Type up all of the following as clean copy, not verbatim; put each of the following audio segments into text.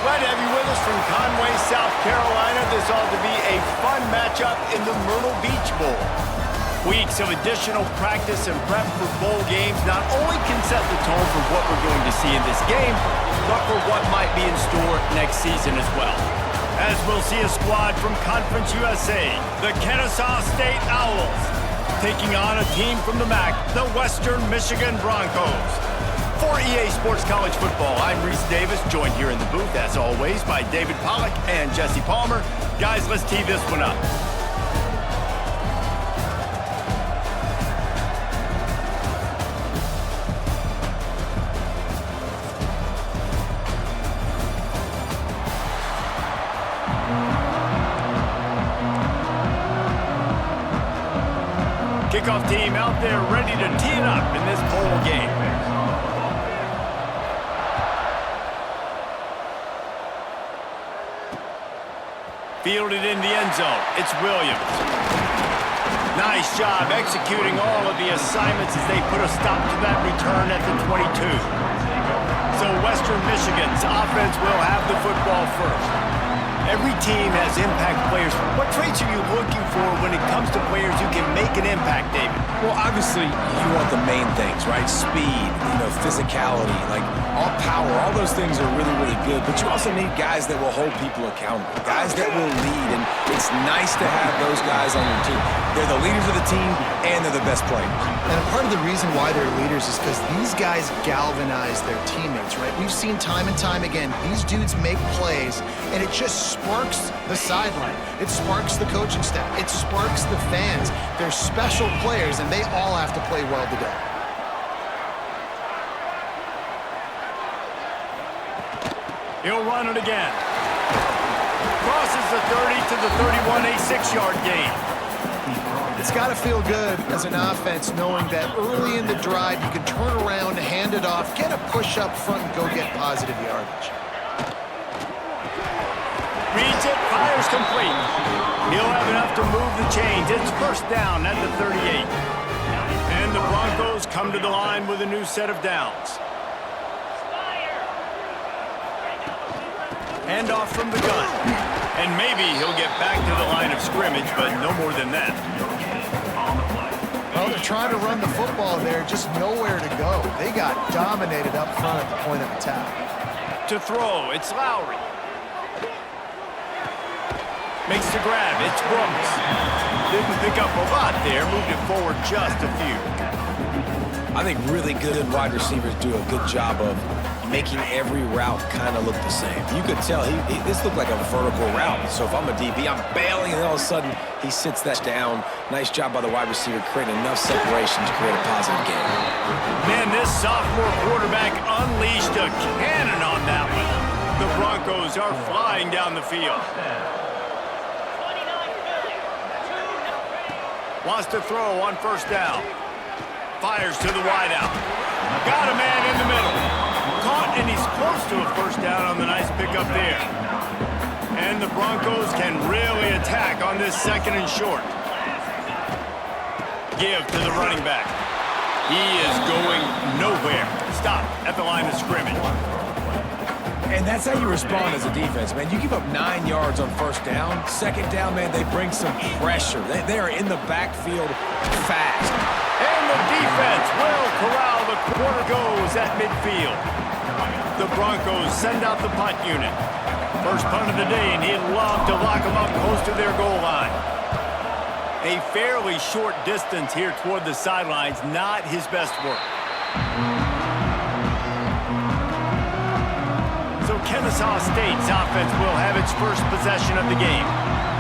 Glad to have you with us from Conway, South Carolina. This ought to be a fun matchup in the Myrtle Beach Bowl. Weeks of additional practice and prep for bowl games not only can set the tone for what we're going to see in this game, but for what might be in store next season as well. As we'll see a squad from Conference USA, the Kennesaw State Owls, taking on a team from the MAC, the Western Michigan Broncos. For EA Sports College Football, I'm Reese Davis, joined here in the booth, as always, by David Pollack and Jesse Palmer. Guys, let's tee this one up. Kickoff team out there ready to tee it up in this bowl game. Fielded in the end zone, it's Williams. Nice job executing all of the assignments as they put a stop to that return at the 22. So Western Michigan's offense will have the football first. Every team has impact players. What traits are you looking for when it comes to players who can make an impact, David? Well, obviously, you want the main things, right? Speed, physicality, like all power, all those things are really, really good. But you also need guys that will hold people accountable, guys that will lead. And it's nice to have those guys on your team. They're the leaders of the team, and they're the best players. And part of the reason why they're leaders is because these guys galvanize their teammates, right? We've seen time and time again, these dudes make plays, and it just sparks the sideline. It sparks the coaching staff. It sparks the fans. They're special players, and they all have to play well today. He'll run it again. Crosses the 30 to the 31, a 6-yard gain. It's got to feel good as an offense knowing that early in the drive you can turn around, hand it off, get a push up front, and go get positive yardage. Reads it, fires complete. He'll have enough to move the chains. It's first down at the 38. And the Broncos come to the line with a new set of downs. Handoff from the gun. And maybe he'll get back to the line of scrimmage, but no more than that. Well, they're trying to run the football there, just nowhere to go. They got dominated up front at the point of attack. To throw, it's Lowry. Makes the grab, it's Brooks. Didn't pick up a lot there, moved it forward just a few. I think really good wide receivers do a good job of making every route kind of look the same. You could tell this looked like a vertical route. So if I'm a DB, I'm bailing, and all of a sudden he sits that down. Nice job by the wide receiver creating enough separation to create a positive gain. Man, this sophomore quarterback unleashed a cannon on that one. The Broncos are flying down the field. Wants to throw on first down. Fires to the wideout. Got a man in the middle. Caught, and he's close to a first down on the nice pickup there. And the Broncos can really attack on this second and short. Give to the running back. He is going nowhere. Stop at the line of scrimmage. And that's how you respond as a defense, man. You give up 9 yards on first down. Second down, man, they bring some pressure. They are in the backfield fast. And the defense will corral the corner goes at midfield. The Broncos send out the punt unit. First punt of the day, and he'd love to lock them up close to their goal line. A fairly short distance here toward the sidelines, not his best work. So Kennesaw State's offense will have its first possession of the game.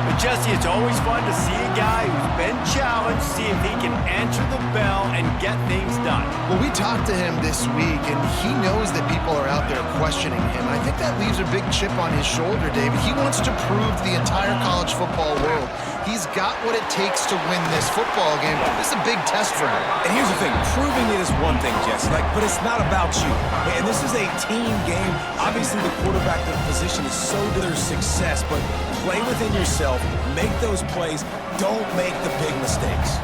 But Jesse, it's always fun to see a guy who's been challenged, see if he can answer the bell and get things done. Well, we talked to him this week, and he knows that people are out there questioning him. I think that leaves a big chip on his shoulder, David. He wants to prove to the entire college football world he's got what it takes to win this football game. This is a big test for him. And here's the thing, proving it is one thing, Jesse, but it's not about you. And this is a team game. Obviously, the quarterback position is so to their success, but play within yourself, make those plays, don't make the big mistakes.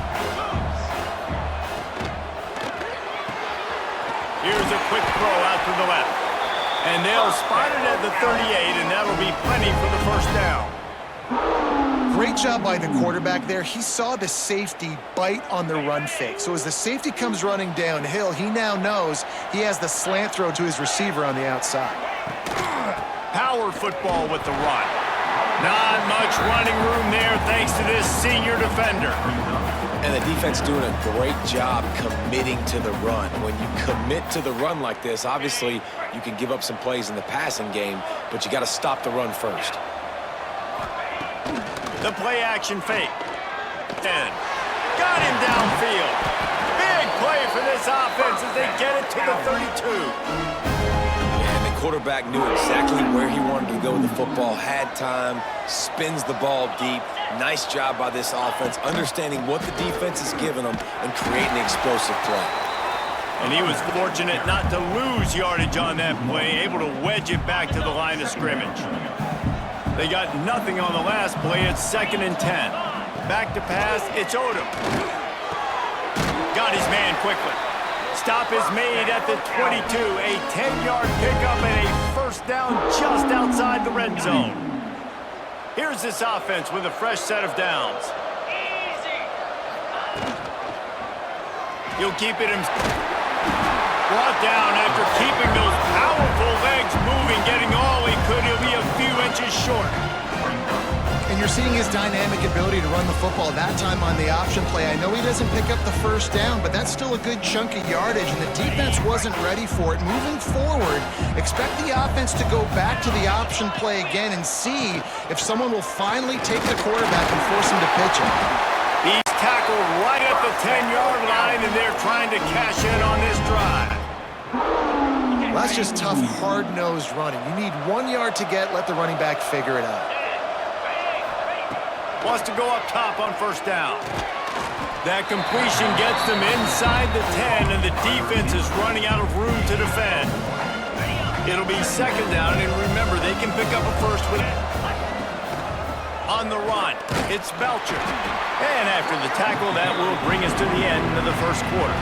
Here's a quick throw out to the left. And they'll spot it at the 38, and that'll be plenty for the first down. Great job by the quarterback there. He saw the safety bite on the run fake. So as the safety comes running downhill, he now knows he has the slant throw to his receiver on the outside. Power football with the run. Not much running room there thanks to this senior defender. And the defense doing a great job committing to the run. When you commit to the run like this, obviously you can give up some plays in the passing game, but you got to stop the run first. The play action fake. 10. Got him downfield. Big play for this offense as they get it to the 32. And the quarterback knew exactly where he wanted to go with the football, had time, spins the ball deep. Nice job by this offense, understanding what the defense is giving them and creating an explosive play. And he was fortunate not to lose yardage on that play, able to wedge it back to the line of scrimmage. They got nothing on the last play. It's 2nd and 10. Back to pass. It's Odom. Got his man quickly. Stop is made at the 22. A 10-yard pickup and a first down just outside the red zone. Here's this offense with a fresh set of downs. He'll keep it brought down after keeping those powerful legs moving, getting all he could. He'll be a few inches short. And you're seeing his dynamic ability to run the football that time on the option play. I know he doesn't pick up the first down, but that's still a good chunk of yardage, and the defense wasn't ready for it. Moving forward, expect the offense to go back to the option play again and see if someone will finally take the quarterback and force him to pitch it. He's tackled right at the 10-yard line, and they're trying to cash in on this drive. Well, that's just tough, hard-nosed running. You need 1 yard to get, let the running back figure it out. Wants to go up top on first down. That completion gets them inside the 10, and the defense is running out of room to defend. It'll be 2nd down, and remember, they can pick up a first with on the run. It's Belcher. And after the tackle, that will bring us to the end of the first quarter.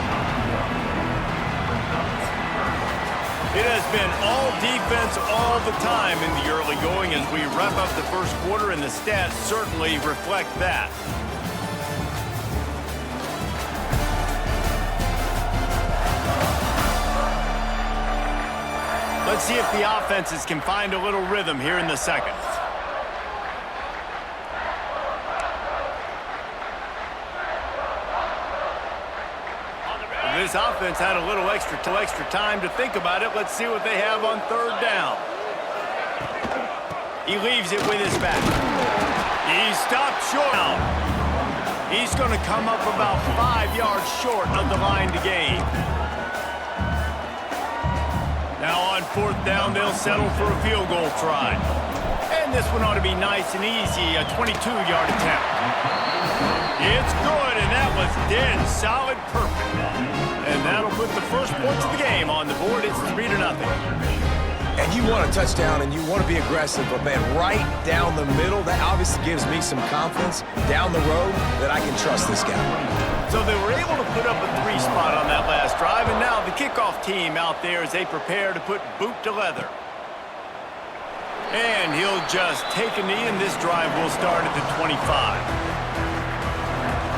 It has been all defense all the time in the early going as we wrap up the first quarter, and the stats certainly reflect that. Let's see if the offenses can find a little rhythm here in the second. This offense had a little extra time to think about it. Let's see what they have on 3rd down. He leaves it with his back. He stopped short. He's going to come up about 5 yards short of the line to gain. Now on 4th down, they'll settle for a field goal try. And this one ought to be nice and easy, a 22-yard attempt. It's good, and that was dead solid perfect. And that'll put the first points of the game on the board. It's 3-0. And you want a touchdown, and you want to be aggressive, but, man, right down the middle, that obviously gives me some confidence down the road that I can trust this guy. So they were able to put up a 3 spot on that last drive, and now the kickoff team out there as they prepare to put boot to leather. And he'll just take a knee, and this drive will start at the 25.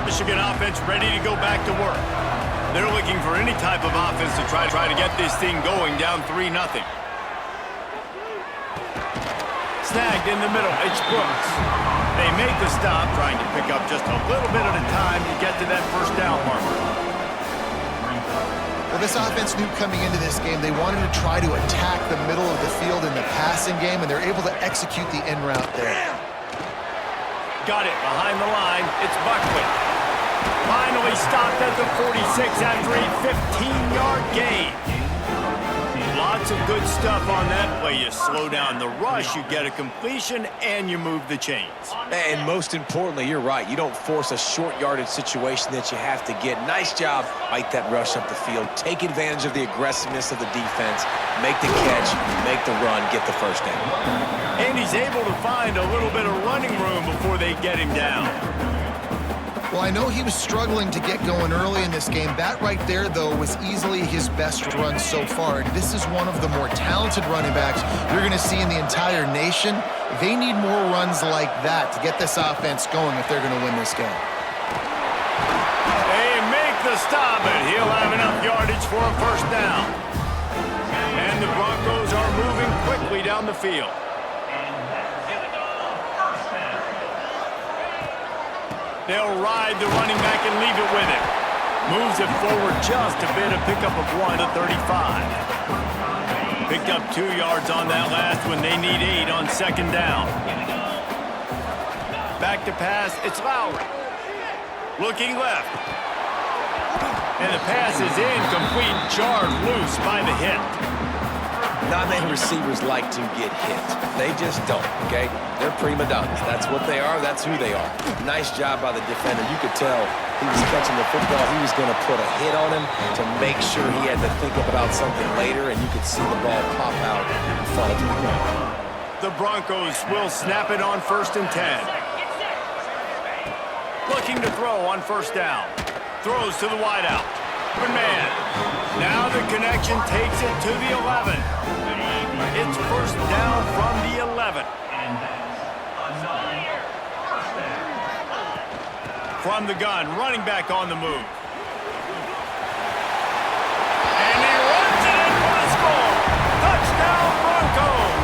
Michigan offense ready to go back to work. They're looking for any type of offense to try to get this thing going, down 3-0. Snagged in the middle, it's Brooks. They make the stop, trying to pick up just a little bit at a time to get to that first down marker. Well, this offense knew coming into this game they wanted to try to attack the middle of the field in the passing game, and they're able to execute the in route there. Got it behind the line. It's Buckley. Finally stopped at the 46 after a 15-yard gain. Lots of good stuff on that play. You slow down the rush, you get a completion, and you move the chains. And most importantly, you're right. You don't force a short yardage situation that you have to get. Nice job. Fight that rush up the field. Take advantage of the aggressiveness of the defense. Make the catch, make the run, get the first down. And he's able to find a little bit of running room before they get him down. Well, I know he was struggling to get going early in this game. That right there, though, was easily his best run so far. And this is one of the more talented running backs you're going to see in the entire nation. They need more runs like that to get this offense going if they're going to win this game. They make the stop, and he'll have enough yardage for a first down. And the Broncos are moving quickly down the field. They'll ride the running back and leave it with him. Moves it forward just a bit, a pickup of 1 to 35. Picked up 2 yards on that last one. They need 8 on second down. Back to pass, it's Lowry. Looking left. And the pass is incomplete, jarred loose by the hit. Non-man receivers like to get hit. They just don't, okay? They're prima donnas. That's what they are. That's who they are. Nice job by the defender. You could tell he was catching the football. He was going to put a hit on him to make sure he had to think about something later, and you could see the ball pop out and fall to the ground. The Broncos will snap it on 1st and 10. Looking to throw on first down. Throws to the wideout. Open man. Now the connection takes it to the 11. It's first down from the 11. From the gun, running back on the move. And he runs it in for the score. Touchdown Broncos.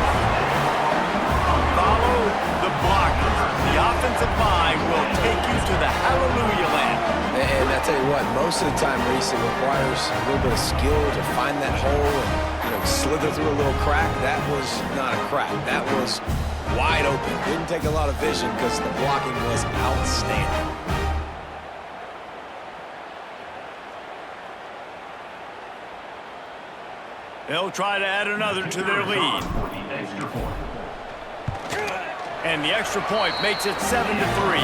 Follow the blockers. The offensive line will take you to the hallelujah land. And I tell you what, most of the time, Reese, it requires a little bit of skill to find that hole and slither through a little crack. That was not a crack. That was wide open. Didn't take a lot of vision because the blocking was outstanding. They'll try to add another to their lead. And the extra point makes it 7-3.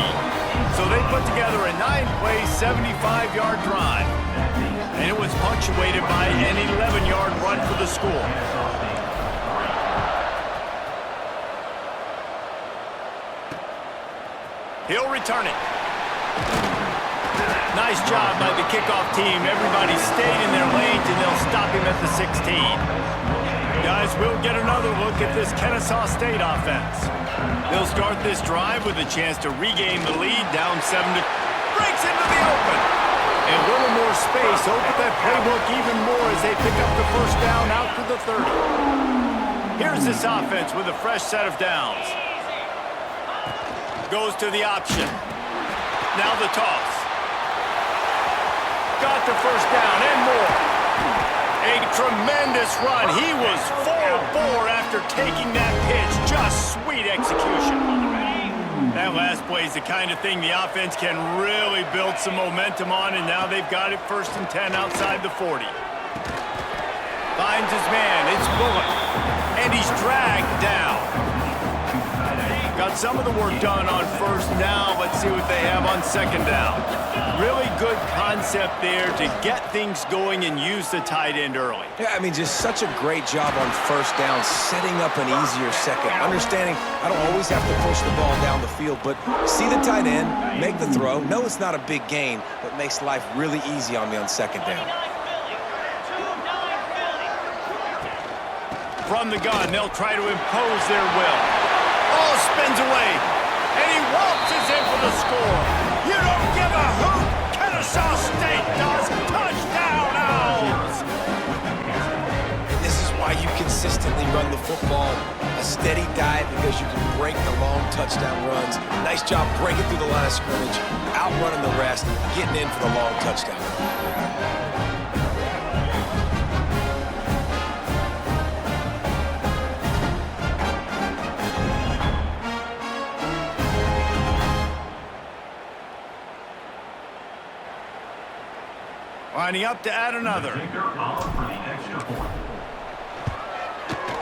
So they put together a 9-play, 75-yard drive. And it was punctuated by an 11-yard run for the score. He'll return it. Nice job by the kickoff team. Everybody stayed in their lanes, and they'll stop him at the 16. Guys, we'll get another look at this Kennesaw State offense. They'll start this drive with a chance to regain the lead, down 7 to... Breaks into the open. And a little more space. Open that playbook even more as they pick up the first down out to the 30. Here's this offense with a fresh set of downs. Goes to the option. Now the toss. Got the first down and more. A tremendous run. He was 4-4 after taking that pitch. Just sweet execution. That last play is the kind of thing the offense can really build some momentum on, and now they've got it 1st and 10 outside the 40. Finds his man. It's Bullock. And he's dragged down. Got some of the work done on first down. Let's see what they have on second down. Really good concept there to get things going and use the tight end early. Yeah, I mean, just such a great job on first down, setting up an easier second. Understanding I don't always have to push the ball down the field, but see the tight end, make the throw. No, it's not a big gain, but makes life really easy on me on second down. From the gun, they'll try to impose their will. Ball spins away, and he waltzes in for the score. You don't give a hoot. Kennesaw State does. Touchdown, Owls. This is why you consistently run the football. A steady diet because you can break the long touchdown runs. Nice job breaking through the line of scrimmage, outrunning the rest, getting in for the long touchdown. Lining up to add another.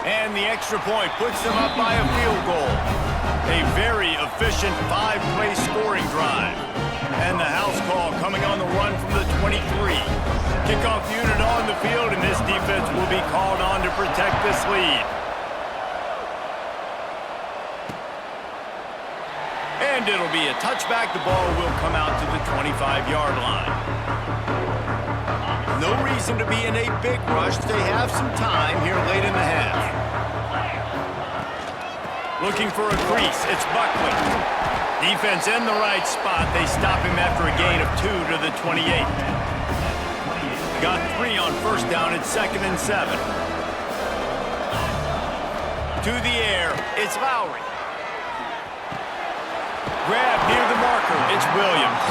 And the extra point puts them up by a field goal. A very efficient 5-play scoring drive. And the house call coming on the run from the 23. Kickoff unit on the field, and this defense will be called on to protect this lead. And it'll be a touchback. The ball will come out to the 25-yard line. No reason to be in a big rush. They have some time here late in the half. Looking for a crease. It's Buckley. Defense in the right spot. They stop him after a gain of 2 to the 28. Got 3 on first down. It's 2nd and 7. To the air. It's Lowry. Grab near the marker. It's Williams.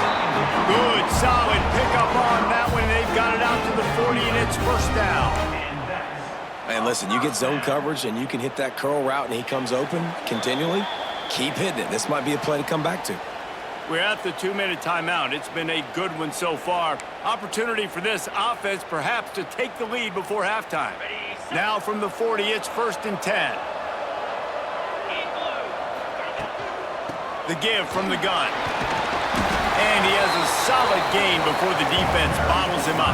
Good, solid pickup on that one. They've got it out to the 40, and it's first down. Man, listen, you get zone coverage, and you can hit that curl route, and he comes open continually. Keep hitting it. This might be a play to come back to. We're at the 2-minute timeout. It's been a good one so far. Opportunity for this offense perhaps to take the lead before halftime. Now from the 40, it's 1st and 10. The give from the gun. And he has a solid gain before the defense bottles him up.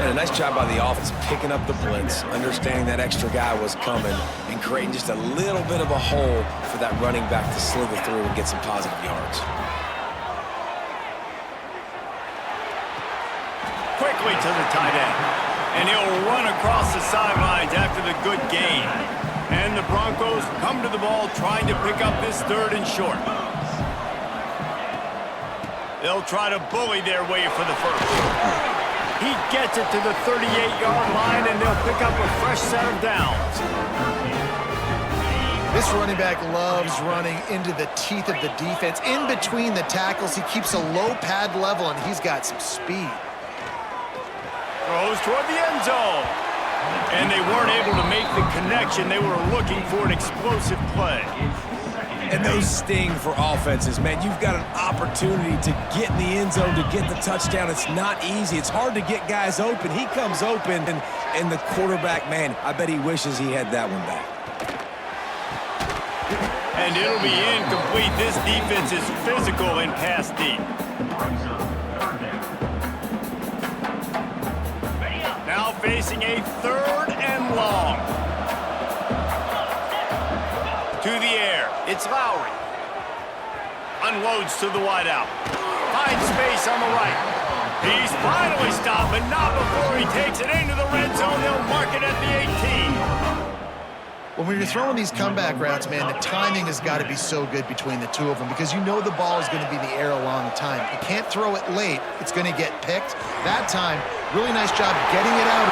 And a nice job by the offense picking up the blitz, understanding that extra guy was coming, and creating just a little bit of a hole for that running back to slither through and get some positive yards. Quickly to the tight end. And he'll run across the sidelines after the good gain. And the Broncos come to the ball trying to pick up this 3rd and short. They'll try to bully their way for the first. He gets it to the 38-yard line, and they'll pick up a fresh set of downs. This running back loves running into the teeth of the defense. In between the tackles, he keeps a low pad level, and he's got some speed. Throws toward the end zone. And they weren't able to make the connection. They were looking for an explosive play. And those sting for offenses, man. You've got an opportunity to get in the end zone, to get the touchdown. It's not easy. It's hard to get guys open. He comes open, and the quarterback, man, I bet he wishes he had that one back. And it'll be incomplete. This defense is physical and pass deep. Now facing a 3rd and long. To the air. It's Lowry. Unloads to the wideout. Finds space on the right. He's finally stopped, but not before he takes it into the red zone. They'll mark it at the 18. When you're throwing these comeback routes, man, the timing has got to be so good between the two of them because you know the ball is going to be in the air a long time. You can't throw it late. It's going to get picked. That time, really nice job getting it out.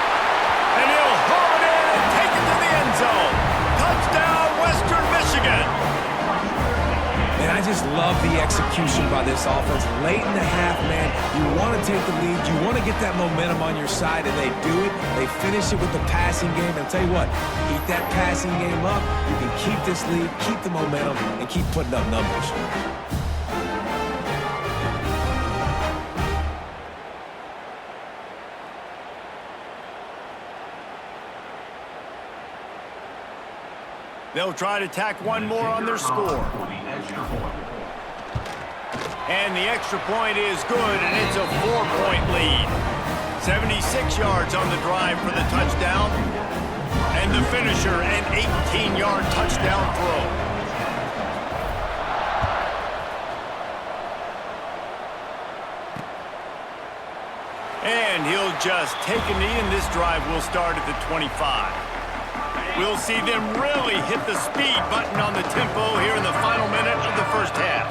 And he'll haul it in and take it to the end zone. Touchdown, Western Michigan. And I just love the execution by this offense. Late in the half, man, you want to take the lead. You want to get that momentum on your side, and they do it. They finish it with the passing game. And I'll tell you what, keep that passing game up. You can keep this lead, keep the momentum, and keep putting up numbers. They'll try to tack one more on their score. And the extra point is good, and it's a 4-point lead. 76 yards on the drive for the touchdown. And the finisher, an 18-yard touchdown throw. And he'll just take a knee, and this drive will start at the 25. We'll see them really hit the speed button on the tempo here in the final minute of the first half.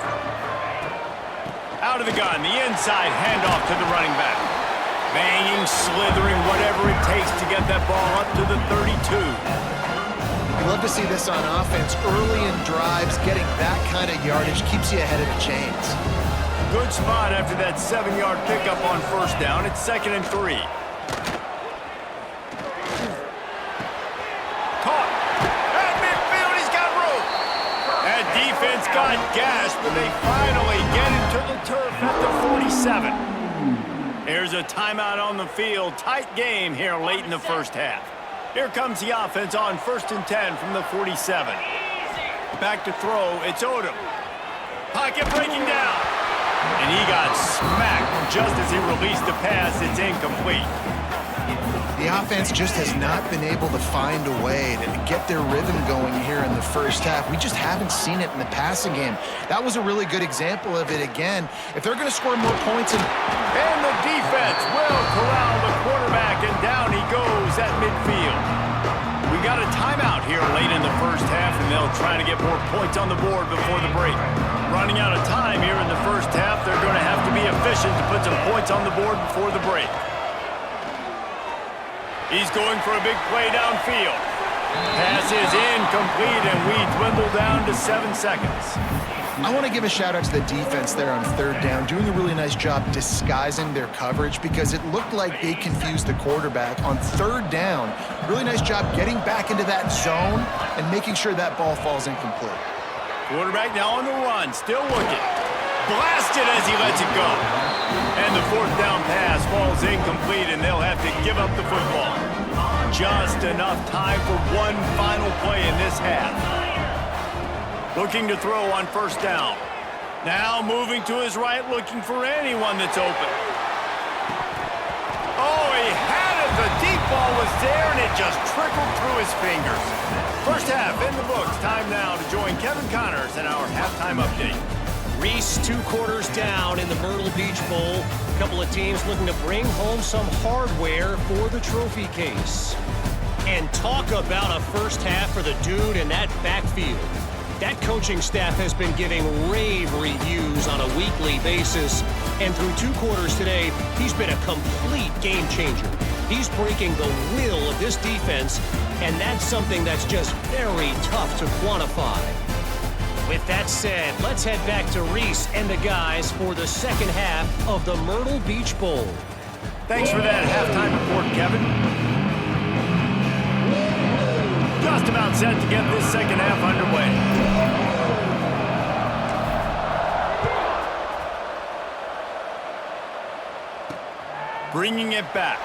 Out of the gun, the inside handoff to the running back. Banging, slithering, whatever it takes to get that ball up to the 32. You love to see this on offense. Early in drives, getting that kind of yardage keeps you ahead of the chains. Good spot after that 7-yard pickup on first down. It's 2nd and 3. Defense got gashed, but they finally get him to the turf at the 47. There's a timeout on the field. Tight game here late in the first half. Here comes the offense on 1st and 10 from the 47. Back to throw. It's Odom. Pocket breaking down. And he got smacked just as he released the pass. It's incomplete. The offense just has not been able to find a way to get their rhythm going here in the first half. We just haven't seen it in the passing game. That was a really good example of it again. If they're going to score more points And the defense will corral the quarterback, and down he goes at midfield. We got a timeout here late in the first half, and they'll try to get more points on the board before the break. Running out of time here in the first half, they're going to have to be efficient to put some points on the board before the break. He's going for a big play downfield. Pass is incomplete, and we dwindle down to 7 seconds. I want to give a shout out to the defense there on third down, doing a really nice job disguising their coverage because it looked like they confused the quarterback on third down. Really nice job getting back into that zone and making sure that ball falls incomplete. Quarterback now on the run, still looking. Blasted as he lets it go. And the fourth down pass falls incomplete, and they'll have to give up the football. Just enough time for one final play in this half. Looking to throw on first down. Now moving to his right, looking for anyone that's open. Oh, he had it. The deep ball was there, and it just trickled through his fingers. First half in the books. Time now to join Kevin Connors in our halftime update. Reese, 2 quarters down in the Myrtle Beach Bowl. A couple of teams looking to bring home some hardware for the trophy case. And talk about a first half for the dude in that backfield. That coaching staff has been giving rave reviews on a weekly basis. And through 2 quarters today, he's been a complete game changer. He's breaking the will of this defense, and that's something that's just very tough to quantify. With that said, let's head back to Reese and the guys for the second half of the Myrtle Beach Bowl. Thanks for that halftime report, Kevin. Just about set to get this second half underway. Bringing it back.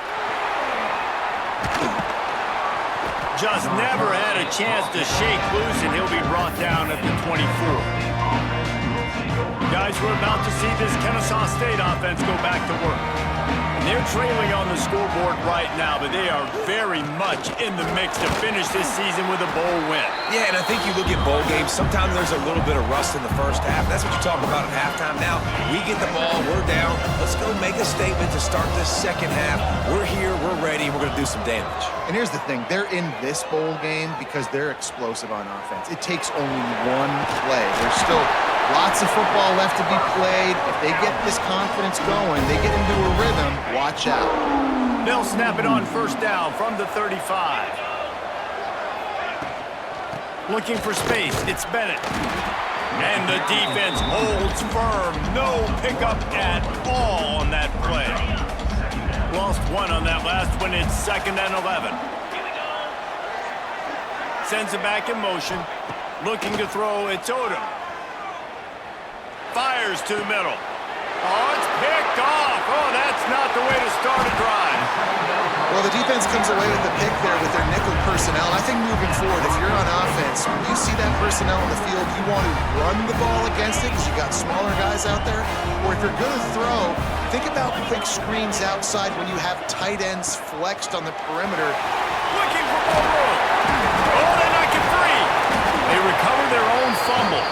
Just never had a chance to shake loose, and he'll be brought down at the 24. Guys, we're about to see this Kennesaw State offense go back to work. And they're trailing on the scoreboard right now, but they are very much in the mix to finish this season with a bowl win. Yeah, and I think you look at bowl games, sometimes there's a little bit of rust in the first half. That's what you talk about at halftime. Now, we get the ball, we're down. Let's go make a statement to start this second half. We're here, we're ready, we're going to do some damage. And here's the thing, they're in this bowl game because they're explosive on offense. It takes only one play. There's still lots of football left to be played. If they get this confidence going, they get into a rhythm, watch out. They'll snap it on first down from the 35. Looking for space, it's Bennett. And the defense holds firm. No pickup at all on that play. Lost 1 on that last one. It's 2nd and 11. Sends it back in motion. Looking to throw, it's Odom. Fires to the middle. Oh, it's picked off. Oh, that's not the way to start a drive. Well, the defense comes away with the pick there with their nickel personnel. I think moving forward, if you're on offense, when you see that personnel in the field, you want to run the ball against it because you got smaller guys out there. Or if you're going to throw, think about quick screens outside when you have tight ends flexed on the perimeter. Looking for more room. Oh, they knock it free. They recover their own fumble.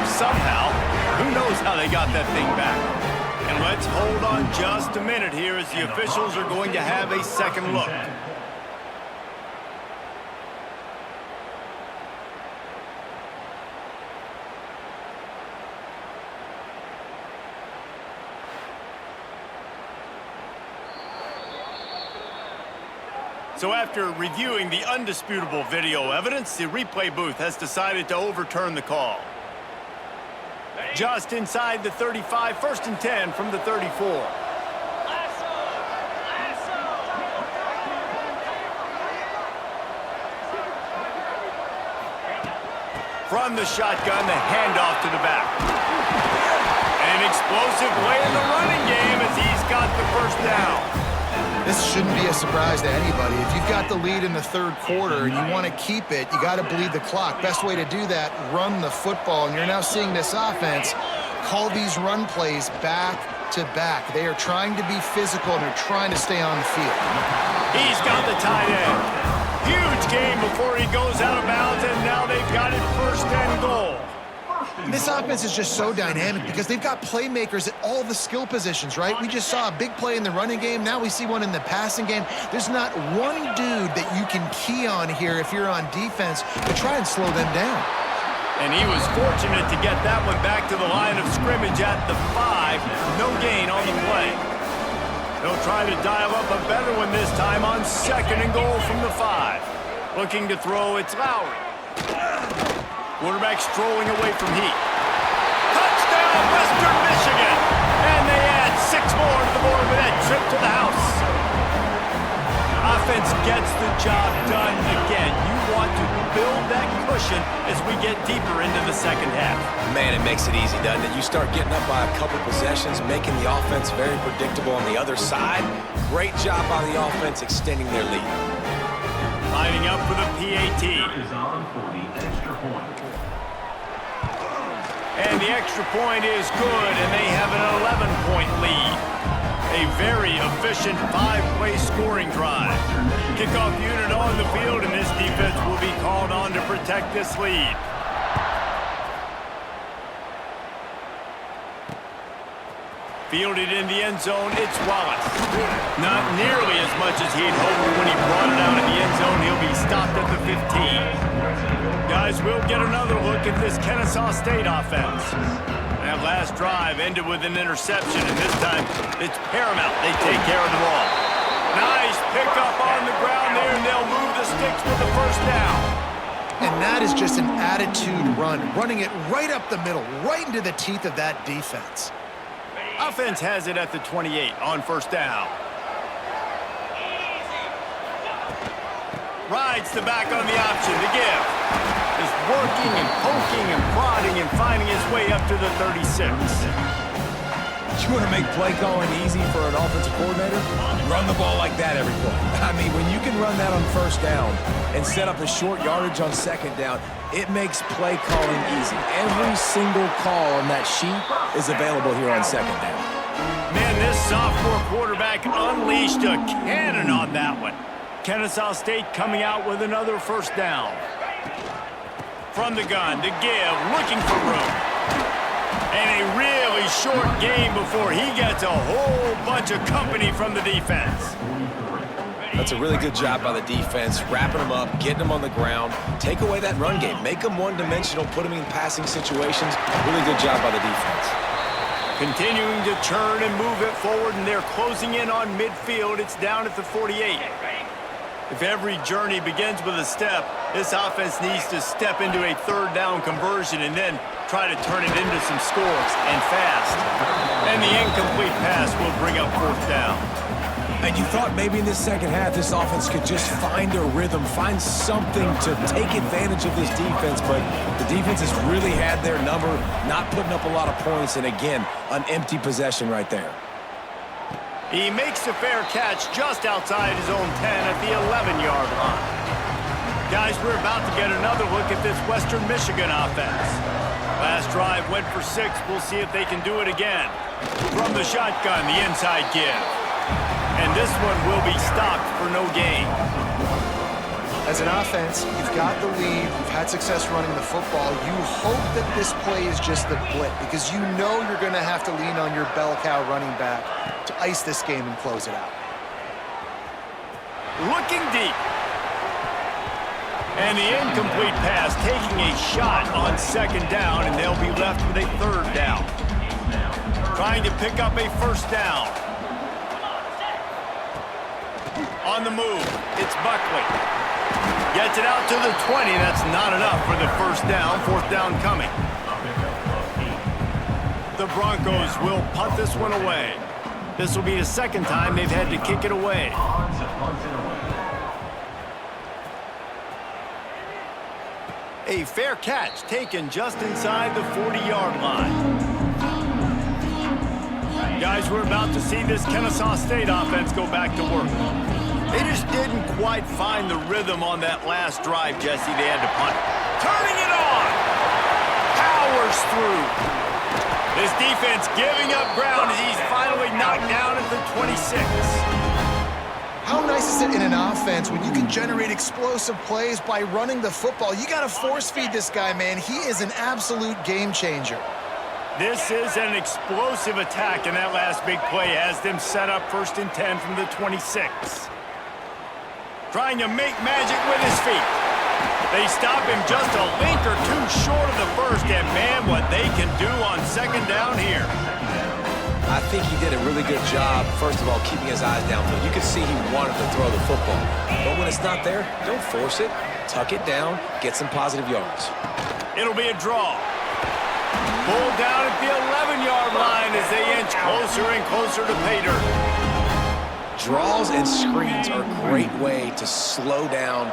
Somehow, who knows how they got that thing back. And let's hold on just a minute here as the officials are going to have a second look. So after reviewing the undisputable video evidence, the replay booth has decided to overturn the call. Just inside the 35, 1st and 10 from the 34. From the shotgun, the handoff to the back. An explosive play in the running game as he's got the first down. This shouldn't be a surprise to anybody. If you've got the lead in the 3rd quarter and you want to keep it, you got to bleed the clock. Best way to do that, run the football. And you're now seeing this offense call these run plays back to back. They are trying to be physical, and they're trying to stay on the field. He's got the tight end. Huge game before he goes out of bounds, and now they've got it and goal. This offense is just so dynamic because they've got playmakers at all the skill positions, right? We just saw a big play in the running game. Now we see one in the passing game. There's not one dude that you can key on here if you're on defense to try and slow them down. And he was fortunate to get that one back to the line of scrimmage at the 5. No gain on the play. They'll try to dial up a better one this time on 2nd and goal from the 5. Looking to throw, it's Lowry. Quarterback strolling away from heat. Touchdown, Western Michigan! And they add 6 more to the board with that trip to the house. Offense gets the job done again. You want to build that cushion as we get deeper into the second half. Man, it makes it easy, doesn't it? You start getting up by a couple possessions, making the offense very predictable on the other side. Great job by the offense extending their lead. Lining up for the PAT. And the extra point is good, and they have an 11-point lead. A very efficient 5-play scoring drive. Kickoff unit on the field, and this defense will be called on to protect this lead. Fielded in the end zone, it's Wallace. Not nearly as much as he'd hoped when he brought it out in the end zone. He'll be stopped at the 15. Guys, we'll get another look at this Kennesaw State offense. That last drive ended with an interception, and this time it's paramount they take care of the ball. Nice pickup on the ground there, and they'll move the sticks with the first down. And that is just an attitude run, running it right up the middle, right into the teeth of that defense. Offense has it at the 28 on first down. Rides the back on the option to give. Is working and poking and prodding and finding his way up to the 36. You want to make play calling easy for an offensive coordinator? Run the ball like that every play. I mean, when you can run that on first down and set up the short yardage on second down, it makes play calling easy. Every single call on that sheet is available here on second down. Man, this sophomore quarterback unleashed a cannon on that one. Kennesaw State coming out with another first down. From the gun to give, looking for room. And a really short game before he gets a whole bunch of company from the defense. That's a really good job by the defense, wrapping them up, getting them on the ground, take away that run game, make them one-dimensional, put them in passing situations. Really good job by the defense. Continuing to churn and move it forward, and they're closing in on midfield. It's down at the 48. If every journey begins with a step, this offense needs to step into a third down conversion and then try to turn it into some scores, and fast. And the incomplete pass will bring up fourth down. And you thought maybe in this second half this offense could just find a rhythm, find something to take advantage of this defense, but the defense has really had their number, not putting up a lot of points, and again, an empty possession right there. He makes a fair catch just outside his own 10 at the 11-yard line. Guys, we're about to get another look at this Western Michigan offense. Last drive went for 6. We'll see if they can do it again. From the shotgun, the inside give. And this one will be stopped for no gain. As an offense, you've got the lead, you've had success running the football. You hope that this play is just the blip because you know you're going to have to lean on your bell cow running back to ice this game and close it out. Looking deep. And the incomplete pass taking a shot on second down, and they'll be left with a third down. Trying to pick up a first down. On the move, it's Buckley. Gets it out to the 20. That's not enough for the first down. Fourth down coming. The Broncos will punt this one away. This will be the second time they've had to kick it away. A fair catch taken just inside the 40-yard line. Guys, we're about to see this Kennesaw State offense go back to work. They just didn't quite find the rhythm on that last drive, Jesse. They had to punt. Turning it on! Powers through. This defense giving up ground as he's finally knocked down at the 26. How nice is it in an offense when you can generate explosive plays by running the football? You got to force feed this guy, man. He is an absolute game changer. This is an explosive attack, and that last big play has them set up 1st and 10 from the 26. Trying to make magic with his feet. They stop him just a link or two short of the first, and man, what they can do on 2nd down here. I think he did a really good job, first of all, keeping his eyes downfield. You could see he wanted to throw the football. But when it's not there, don't force it. Tuck it down, get some positive yards. It'll be a draw. Pulled down at the 11-yard line as they inch closer and closer to pay dirt. Draws and screens are a great way to slow down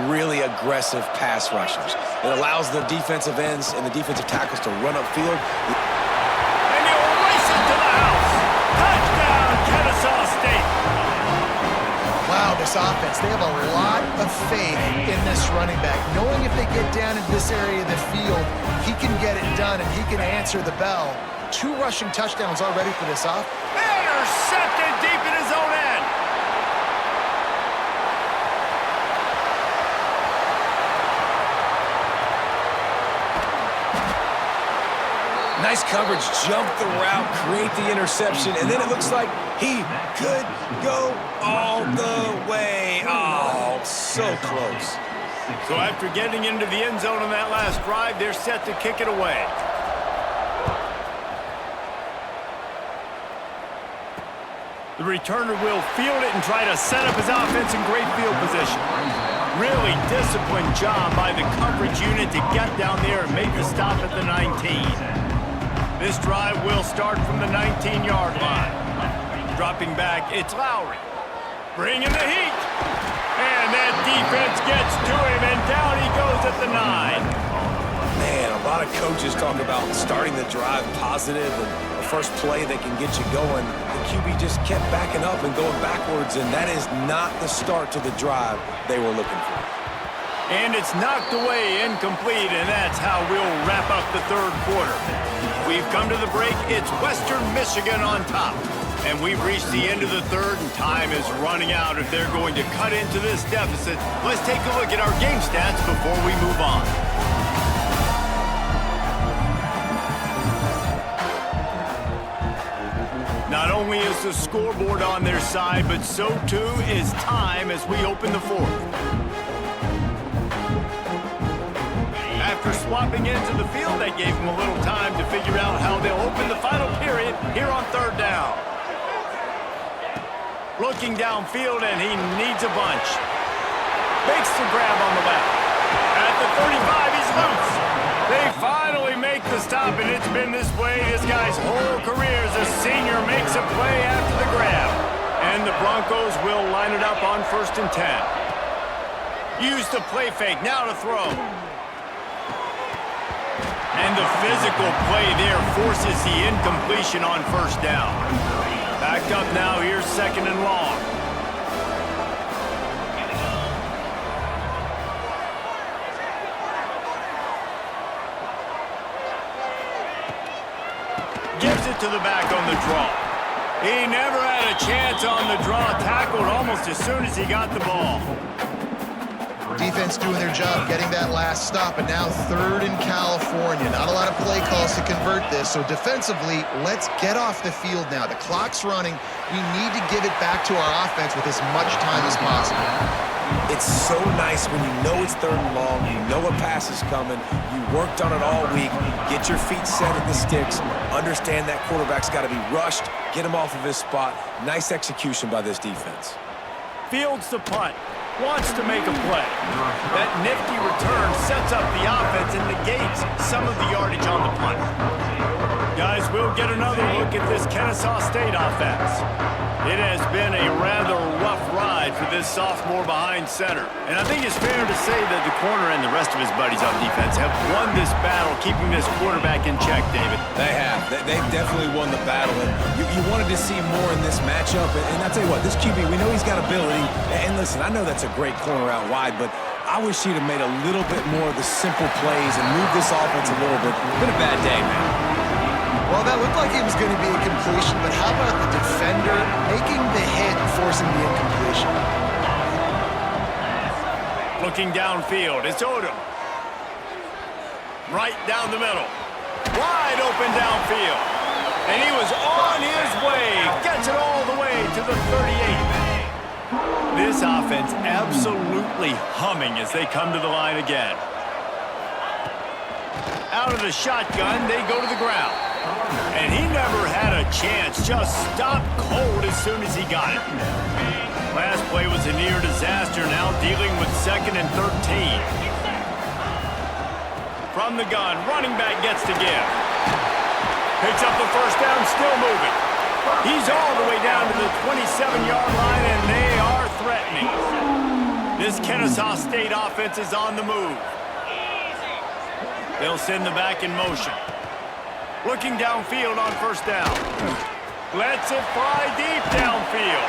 really aggressive pass rushers. It allows the defensive ends and the defensive tackles to run upfield. And he'll race it to the house. Touchdown, Kennesaw State. Wow, this offense, they have a lot of faith in this running back, knowing if they get down in this area of the field, he can get it done and he can answer the bell. 2 rushing touchdowns already for this offense. Intercepted deep in his own end. Nice coverage, jump the route, create the interception, and then it looks like he could go all the way. Oh, so close. So after getting into the end zone on that last drive, they're set to kick it away. The returner will field it and try to set up his offense in great field position. Really disciplined job by the coverage unit to get down there and make the stop at the 19. This drive will start from the 19-yard line. Dropping back, it's Lowry. Bringing the heat. And that defense gets to him, and down he goes at the 9. Man, a lot of coaches talk about starting the drive positive and the first play that can get you going. The QB just kept backing up and going backwards, and that is not the start to the drive they were looking for. And it's knocked away, incomplete, and that's how we'll wrap up the 3rd quarter. We've come to the break. It's Western Michigan on top. And we've reached the end of the 3rd, and time is running out if they're going to cut into this deficit. Let's take a look at our game stats before we move on. Not only is the scoreboard on their side, but so too is time as we open the 4th. After swapping into the field, that gave them a little time to figure out how they'll open the final period here on 3rd down. Looking downfield, and he needs a bunch. Makes the grab on the left. At the 35, he's loose. They finally make the stop, and it's been this way this guy's whole career as a senior makes a play after the grab. And the Broncos will line it up on 1st and 10. Use the play fake, now to throw. And the physical play there forces the incompletion on 1st down. Back up now, here's 2nd and long. Gives it to the back on the draw. He never had a chance on the draw, tackled almost as soon as he got the ball. Defense doing their job, getting that last stop, and now 3rd in California. Not a lot of play calls to convert this, so defensively, let's get off the field now. The clock's running. We need to give it back to our offense with as much time as possible. It's so nice when you know it's 3rd and long, you know a pass is coming, you worked on it all week, get your feet set at the sticks, understand that quarterback's got to be rushed, get him off of his spot. Nice execution by this defense. Fields the punt. Wants to make a play. That nifty return sets up the offense and negates some of the yardage on the punt. Guys, we'll get another look at this Kennesaw State offense. It has been a rather rough ride for this sophomore behind center. And I think it's fair to say that the corner and the rest of his buddies on defense have won this battle, keeping this quarterback in check, David. They have. They've definitely won the battle. And you wanted to see more in this matchup. And I'll tell you what, this QB, we know he's got ability. And listen, I know that's a great corner out wide, but I wish he'd have made a little bit more of the simple plays and moved this offense a little bit. It's been a bad day, man. Well, that looked like it was going to be a completion, but how about the defender making the hit and forcing the incompletion? Looking downfield, it's Odom. Right down the middle. Wide open downfield. And he was on his way. Gets it all the way to the 38. This offense absolutely humming as they come to the line again. Out of the shotgun, they go to the ground. And he never had a chance. Just stopped cold as soon as he got it. Last play was a near disaster, now dealing with 2nd and 13. From the gun, running back gets to give. Picks up the first down, still moving. He's all the way down to the 27-yard line, and they are threatening. This Kennesaw State offense is on the move. They'll send the back in motion. Looking downfield on first down. Lets it fly deep downfield.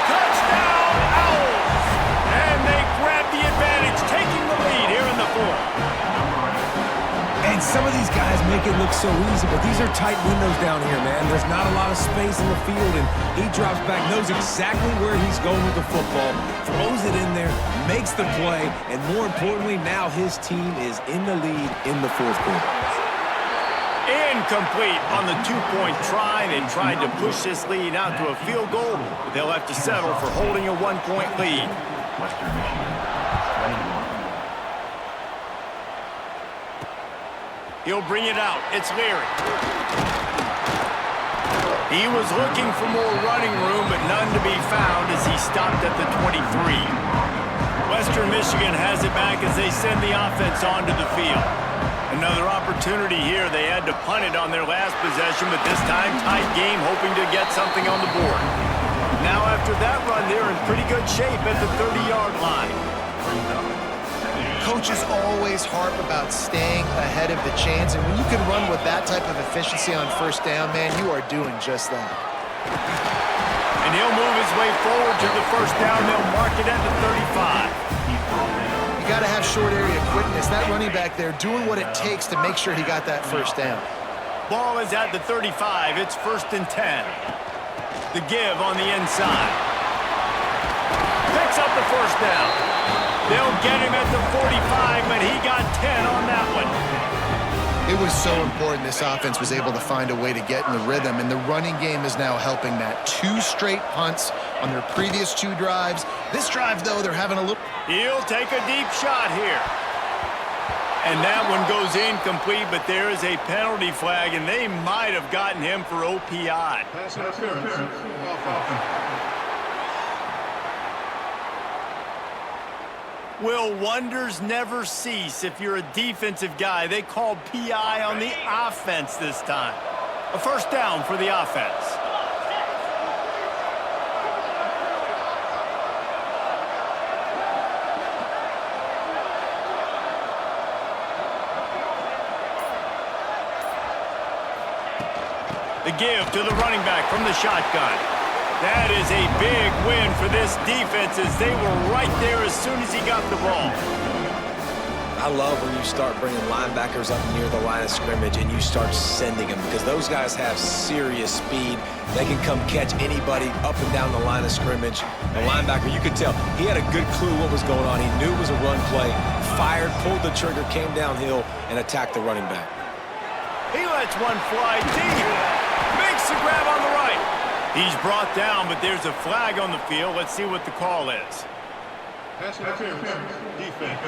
Touchdown, Owls! And they grab the advantage, taking the lead here in the 4th. And some of these guys make it look so easy, but these are tight windows down here, man. There's not a lot of space in the field, and he drops back, knows exactly where he's going with the football, throws it in there, makes the play, and more importantly, now his team is in the lead in the 4th quarter. Incomplete on the 2-point try. They tried to push this lead out to a field goal, but they'll have to settle for holding a 1-point lead. He'll bring it out. It's Leary. He was looking for more running room, but none to be found as he stopped at the 23. Western Michigan has it back as they send the offense onto the field. Another opportunity here. They had to punt it on their last possession, but this time tight game, hoping to get something on the board. Now after that run, they're in pretty good shape at the 30-yard line. Coaches always harp about staying ahead of the chains, and when you can run with that type of efficiency on first down, man, you are doing just that. And he'll move his way forward to the first down. They'll mark it at the 35. You got to have short area quickness. That running back there doing what it takes to make sure he got that first down. Ball is at the 35. It's 1st and 10. The give on the inside. Picks up the first down. They'll get him at the 45, but he got 10 on that one. It was so important this offense was able to find a way to get in the rhythm, and the running game is now helping that. 2 straight punts on their previous 2 drives. This drive, though, they're having a little... He'll take a deep shot here. And that one goes incomplete, but there is a penalty flag, and they might have gotten him for OPI. Pass interference. Will wonders never cease if you're a defensive guy? They called PI on the offense this time. A first down for the offense. The give to the running back from the shotgun. That is a big win for this defense as they were right there as soon as he got the ball. I love when you start bringing linebackers up near the line of scrimmage and you start sending them, because those guys have serious speed. They can come catch anybody up and down the line of scrimmage. The linebacker, you could tell, he had a good clue what was going on. He knew it was a run play, fired, pulled the trigger, came downhill, and attacked the running back. He lets one fly deep. Makes the grab on the right. He's brought down, but there's a flag on the field. Let's see what the call is. Pass interference. Defense.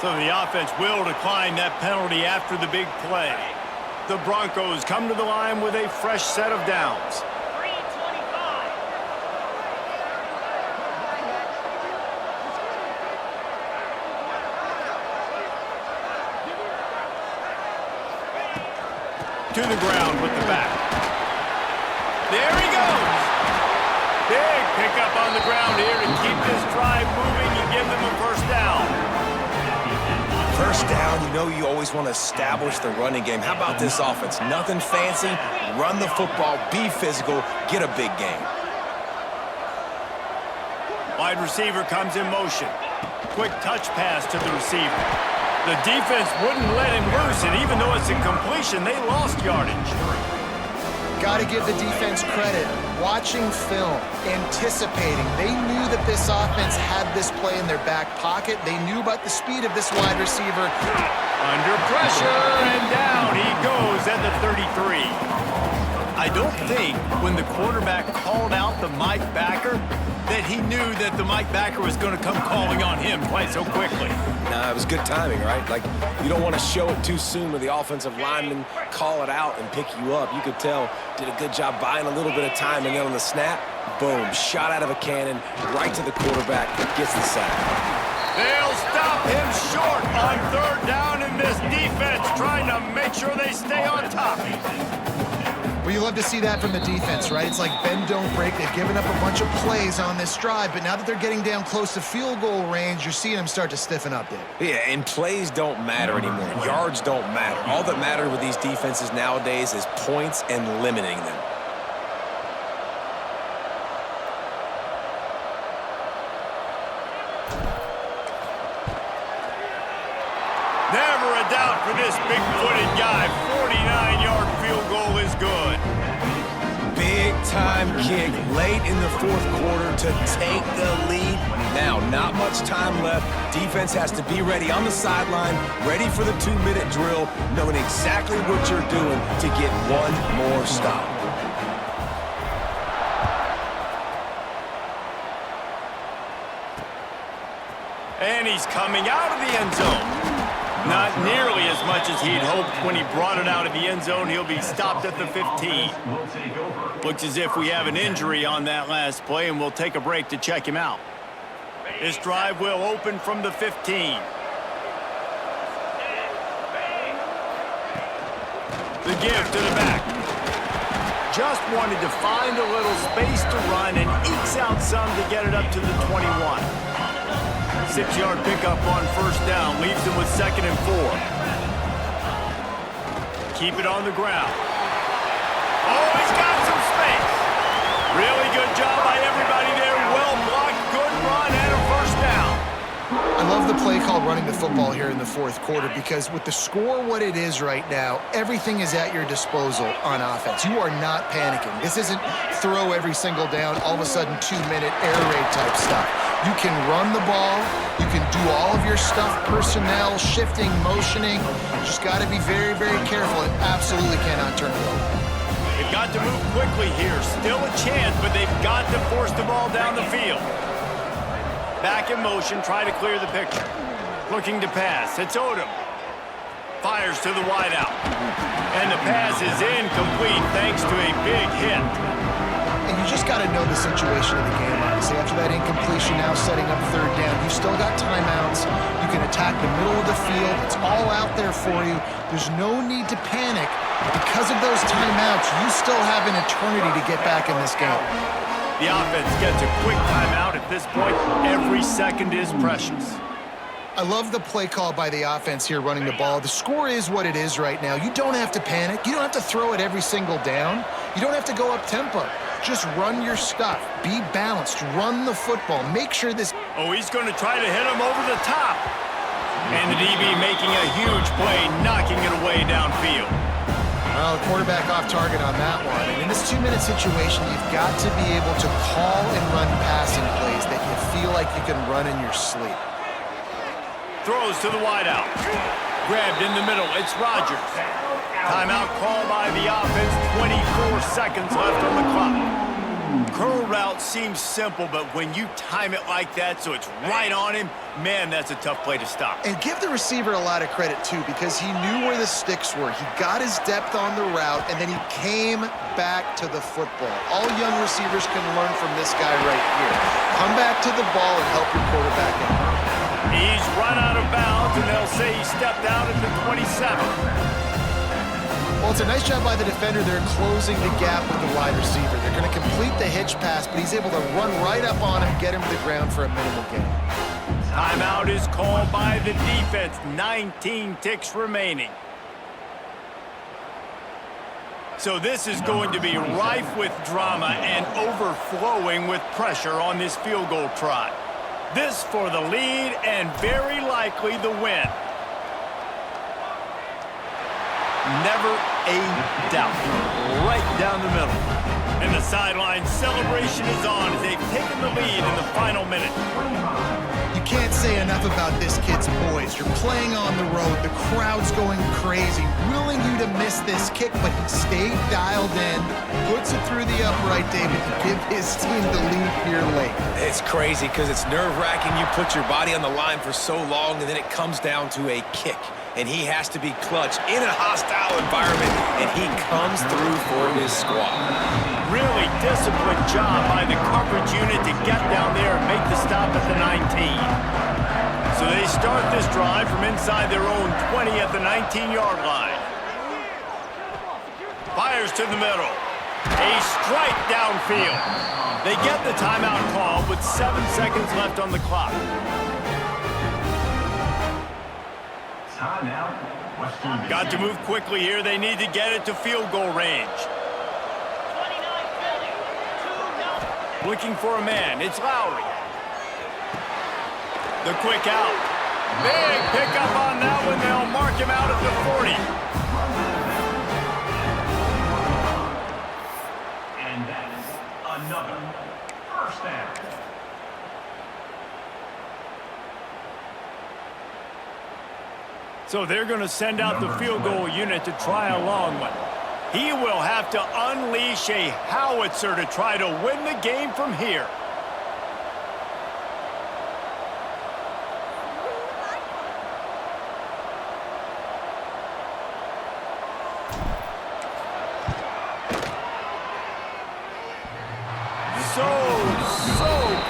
So the offense will decline that penalty after the big play. The Broncos come to the line with a fresh set of downs. To the ground with the back. There he goes. Big pickup on the ground here to keep this drive moving and give them a first down. First down, you know you always want to establish the running game. How about this offense? Nothing fancy. Run the football, be physical, get a big game. Wide receiver comes in motion. Quick touch pass to the receiver. The defense wouldn't let him loose, and even though it's a completion, they lost yardage. Got to give the defense credit. Watching film, anticipating. They knew that this offense had this play in their back pocket. They knew about the speed of this wide receiver. Under pressure, and down he goes at the 33. I don't think when the quarterback called out the Mike backer that he knew that the Mike backer was going to come calling on him quite so quickly. Nah, it was good timing, right? Like, you don't want to show it too soon where the offensive lineman call it out and pick you up. You could tell, did a good job buying a little bit of time, and then on the snap, boom, shot out of a cannon, right to the quarterback, gets the sack. They'll stop him short on third down in this defense, trying to make sure they stay on top. Well, you love to see that from the defense, right? It's like bend, don't break. They've given up a bunch of plays on this drive, but now that they're getting down close to field goal range, you're seeing them start to stiffen up there. Yeah, and plays don't matter anymore. Yards don't matter. All that matters with these defenses nowadays is points and limiting them. Never a doubt for this big-footed guy. 49-yard field goal is good. Big-time kick late in the fourth quarter to take the lead. Now, not much time left. Defense has to be ready on the sideline, ready for the 2-minute drill, knowing exactly what you're doing to get one more stop. And he's coming out of the end zone. Not nearly as much as he'd hoped when he brought it out of the end zone. He'll be stopped at the 15. Looks as if we have an injury on that last play, and we'll take a break to check him out. This drive will open from the 15. The give to the back. Just wanted to find a little space to run and ekes out some to get it up to the 21. 6-yard pickup on first down, leaves him with 2nd and 4. Keep it on the ground. Oh, he's got some space. Really good job by everybody there. Well blocked, good run, and a first down. I love the play called running the football here in the fourth quarter because with the score what it is right now, everything is at your disposal on offense. You are not panicking. This isn't throw every single down, all of a sudden 2-minute air raid type stuff. You can run the ball. You can do all of your stuff, personnel, shifting, motioning. You just got to be very, very careful and absolutely cannot turn it over. They've got to move quickly here. Still a chance, but they've got to force the ball down the field. Back in motion, try to clear the picture. Looking to pass. It's Odom. Fires to the wideout. And the pass is incomplete thanks to a big hit. And you just got to know the situation of the game, obviously. After that incompletion, now setting up third down, you've still got timeouts. You can attack the middle of the field. It's all out there for you. There's no need to panic. Because of those timeouts, you still have an eternity to get back in this game. The offense gets a quick timeout at this point. Every second is precious. I love the play call by the offense here running the ball. The score is what it is right now. You don't have to panic. You don't have to throw it every single down. You don't have to go up tempo. Just run your stuff. Be balanced. Run the football. Make sure this... Oh, he's going to try to hit him over the top. And the DB making a huge play, knocking it away downfield. Well, the quarterback off target on that one. And in this 2-minute situation, you've got to be able to call and run passing plays that you feel like you can run in your sleep. Throws to the wideout. Grabbed in the middle. It's Rodgers. Timeout call by the offense. 24 seconds left on the clock. Curl route seems simple, but when you time it like that so it's right on him, man, that's a tough play to stop. And give the receiver a lot of credit, too, because he knew where the sticks were. He got his depth on the route, and then he came back to the football. All young receivers can learn from this guy right here. Come back to the ball and help your quarterback out. He's run out of bounds, and they'll say he stepped out at the 27. Well, it's a nice job by the defender there closing the gap with the wide receiver. They're going to complete the hitch pass, but he's able to run right up on him, get him to the ground for a minimal gain. Timeout is called by the defense. 19 ticks remaining. So this is going to be rife with drama and overflowing with pressure on this field goal try. This for the lead and very likely the win. Never a doubt. Right down the middle. And the sideline celebration is on as they've taken the lead in the final minute. You can't say enough about this kid's poise. You're playing on the road. The crowd's going crazy, willing you to miss this kick, but he stayed dialed in, puts it through the upright, David, to give his team the lead here late. It's crazy because it's nerve-wracking. You put your body on the line for so long, and then it comes down to a kick. And he has to be clutch in a hostile environment, and he comes through for his squad. Really disciplined job by the coverage unit to get down there and make the stop at the 19. So they start this drive from inside their own 20 at the 19-yard line. Fires to the middle. A strike downfield. They get the timeout call with 7 seconds left on the clock. Got to move quickly here. They need to get it to field goal range. Looking for a man. It's Lowry. The quick out. Big pickup on that one. They'll mark him out at the 40. And that is another first down. So they're going to send out the field goal unit to try a long one. He will have to unleash a howitzer to try to win the game from here. So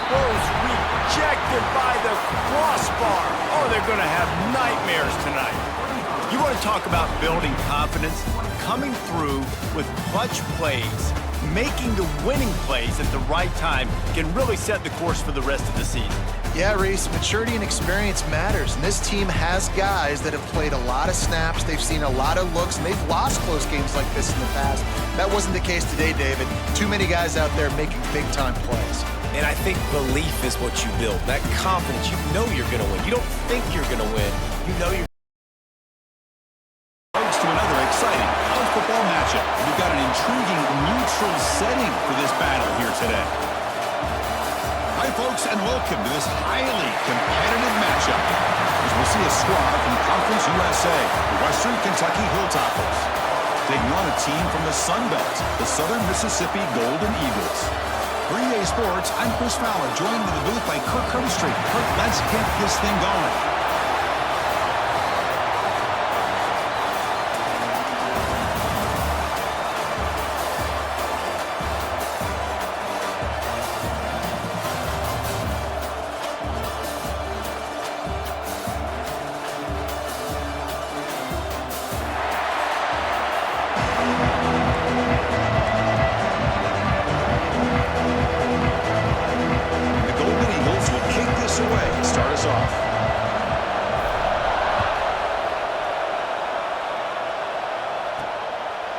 close, rejected by the crossbar. Oh, they're going to have nightmares tonight. You want to talk about building confidence? Coming through with clutch plays, making the winning plays at the right time can really set the course for the rest of the season. Yeah, Reese, maturity and experience matters, and this team has guys that have played a lot of snaps, they've seen a lot of looks, and they've lost close games like this in the past. That wasn't the case today, David. Too many guys out there making big-time plays. And I think belief is what you build. That confidence, you know you're going to win. You don't think you're going to win. You know you're To another exciting college football matchup. We've got an intriguing neutral setting for this battle here today. Hi, folks, and welcome to this highly competitive matchup as we'll see a squad from Conference USA, the Western Kentucky Hilltoppers, taking on a team from the Sun Belt, the Southern Mississippi Golden Eagles. For EA Sports, I'm Chris Fowler, joined in the booth by Kirk Herbstreit. Kirk, let's get this thing going.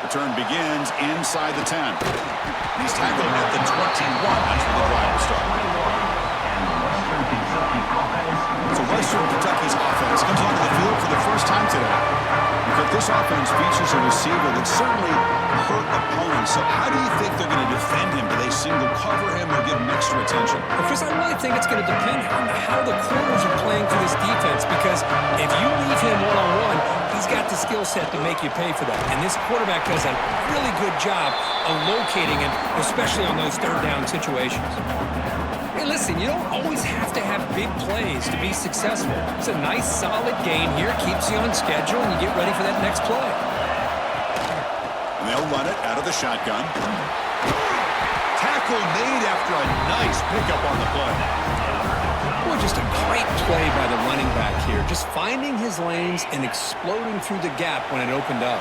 Return begins inside the 10. He's tackled at the 21. That's where the drive will start. So Western Kentucky's offense comes onto the field for the first time today. Because this offense features a receiver that certainly hurt opponents. So how do you think they're going to defend him? Do they single cover him or give him extra attention? Well, Chris, I really think it's going to depend on how the corners are playing for this defense, because if you leave him one-on-one, he's got the skill set to make you pay for that. And this quarterback does a really good job of locating him, especially on those third down situations. Hey, listen, you don't always have to have big plays to be successful. It's a nice, solid gain here, keeps you on schedule, and you get ready for that next play. And they'll run it out of the shotgun. Tackle made after a nice pickup on the play. Boy, just a great play by the running back here. Just finding his lanes and exploding through the gap when it opened up.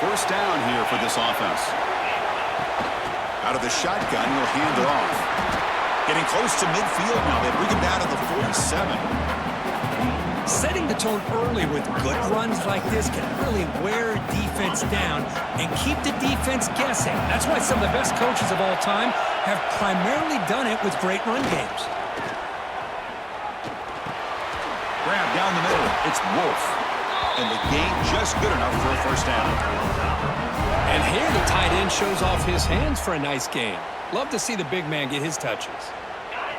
First down here for this offense. Out of the shotgun, he'll hand it off. Getting close to midfield now. They bring him down to the 47. Setting the tone early with good runs like this can really wear defense down and keep the defense guessing. That's why some of the best coaches of all time have primarily done it with great run games. Grab down the middle. It's Wolf. And the gain just good enough for a first down. And here the tight end shows off his hands for a nice gain. Love to see the big man get his touches.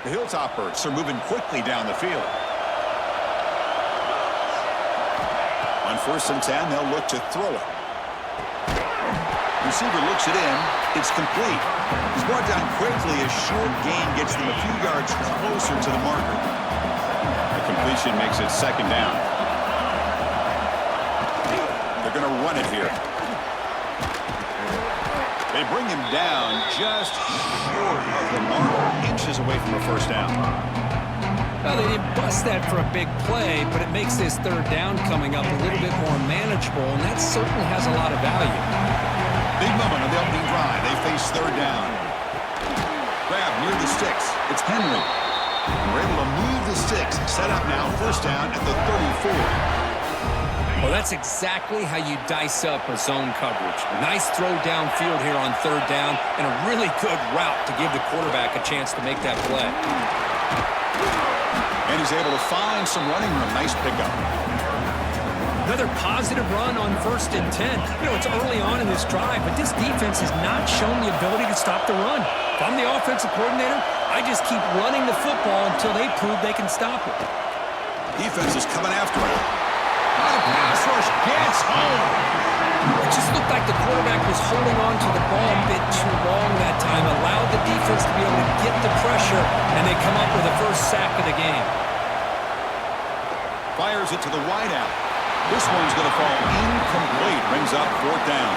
The Hilltoppers are moving quickly down the field. On 1st and 10, they'll look to throw it. Receiver looks it in. It's complete. He's brought down quickly. A short gain gets them a few yards closer to the marker. The completion makes it 2nd down. They're going to run it here. They bring him down just short of the marker, inches away from a first down. Well, they didn't bust that for a big play, but it makes this 3rd down coming up a little bit more manageable, and that certainly has a lot of value. Big moment on the opening drive. They face 3rd down. Grab near the sticks. It's Henry. We're able to move the sticks. Set up now. 1st down at the 34. Well, that's exactly how you dice up a zone coverage. Nice throw downfield here on 3rd down, and a really good route to give the quarterback a chance to make that play. And he's able to find some running room. Nice pickup. Another positive run on 1st and 10. You know, it's early on in this drive, but this defense has not shown the ability to stop the run. If I'm the offensive coordinator, I just keep running the football until they prove they can stop it. Defense is coming after him. The pass rush gets home. It just looked like the quarterback was holding on to the ball a bit too long that time, allowed the defense to be able to get the pressure, and they come up with the 1st sack of the game. Fires it to the wideout. This one's going to fall incomplete. Brings up 4th down.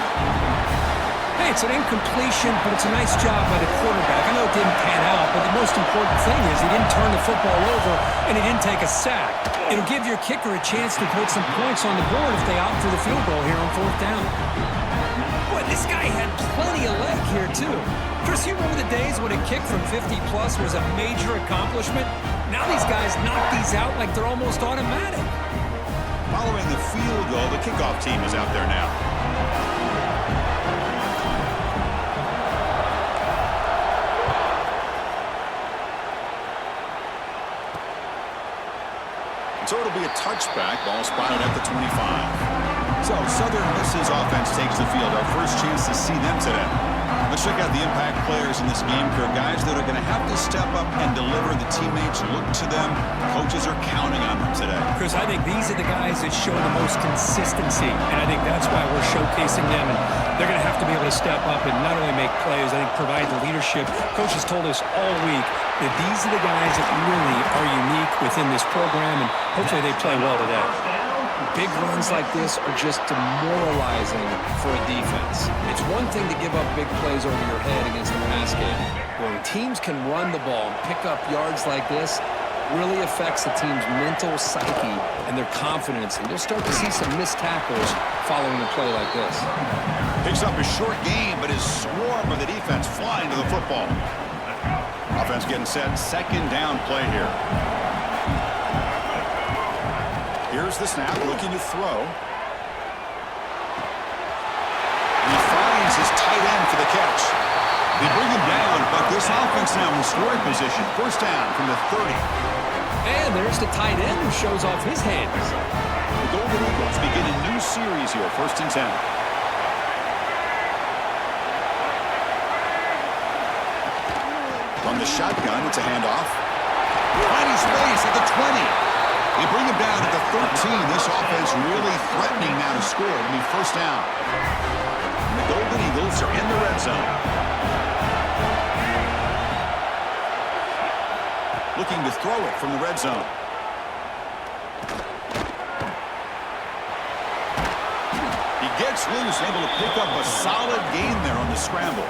Hey, it's an incompletion, but it's a nice job by the quarterback. I know it didn't pan out, but the most important thing is he didn't turn the football over, and he didn't take a sack. It'll give your kicker a chance to put some points on the board if they opt for the field goal here on 4th down. Boy, this guy had plenty of leg here, too. Chris, you remember the days when a kick from 50-plus was a major accomplishment? Now these guys knock these out like they're almost automatic. Following the field goal, the kickoff team is out there now. So it'll be a touchback. Ball spotted at the 25. So Southern Miss's offense takes the field. Our first chance to see them today. Let's check out the impact players in this game for guys that are going to have to step up and deliver. The teammates look to them. Coaches are counting on them today. Chris, I think these are the guys that show the most consistency, and I think that's why we're showcasing them. And they're going to have to be able to step up and not only make plays, I think provide the leadership. Coach has told us all week that these are the guys that really are unique within this program, and hopefully they play well today. Big runs like this are just demoralizing for a defense. It's one thing to give up big plays over your head against the pass game. When teams can run the ball and pick up yards like this, really affects the team's mental psyche and their confidence. And you'll start to see some missed tackles following a play like this. Picks up a short gain, but his swarm of the defense flying to the football. Offense getting set. 2nd down play here. Here's the snap, looking to throw. He finds his tight end for the catch. They bring him down, but this offense now in scoring position. 1st down from the 30. And there's the tight end who shows off his hands. The Golden Eagles begin a new series here. 1st and 10. From the shotgun, it's a handoff. Finding space at the 20. They bring him down at the 13. This offense really threatening now to score. It'll be 1st down. And the Golden Eagles are in the red zone. Looking to throw it from the red zone. He gets loose, able to pick up a solid gain there on the scramble.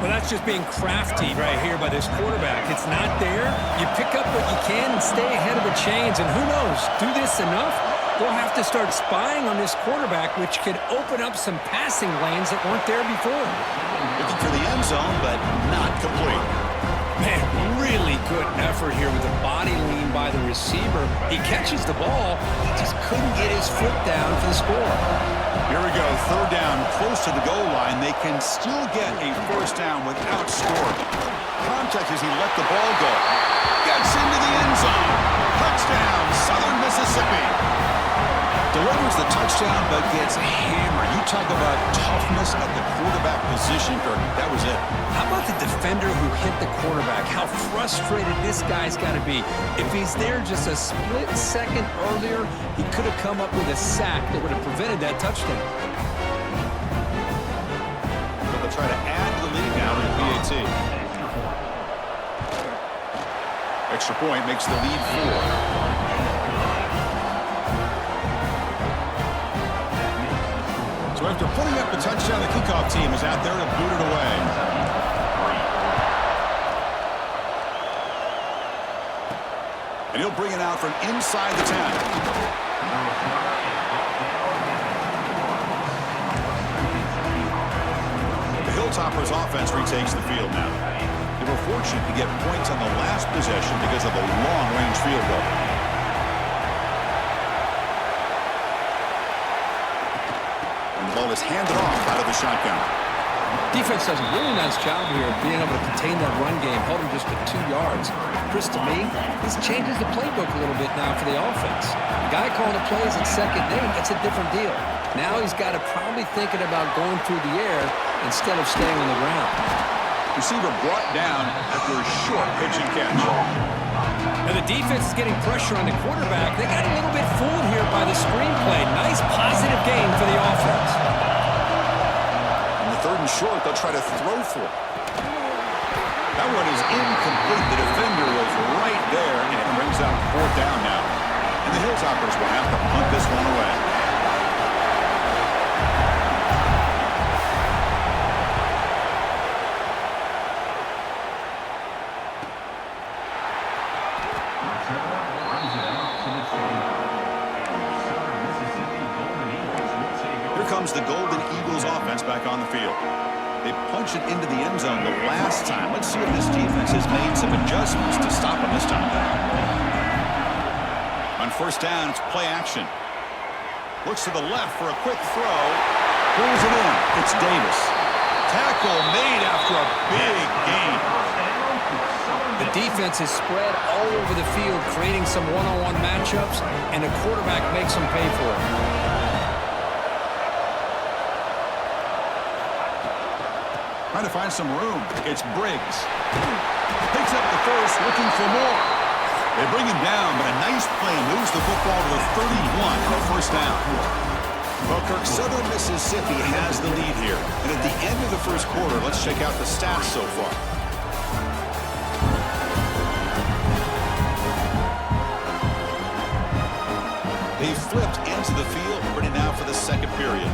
Well, that's just being crafty right here by this quarterback. It's not there. You pick up what you can and stay ahead of the chains. And who knows, do this enough, they'll have to start spying on this quarterback, which could open up some passing lanes that weren't there before. Looking for the end zone, but not complete. Man, really good effort here with the body lean by the receiver. He catches the ball, he just couldn't get his foot down for the score. Here we go, 3rd down, close to the goal line. They can still get a 1st down without scoring. Contact as he let the ball go. Gets into the end zone. Touchdown, Southern Mississippi. scores the touchdown but gets hammered. You talk about toughness at the quarterback position, Kirk. That was it. How about the defender who hit the quarterback? How frustrated this guy's got to be. If he's there just a split second earlier, he could have come up with a sack that would have prevented that touchdown. But they'll try to add to the lead now with the PAT. Extra point makes the lead 4. So after putting up the touchdown, the kickoff team is out there to boot it away. And he'll bring it out from inside the 10. The Hilltoppers offense retakes the field now. They were fortunate to get points on the last possession because of the long-range field goal. And the ball is handed off out of the shotgun. Defense does a really nice job here of being able to contain that run game, held him just to 2 yards. Chris, to me, this changes the playbook a little bit now for the offense. The guy calling the plays at second down, that's a different deal. Now he's got to probably thinking about going through the air instead of staying on the ground. Receiver brought down after a short pitch and catch. And the defense is getting pressure on the quarterback. They got a little bit fooled here by the screenplay. Nice positive game for the offense. On the 3rd and short, they'll try to throw for it. That one is incomplete. The defender was right there, and it brings up 4th down now. And the Hilltoppers will have to punt this one away. Here comes the Golden Eagles offense back on the field. They punched it into the end zone the last time. Let's see if this defense has made some adjustments to stop them this time. On 1st down, it's play action. Looks to the left for a quick throw. Pulls it in. It's Davis. Tackle made after a big gain. The defense is spread all over the field, creating some one-on-one matchups, and the quarterback makes them pay for it. Trying to find some room. It's Briggs. Picks up the first, looking for more. They bring him down, but a nice play moves the football to the 31 for a 1st down. Well, Kirk, Southern Mississippi has the lead here. And at the end of the 1st quarter, let's check out the stats so far. They flipped into the field, ready now for the 2nd period.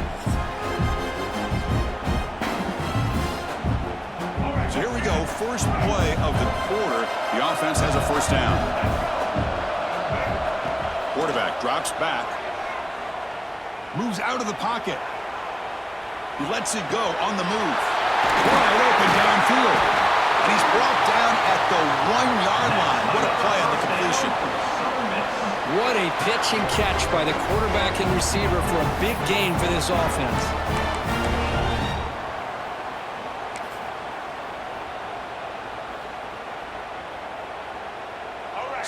So here we go, first play of the quarter. The offense has a 1st down. Quarterback drops back. Moves out of the pocket. He lets it go on the move. Wide open downfield. And he's brought down at the 1-yard line. What a play on the completion. What a pitch and catch by the quarterback and receiver for a big gain for this offense.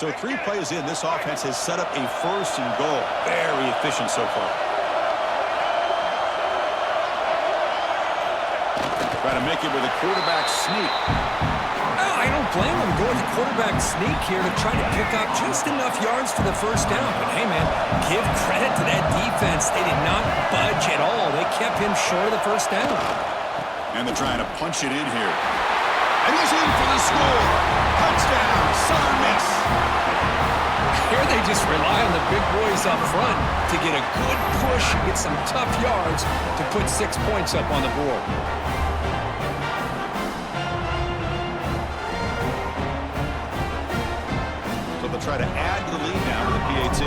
So 3 plays in, this offense has set up a 1st and goal. Very efficient so far. Try to make it with a quarterback sneak. Oh, I don't blame them going the quarterback sneak here to try to pick up just enough yards for the 1st down. But hey, man, give credit to that defense. They did not budge at all. They kept him short of the 1st down. And they're trying to punch it in here. And he's in for the score. Touchdown, Southern Miss. Here they just rely on the big boys up front to get a good push, get some tough yards to put 6 points up on the board. So they'll try to add to the lead now with the PAT.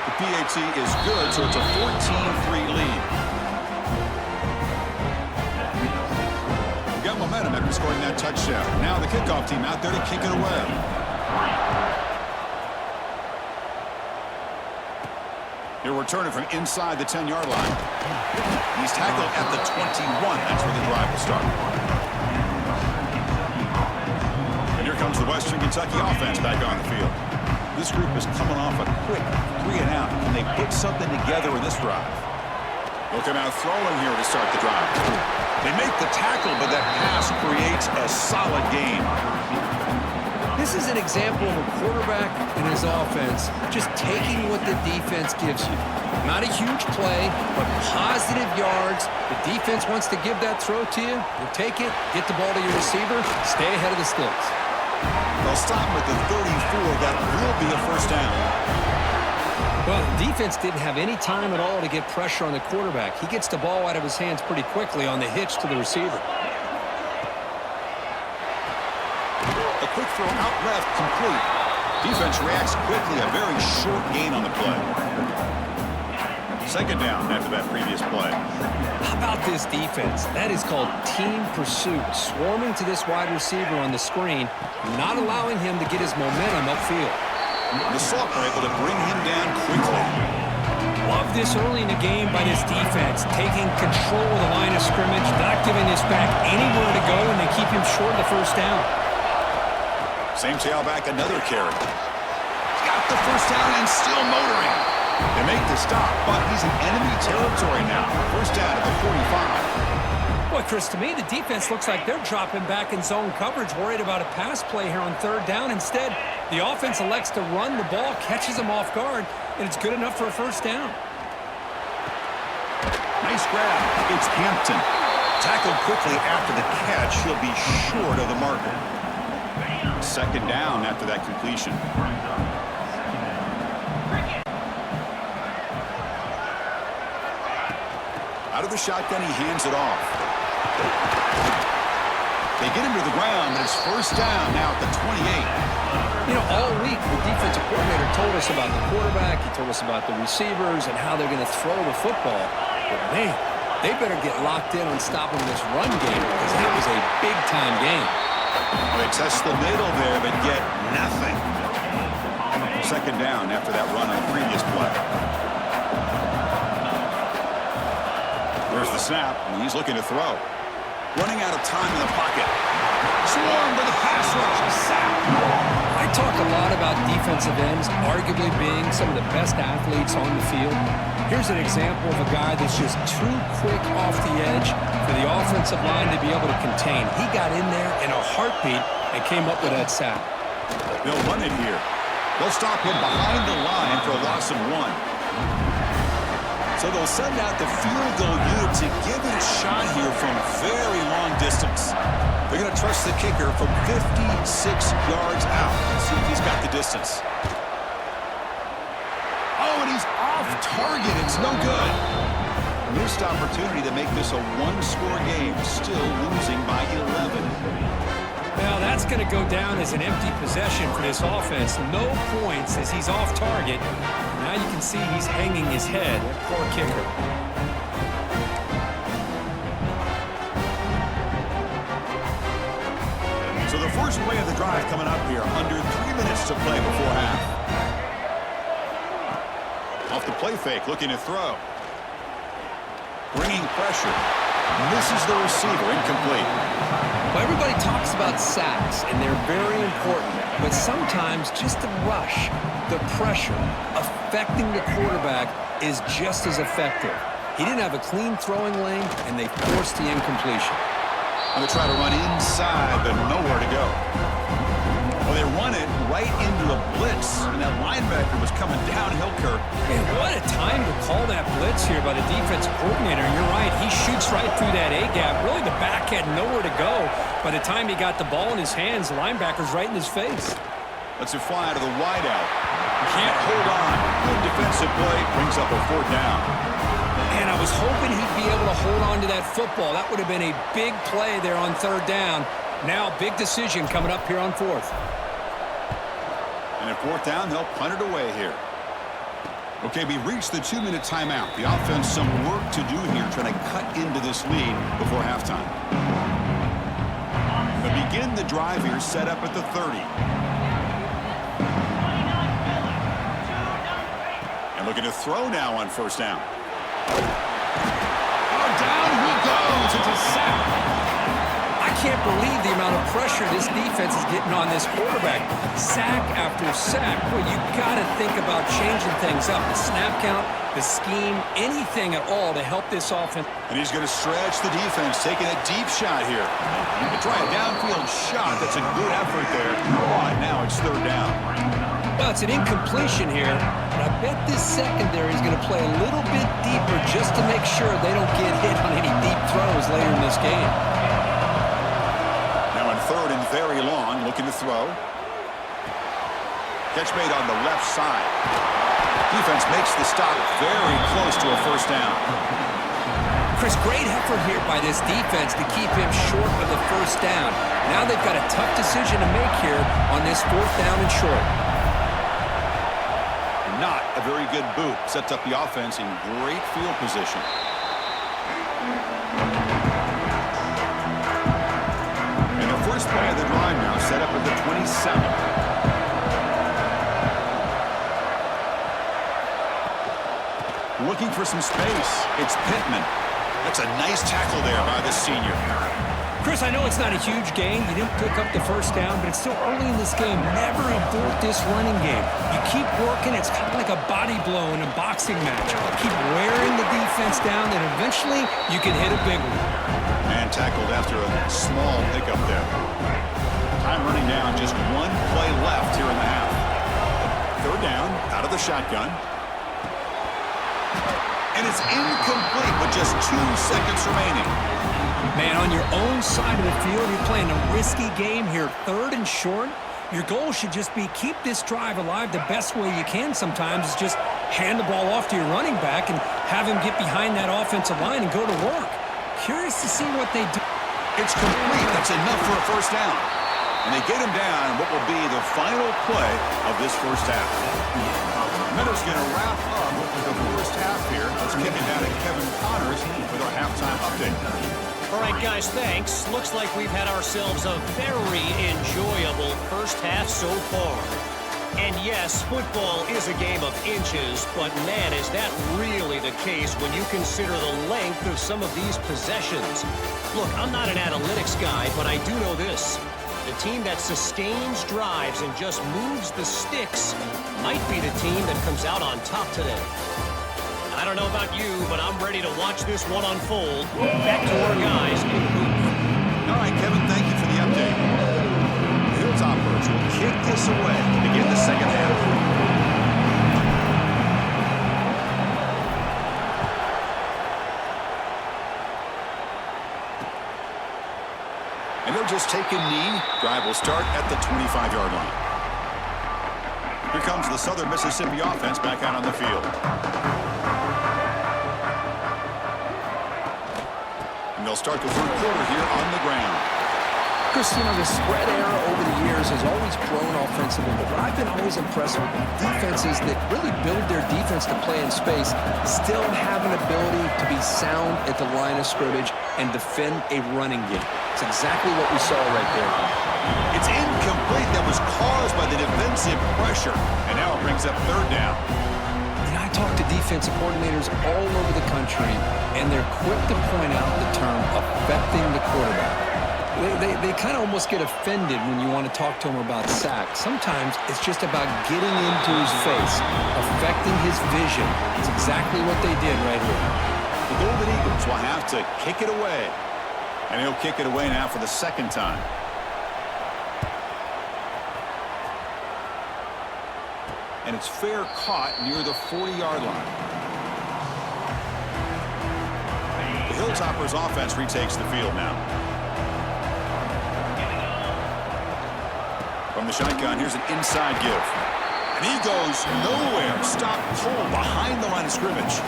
The PAT is good, so it's a 14-3 lead. Got momentum after scoring that touchdown. Now the kickoff team out there to kick it away. He'll return it from inside the 10-yard line. He's tackled at the 21. That's where the drive will start. And here comes the Western Kentucky offense back on the field. This group is coming off a quick 3-and-out. Can they put something together in this drive? Looking out throwing here to start the drive. They make the tackle, but that pass creates a solid gain. This is an example of a quarterback and his offense just taking what the defense gives you. Not a huge play, but positive yards. The defense wants to give that throw to you. You take it, get the ball to your receiver, stay ahead of the sticks. They'll stop him at the 34. That will be a first down. Well, the defense didn't have any time at all to get pressure on the quarterback. He gets the ball out of his hands pretty quickly on the hitch to the receiver. A quick throw out left, complete. Defense reacts quickly, a very short gain on the play. Second down after that previous play. How about this defense? That is called team pursuit. Swarming to this wide receiver on the screen, not allowing him to get his momentum upfield. The Salk were able to bring him down quickly. Love this early in the game by this defense, taking control of the line of scrimmage, not giving this back anywhere to go, and they keep him short of the first down. Same tailback, another carry. Got the first down and still motoring. They make the stop, but he's in enemy territory now. First down at the 45. Boy, Chris, to me, the defense looks like they're dropping back in zone coverage, worried about a pass play here on third down. Instead, the offense elects to run the ball, catches them off guard, and it's good enough for a first down. Nice grab. It's Hampton. Tackled quickly after the catch. He'll be short of the marker. Second down after that completion. Out of the shotgun, he hands it off. They get him to the ground, and it's first down now at the 28. You know, all week, the defensive coordinator told us about the quarterback. He told us about the receivers and how they're going to throw the football. But, man, they better get locked in on stopping this run game because that was a big-time game. They test the middle there, but get nothing. Second down after that run on the previous play. There's the snap, and he's looking to throw. Running out of time in the pocket. Swarmed by the pass rush. Sack. I talk a lot about defensive ends arguably being some of the best athletes on the field. Here's an example of a guy that's just too quick off the edge for the offensive line to be able to contain. He got in there in a heartbeat and came up with that sack. They'll run it here. They'll stop him behind the line for a loss of 1. So they'll send out the field goal unit to give it a shot here from very long distance. They're going to trust the kicker from 56 yards out. Let's see if he's got the distance. Oh, and he's off target. It's no good. Missed opportunity to make this a one-score game. Still losing by 11. Now that's going to go down as an empty possession for this offense. No points as he's off target. Now you can see he's hanging his head. Poor kicker. So the first play of the drive coming up here. Under 3 minutes to play before half. Off the play fake, looking to throw. Bringing pressure. Misses the receiver, incomplete. Well, everybody talks about sacks, and they're very important. But sometimes just the rush, the pressure, affecting the quarterback is just as effective. He didn't have a clean throwing lane, and they forced the incompletion. And they try to run inside, but nowhere to go. Well, they run it right into a blitz, and that linebacker was coming downhill, Kirk. Man, what a time to call that blitz here by the defensive coordinator. You're right, he shoots right through that A-gap. Really, the back had nowhere to go. By the time he got the ball in his hands, the linebacker's right in his face. Lets it fly to the wideout. Can't hold on. Good defensive play. Brings up a fourth down. And I was hoping he'd be able to hold on to that football. That would have been a big play there on third down. Now, big decision coming up here on fourth. And at fourth down, they'll punt it away here. Okay, we reached the 2-minute timeout. The offense some work to do here, trying to cut into this lead before halftime. They begin the drive here, set up at the 30. And looking to throw now on first down. Oh, down he goes. It's a sack. I can't believe the amount of pressure this defense is getting on this quarterback. Sack after sack. Well, you got to think about changing things up. The snap count, the scheme, anything at all to help this offense. And he's going to stretch the defense, taking a deep shot here. You can try a downfield shot. That's a good effort there. But now it's third down. Well, it's an incompletion here, but I bet this secondary is going to play a little bit deeper just to make sure they don't get hit on any deep throws later in this game. Now in third and very long, looking to throw. Catch made on the left side. Defense makes the stop very close to a first down. Chris, great effort here by this defense to keep him short of the first down. Now they've got a tough decision to make here on this fourth down and short. Not a very good boot. Sets up the offense in great field position. And the first play of the drive now set up at the 27. Looking for some space. It's Pittman. That's a nice tackle there by the senior. Chris, I know it's not a huge gain. You didn't pick up the first down, but it's still early in this game. Never abort this running game. You keep working. It's kind of like a body blow in a boxing match. Keep wearing the defense down, and eventually you can hit a big one. And tackled after a small pickup there. Time running down. Just one play left here in the half. Third down, out of the shotgun. And it's incomplete with just 2 seconds remaining. Man, on your own side of the field, you're playing a risky game here. Third and short. Your goal should just be keep this drive alive the best way you can sometimes is just hand the ball off to your running back and have him get behind that offensive line and go to work. Curious to see what they do. It's complete. That's enough for a first down. And they get him down what will be the final play of this first half. Meadows going to wrap up the first half here. Let's kick it down to Kevin Connors with our halftime update. All right, guys, thanks. Looks like we've had ourselves a very enjoyable first half so far. And yes, football is a game of inches, but man, is that really the case when you consider the length of some of these possessions. Look, I'm not an analytics guy, but I do know this. The team that sustains drives and just moves the sticks might be the team that comes out on top today. I don't know about you, but I'm ready to watch this one unfold. Back to our guys in the booth. All right, Kevin, thank you for the update. The Hilltoppers will kick this away to begin the second half. And they'll just take a knee. Drive will start at the 25-yard line. Here comes the Southern Mississippi offense back out on the field. And they'll start the third quarter here on the ground. Chris, you know, the spread era over the years has always grown offensively, but what I've been always impressed with defenses that really build their defense to play in space still have an ability to be sound at the line of scrimmage and defend a running game. It's exactly what we saw right there. It's incomplete. That was caused by the defensive pressure. And now it brings up third down. And I talk to defensive coordinators all over the country, and they're quick to point out the term affecting the quarterback. They kind of almost get offended when you want to talk to them about sacks. Sometimes it's just about getting into his face, affecting his vision. It's exactly what they did right here. The Golden Eagles will have to kick it away. And he'll kick it away now for the second time. And it's fair caught near the 40-yard line. The Hilltoppers offense retakes the field now. From the shotgun, here's an inside give. And he goes nowhere. Stop cold behind the line of scrimmage.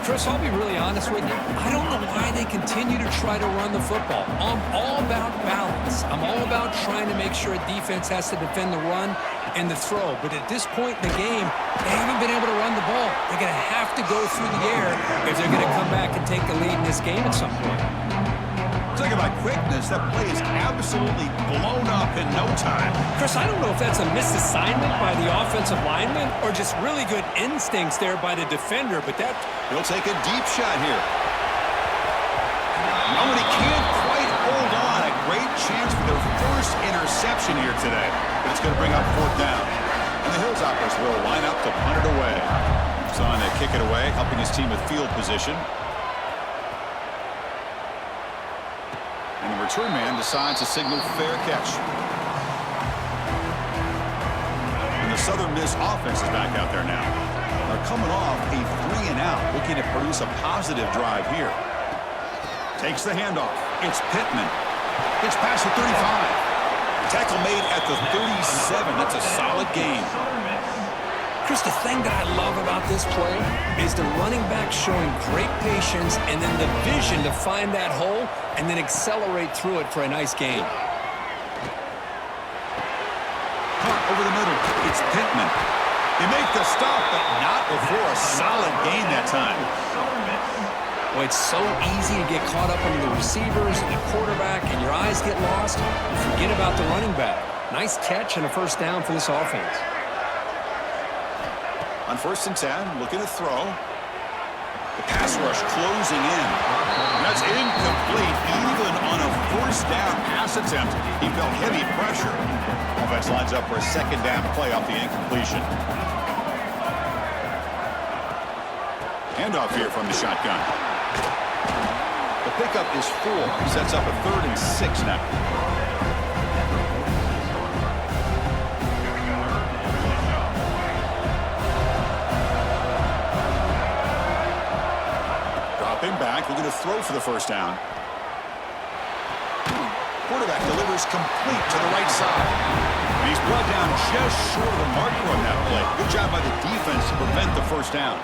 Chris, I'll be really honest with you. I don't know why they continue to try to run the football. I'm all about balance. I'm all about trying to make sure a defense has to defend the run and the throw. But at this point in the game, they haven't been able to run the ball. They're going to have to go through the air if they're going to come back and take the lead in this game at some point. Talk about quickness. That play is absolutely blown up in no time. Chris, I don't know if that's a misassignment by the offensive lineman or just really good instincts there by the defender, but that... He'll take a deep shot here. Oh, and he can't quite hold interception here today, but it's going to bring up fourth down. And the Hilltoppers will line up to punt it away. He's on to kick it away, helping his team with field position. And the return man decides to signal fair catch. And the Southern Miss offense is back out there now. They're coming off a 3-and-out, looking to produce a positive drive here. Takes the handoff. It's Pittman. Gets past the 35. Tackle made at the 37. That's a solid gain. Chris, the thing that I love about this play is the running back showing great patience and then the vision to find that hole and then accelerate through it for a nice gain. Punt over the middle. It's Pittman. They make the stop, but not before a solid gain that time. Well, it's so easy to get caught up on the receivers and the quarterback, and your eyes get lost. You forget about the running back. Nice catch and a first down for this offense. On 1st and 10, looking to throw. The pass rush closing in. That's incomplete. Even on a 1st down pass attempt, he felt heavy pressure. Offense lines up for a 2nd down play off the incompletion. Handoff here from the shotgun. The pickup is 4. He sets up a 3rd and 6 now. Dropping back, looking to throw for the 1st down. Quarterback delivers complete to the right side. And he's brought down just short of the marker on that play. Good job by the defense to prevent the 1st down.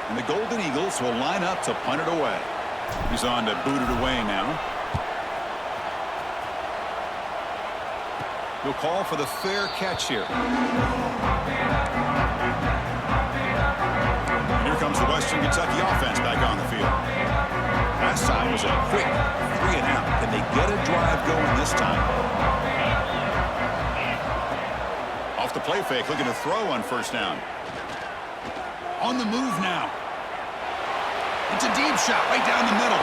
And the Golden Eagles will line up to punt it away. He's on to boot it away now. He'll call for the fair catch here. And here comes the Western Kentucky offense back on the field. Last time was a quick 3-and-out. Can they get a drive going this time? Off the play fake, looking to throw on 1st down. On the move now. It's a deep shot right down the middle.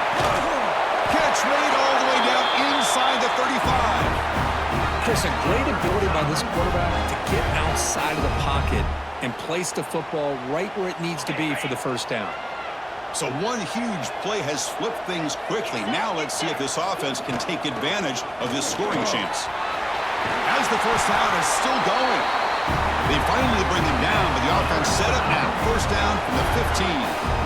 Catch made all the way down inside the 35. Chris, a great ability by this quarterback to get outside of the pocket and place the football right where it needs to be for the 1st down. So one huge play has flipped things quickly. Now let's see if this offense can take advantage of this scoring chance. As the 1st down is still going. They finally bring him down, but the offense set up now. 1st down from the 15.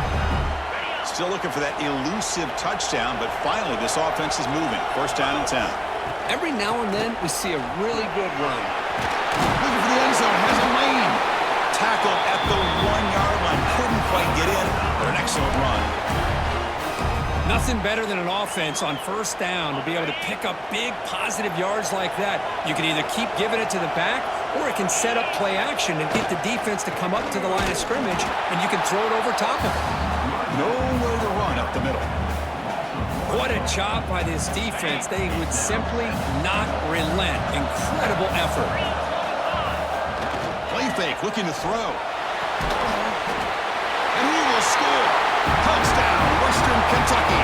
Still looking for that elusive touchdown, but finally this offense is moving. 1st down and 10. Every now and then we see a really good run. Looking for the end zone, has a lane. Tackled at the 1-yard line. Couldn't quite get in, but an excellent run. Nothing better than an offense on 1st down to be able to pick up big positive yards like that. You can either keep giving it to the back, or it can set up play action and get the defense to come up to the line of scrimmage, and you can throw it over top of it. Nowhere to run up the middle. What a job by this defense. They would simply not relent. Incredible effort. Play fake, looking to throw. And he will score. Touchdown, Western Kentucky.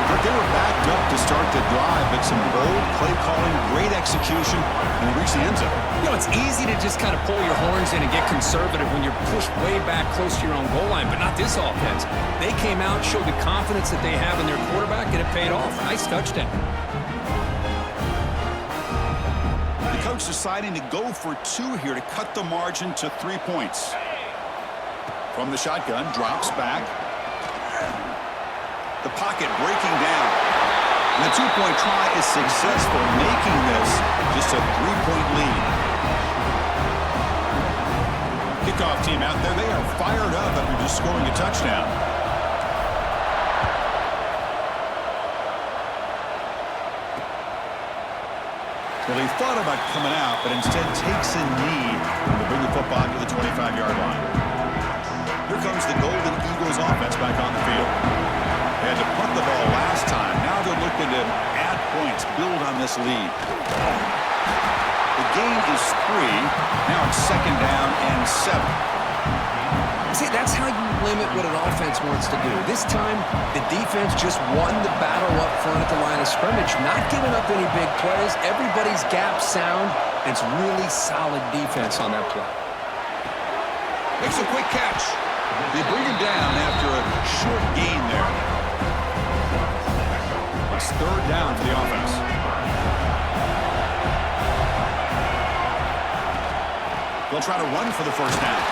But they were backed up to start the drive, but some bold play calling, great execution, and reach the end zone. You know, it's easy to just kind of pull your horns in and get conservative when you're pushed way back close to your own goal line, but not this offense. They came out, showed the confidence that they have in their quarterback, and it paid off. Nice touchdown. The coach deciding to go for 2 here to cut the margin to 3 points. From the shotgun, drops back. The pocket breaking down. And the 2-point try is successful, making this just a 3-point lead. Kickoff team out there, they are fired up after just scoring a touchdown. Well, he thought about coming out, but instead takes a knee to bring the football to the 25-yard line. Here comes the Golden Eagles offense back on the field. They had to punt the ball last time. Now they're looking to add points, build on this lead. The gain is 3. Now it's 2nd down and 7. See, that's how you limit what an offense wants to do. This time, the defense just won the battle up front at the line of scrimmage, not giving up any big plays. Everybody's gap sound. It's really solid defense on that play. Makes a quick catch. They bring him down after a short gain there. It's third down for the offense. They'll try to run for the first down.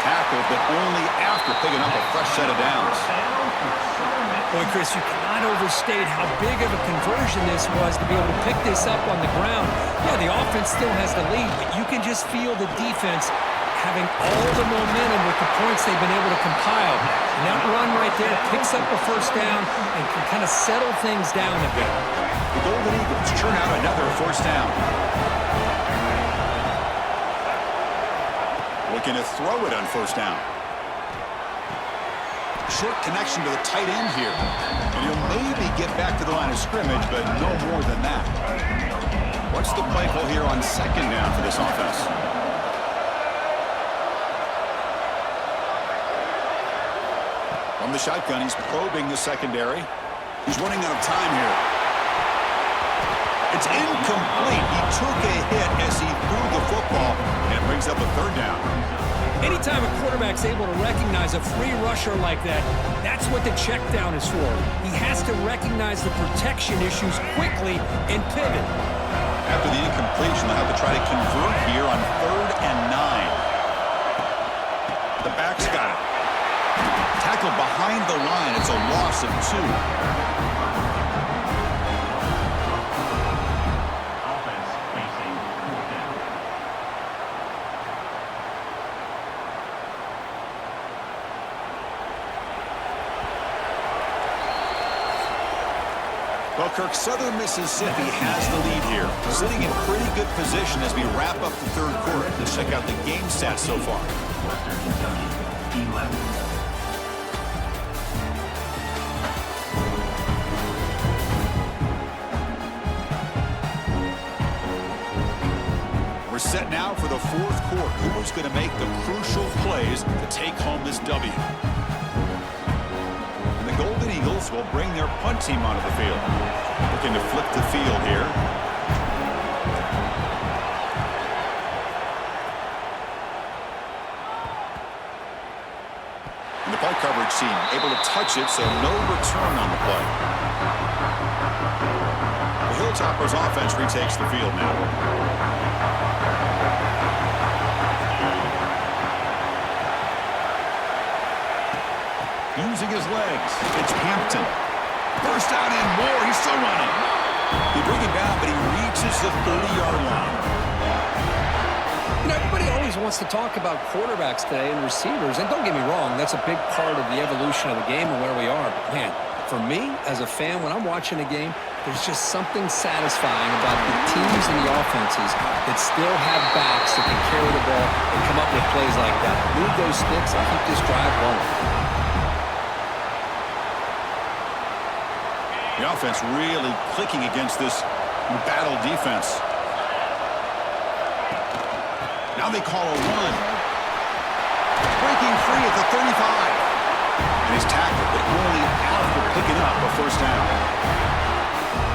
Tackle, but only after picking up a fresh set of downs. Boy, Chris, you cannot overstate how big of a conversion this was to be able to pick this up on the ground. Yeah, the offense still has the lead, but you can just feel the defense having all the momentum with the points they've been able to compile. And that run right there picks up a first down and can kind of settle things down a bit. The Golden Eagles churn out another first down. Looking to throw it on first down. Short connection to the tight end here. And he'll maybe get back to the line of scrimmage, but no more than that. What's the play call here on second down for this offense? From the shotgun, he's probing the secondary. He's running out of time here. It's incomplete. He took a hit as he threw the football, and it brings up a third down. Anytime a quarterback's able to recognize a free rusher like that, that's what the check down is for. He has to recognize the protection issues quickly and pivot. After the incompletion, they'll have to try to convert here on 3rd and 9. The back's got it. Tackle behind the line. It's a loss of 2. Offense facing fourth down. Well, Kirk, Southern Mississippi has the lead here. Sitting in pretty good position as we wrap up the third quarter. Let's check out the game stats so far. Western Kentucky, 11. We're set now for the fourth quarter. Who's going to make the crucial plays to take home this W? And the Golden Eagles will bring their punt team onto the field. Looking to flip the field here. And the punt coverage team able to touch it, so no return on the play. The Hilltoppers offense retakes the field now. Using his legs, it's Hampton. First down and more, he's still running. They bring him down, but he reaches the 30-yard line. You know, everybody always wants to talk about quarterbacks today and receivers, and don't get me wrong, that's a big part of the evolution of the game and where we are. But man, for me, as a fan, when I'm watching a game, there's just something satisfying about the teams and the offenses that still have backs that can carry the ball and come up with plays like that. Move those sticks and keep this drive going. The offense really clicking against this battle defense. Now they call a run. Breaking free at the 35. And he's tackled, but only after picking up a first down.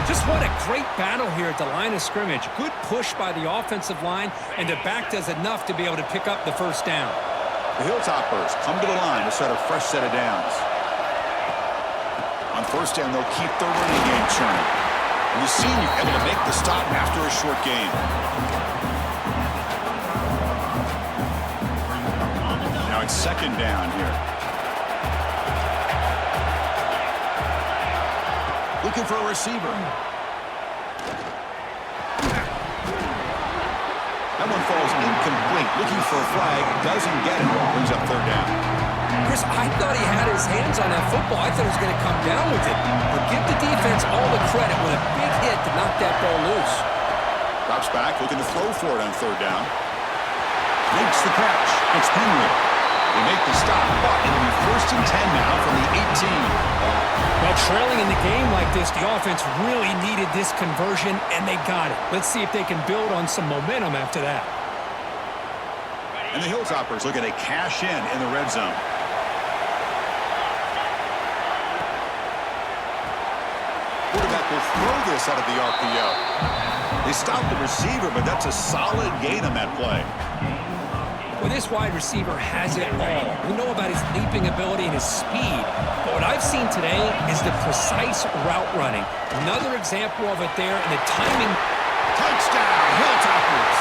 Just what a great battle here at the line of scrimmage. Good push by the offensive line, and the back does enough to be able to pick up the first down. The Hilltoppers come to the line to set a fresh set of downs. On first down, they'll keep their running game churning. And the senior able to make the stop after a short gain. Now it's second down here. Looking for a receiver. That one falls incomplete. Looking for a flag. Doesn't get it. Brings up third down. Chris, I thought he had his hands on that football. I thought he was going to come down with it. But give the defense all the credit with a big hit to knock that ball loose. Drops back, looking to throw for it on third down. Makes the catch. It's Henry. They make the stop, but it'll be first and 10 now from the 18. Well, trailing in the game like this, the offense really needed this conversion, and they got it. Let's see if they can build on some momentum after that. And the Hilltoppers looking to cash in the red zone. Quarterback will throw this out of the RPO. They stopped the receiver, but that's a solid gain on that play. Well, this wide receiver has it all. We know about his leaping ability and his speed, but what I've seen today is the precise route running. Another example of it there, and the timing. Touchdown, Hilltoppers!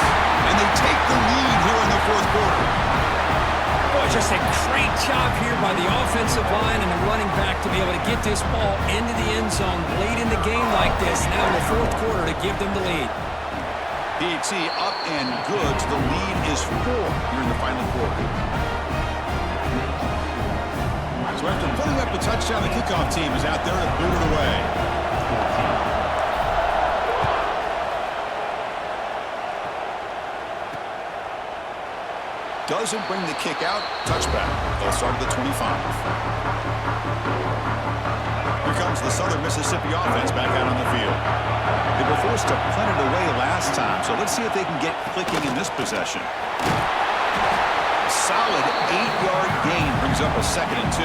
And they take the lead here in the fourth quarter. Boy, just a great job here by the offensive line and the running back to be able to get this ball into the end zone late in the game like this, now in the fourth quarter to give them the lead. PAT up and good. The lead is 4 here in the final quarter. So after putting up a touchdown, the kickoff team is out there to boot it away. Doesn't bring the kick out. Touchback. They'll start at the 25. Here comes the Southern Mississippi offense back out on the field. They were forced to punt it away last time, so let's see if they can get clicking in this possession. Solid 8-yard gain brings up a 2nd and 2.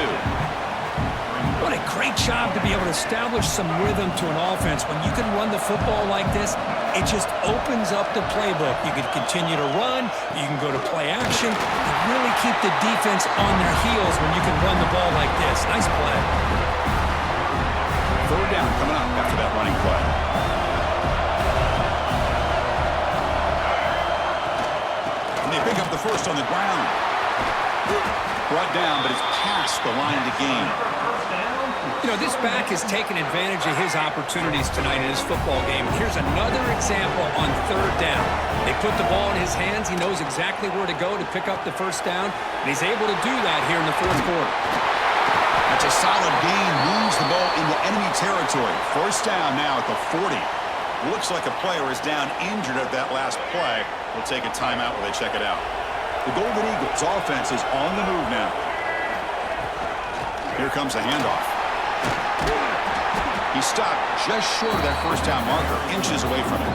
What a great job to be able to establish some rhythm to an offense. When you can run the football like this, it just opens up the playbook. You can continue to run, you can go to play action, and really keep the defense on their heels when you can run the ball like this. Nice play. 3rd down coming up after that running play. And they pick up the first on the ground. Brought down, but it's past the line to gain. You know, this back has taken advantage of his opportunities tonight in his football game. Here's another example on 3rd down. They put the ball in his hands. He knows exactly where to go to pick up the first down, and he's able to do that here in the fourth quarter. That's a solid gain. Moves the ball into enemy territory. First down now at the 40. Looks like a player is down injured at that last play. We'll take a timeout while they check it out. The Golden Eagles offense is on the move now. Here comes a handoff. He stopped just short of that first down marker, inches away from it.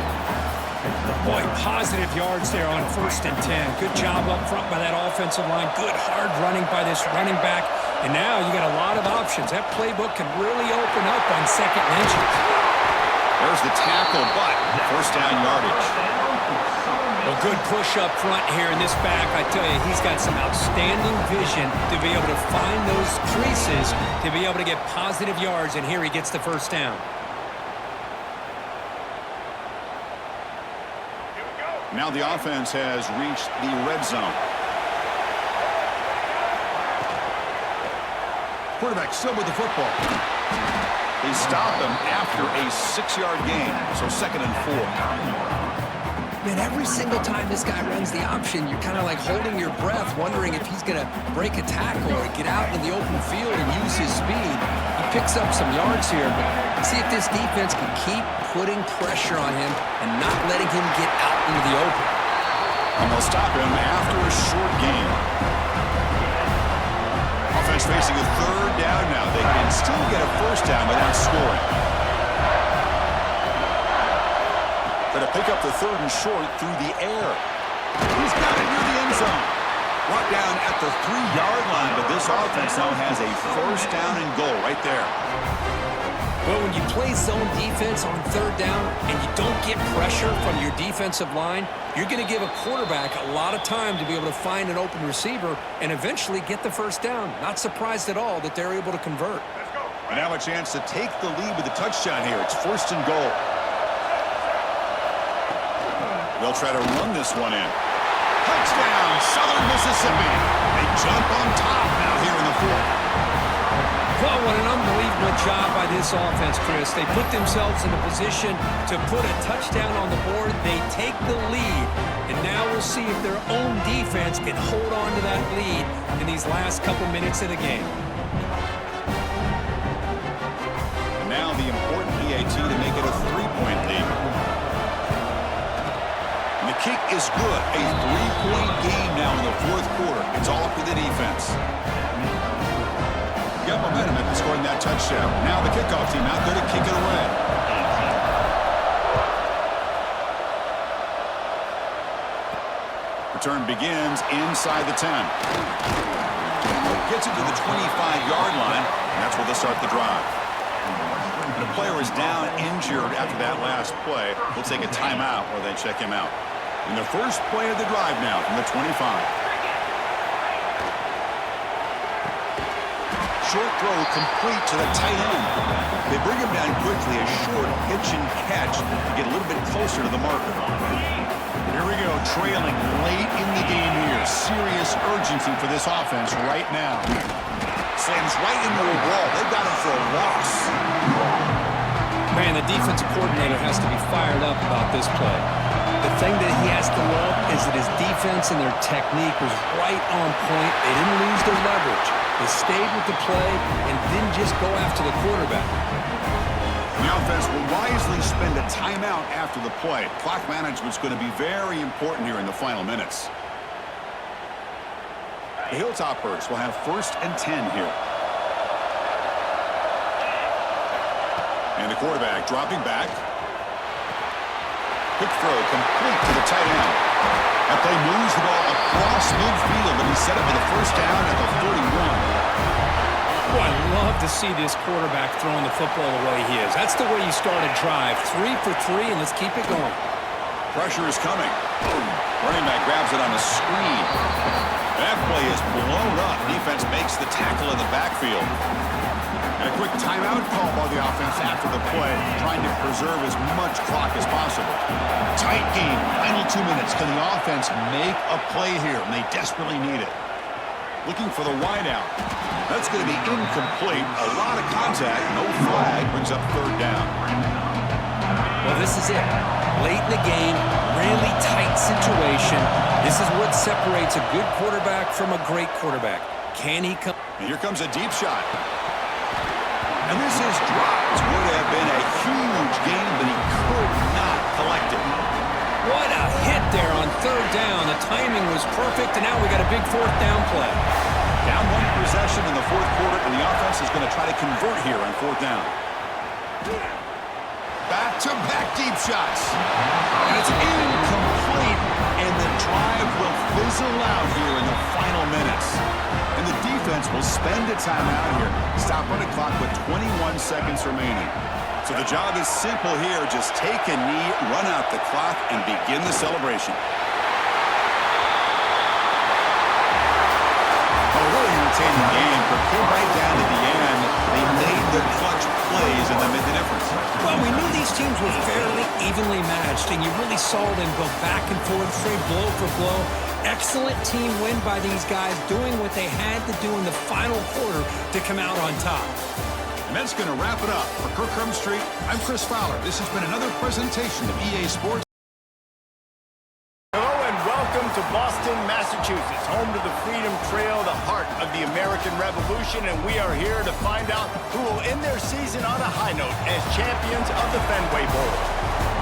Boy, positive yards there on 1st and 10. Good job up front by that offensive line. Good hard running by this running back. And now you got a lot of options. That playbook can really open up on 2nd and inches. There's the tackle, but first down yardage. A good push up front here in this back. I tell you, he's got some outstanding vision to be able to find those creases, to be able to get positive yards, and here he gets the first down. Now the offense has reached the red zone. Quarterback still with the football. They stop him after a 6-yard gain, so 2nd and 4. Man, every single time this guy runs the option, you're kind of like holding your breath, wondering if he's going to break a tackle or get out in the open field and use his speed. He picks up some yards here, but see if this defense can keep putting pressure on him and not letting him get out into the open. And they'll stop him after a short gain. Offense facing a 3rd down now. They can still get a first down without scoring. Going to pick up the 3rd and short through the air. He's got it near the end zone. Brought down at the 3-yard line, but this offense now has a first down and goal right there. Well, when you play zone defense on 3rd down and you don't get pressure from your defensive line, you're going to give a quarterback a lot of time to be able to find an open receiver and eventually get the first down. Not surprised at all that they're able to convert. And now a chance to take the lead with a touchdown here. It's 1st and goal. They'll try to run this one in. Touchdown, Southern Mississippi. They jump on top now here in the 4th. Well, what an unbelievable job by this offense, Chris. They put themselves in a position to put a touchdown on the board. They take the lead, and now we'll see if their own defense can hold on to that lead in these last couple minutes of the game. And now the important PAT to make it a 3-point lead. And the kick is good. A 3-point game now in the 4th quarter. It's all up to the defense. Got momentum after scoring that touchdown. Now the kickoff team out there to kick it away. Return begins inside the 10. Gets it to the 25-yard line, and that's where they'll start the drive. And a player is down injured after that last play. We'll take a timeout while they check him out. And the first play of the drive now from the 25. Short throw complete to the tight end. They bring him down quickly, a short pitch and catch to get a little bit closer to the marker. Here we go, trailing late in the game here. Serious urgency for this offense right now. Slams right into a wall. They got him for a loss. Man, the defensive coordinator has to be fired up about this play. The thing that he has to love is that his defense and their technique was right on point. They didn't lose their leverage. They stayed with the play and didn't just go after the quarterback. The offense will wisely spend a timeout after the play. Clock management's going to be very important here in the final minutes. The Hilltoppers will have 1st and 10 here. And the quarterback dropping back. Quick throw complete to the tight end. That play moves the ball across midfield and he's set up for the first down at the 41. Oh, I love to see this quarterback throwing the football the way he is. That's the way you start a drive. 3 for 3, and let's keep it going. Pressure is coming. Running back grabs it on a screen. That play is blown up. Defense makes the tackle in the backfield. And a quick timeout call by the offense after the play, trying to preserve as much clock as possible. Tight game, final 2 minutes. Can the offense make a play here? And they desperately need it. Looking for the wideout. That's going to be incomplete. A lot of contact. No flag. Brings up 3rd down. Well, this is it. Late in the game, really tight situation. This is what separates a good quarterback from a great quarterback. Can he come? And here comes a deep shot. And this is dropped. Would have been a huge gain, but he could not collect it. What a hit there on 3rd down. The timing was perfect, and now we got a big 4th down play. Down 1 possession in the 4th quarter, and the offense is going to try to convert here on 4th down. Back-to-back deep shots. And it's incomplete, and the drive will fizzle out here in the final minutes. And the defense will spend a timeout here. Stop running clock with 21 seconds remaining. So the job is simple here. Just take a knee, run out the clock, and begin the celebration. A really entertaining game, but came right down to the end. They made their clutch plays and they made the difference. Well, we knew these teams were fairly evenly matched, and you really saw them go back and forth, trade blow for blow. Excellent team win by these guys, doing what they had to do in the final quarter to come out on top. And that's going to wrap it up. For Kirk Street, I'm Chris Fowler. This has been another presentation of EA Sports. Hello and welcome to Boston, Massachusetts, home to the Freedom Trail, the heart of the American Revolution, and we are here to find out who will end their season on a high note as champions of the Fenway Bowl.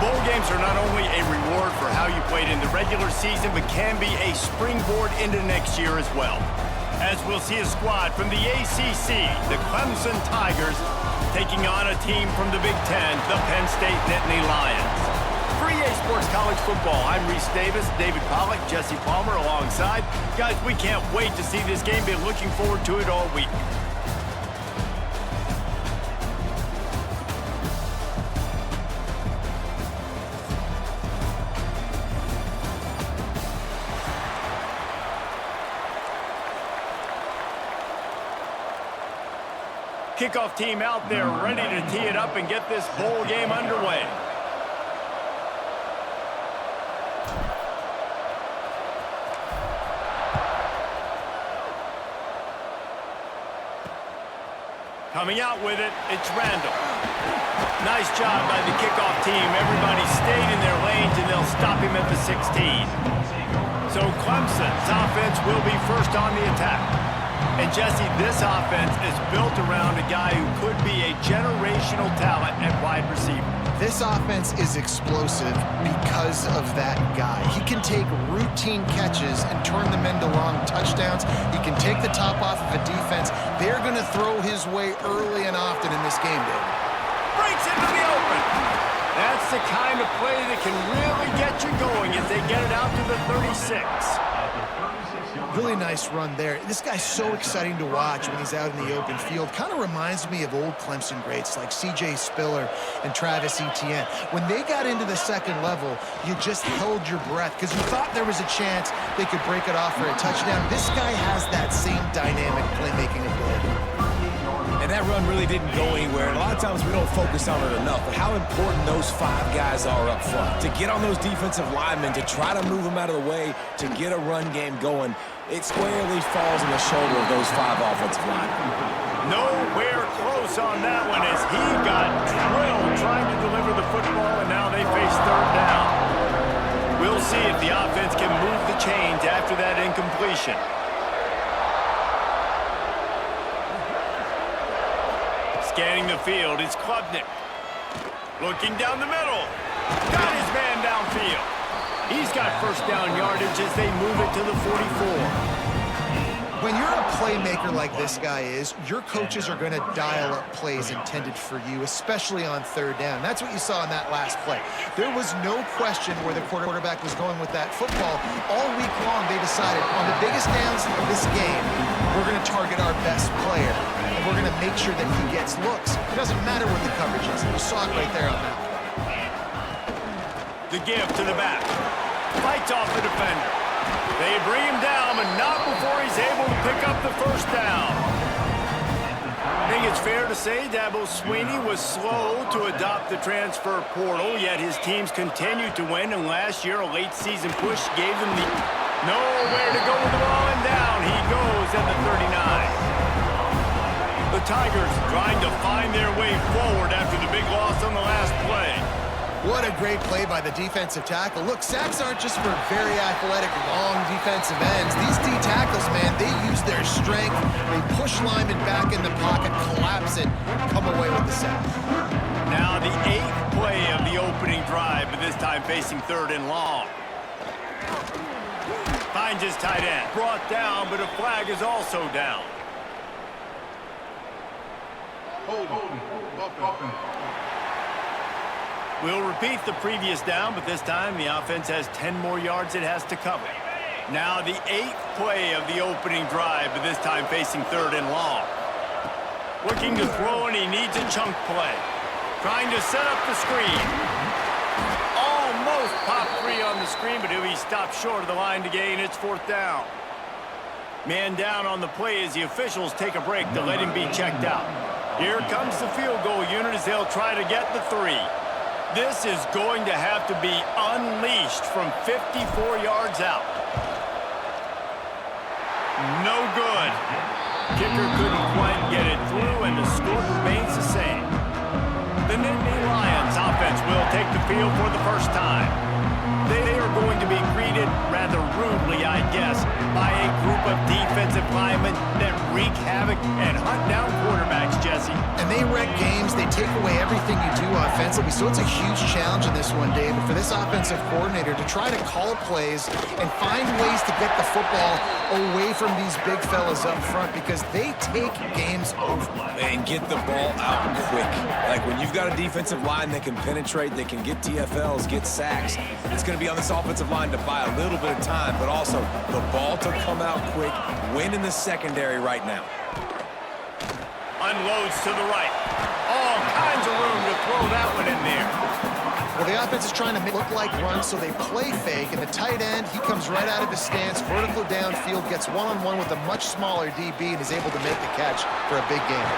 Bowl games are not only a reward for how you played in the regular season, but can be a springboard into next year as well. As we'll see a squad from the ACC, the Clemson Tigers, taking on a team from the Big Ten, the Penn State Nittany Lions. For EA Sports College Football, I'm Reese Davis, David Pollack, Jesse Palmer alongside. Guys, we can't wait to see this game. Been looking forward to it all week. Kickoff team out there ready to tee it up and get this bowl game underway. Coming out with it, it's Randall. Nice job by the kickoff team. Everybody stayed in their lanes, and they'll stop him at the 16. So Clemson's offense will be first on the attack. And Jesse, this offense is built around a guy who could be a generational talent at wide receiver. This offense is explosive because of that guy. He can take routine catches and turn them into long touchdowns. He can take the top off of a defense. They're going to throw his way early and often in this game, David. Breaks into the open. That's the kind of play that can really get you going as they get it out to the 36. Really nice run there. This guy's so exciting to watch when he's out in the open field. Kind of reminds me of old Clemson greats like C.J. Spiller and Travis Etienne. When they got into the second level, you just held your breath because you thought there was a chance they could break it off for a touchdown. This guy has that same dynamic playmaking ability. And that run really didn't go anywhere. And a lot of times we don't focus on it enough, but how important those 5 guys are up front. To get on those defensive linemen, to try to move them out of the way, to get a run game going, it squarely falls on the shoulder of those 5 offensive linemen. Nowhere close on that one as he got drilled trying to deliver the football, and now they face third down. We'll see if the offense can move the chains after that incompletion. Scanning the field, it's Klubnik. Looking down the middle. Got his man downfield. He's got first down yardage as they move it to the 44. When you're a playmaker like this guy is, your coaches are going to dial up plays intended for you, especially on third down. That's what you saw in that last play. There was no question where the quarterback was going with that football. All week long, they decided on the biggest downs of this game, we're going to target our best player, and we're going to make sure that he gets looks. It doesn't matter what the coverage is. You saw it right there on that play. The give to the back. Fights off the defender. They bring him down, but not before he's able to pick up the first down. I think it's fair to say Dabo Swinney was slow to adopt the transfer portal, yet his teams continued to win, and last year a late season push gave them the nowhere to go with the ball, and down he goes at the 39. The Tigers trying to find their way forward after the big loss on the last play. What a great play by the defensive tackle. Look, sacks aren't just for very athletic, long defensive ends. These D tackles, man, they use their strength. They push linemen back in the pocket, collapse it, come away with the sack. Now the 8th play of the opening drive, but this time facing third and long. Finds his tight end. Brought down, but a flag is also down. We'll repeat the previous down, but this time the offense has 10 more yards it has to cover. Now the 8th play of the opening drive, but this time facing third and long. Looking to throw, and he needs a chunk play. Trying to set up the screen. Almost pop free on the screen, but he'll be stopped short of the line to gain. It's fourth down. Man down on the play as the officials take a break to let him be checked out. Here comes the field goal unit as they'll try to get the 3. This is going to have to be unleashed from 54 yards out. No good. Kicker couldn't quite get it through, and the score remains the same. The Nittany Lions offense will take the field for the first time. They are going to be greeted rather rudely, I guess, by a group of defensive linemen that wreak havoc and hunt down quarterbacks, Jesse. And they wreck games. They take away everything you do offensively. So it's a huge challenge in this one, David, for this offensive coordinator to try to call plays and find ways to get the football away from these big fellas up front because they take games over. And get the ball out quick. Like when you've got a defensive line that can penetrate, that can get TFLs, get sacks, it's going to be on this offensive line to buy a little bit of time, but also the ball to come out quick, win in the secondary right now. Unloads to the right. All kinds of room to throw that one in there. Well, the offense is trying to make it look like runs, so they play fake, and the tight end, he comes right out of his stance, vertical downfield, gets one-on-one with a much smaller DB, and is able to make the catch for a big game.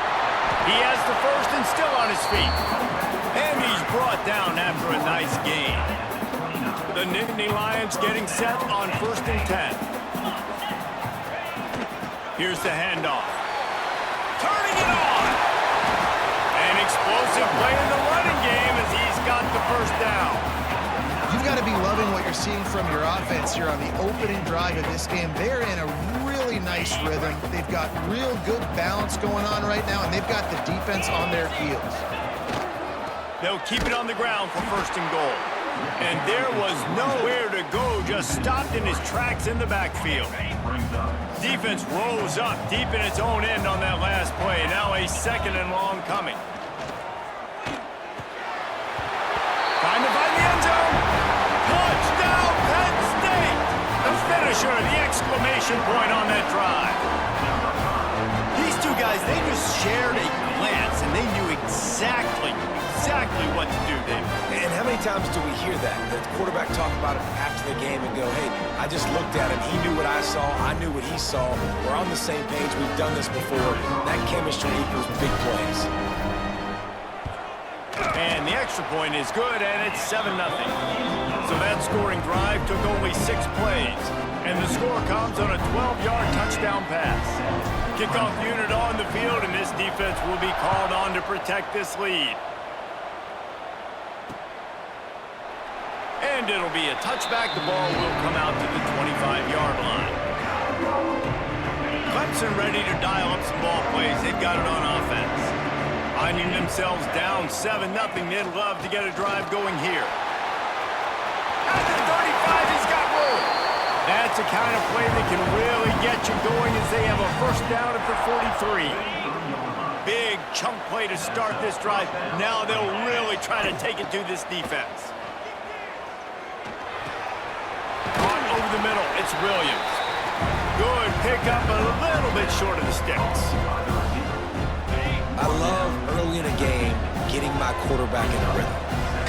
He has the first and still on his feet. And he's brought down after a nice gain. The Nittany Lions getting set on 1st and 10. Here's the handoff. Turning it on. An explosive play in the running game as he's got the first down. You've got to be loving what you're seeing from your offense here on the opening drive of this game. They're in a really nice rhythm. They've got real good balance going on right now, and they've got the defense on their heels. They'll keep it on the ground for 1st and goal. And there was nowhere to go, just stopped in his tracks in the backfield. Defense rose up deep in its own end on that last play. Now a 2nd and long coming. Trying to find the end zone. Touchdown, Penn State. The finish pressure, the exclamation point on that drive. These two guys, they just shared a glance, and they knew exactly what to do, David. And how many times do we hear that? The quarterback talk about it after the game and go, hey, I just looked at him. He knew what I saw. I knew what he saw. We're on the same page. We've done this before. That chemistry equals big plays. And the extra point is good, and it's 7-0. So that scoring drive took only 6 plays. And the score comes on a 12-yard touchdown pass. Kickoff unit on the field, and this defense will be called on to protect this lead. And it'll be a touchback. The ball will come out to the 25-yard line. Clemson ready to dial up some ball plays. They've got it on offense. Finding themselves down 7-0. They'd love to get a drive going here. At the 35, he's got room. That's the kind of play that can really get you going as they have a first down at the 43. Big chunk play to start this drive. Now they'll really try to take it to this defense. Caught over the middle, it's Williams. Good pickup, a little bit short of the sticks. I love early in a game getting my quarterback in a rhythm.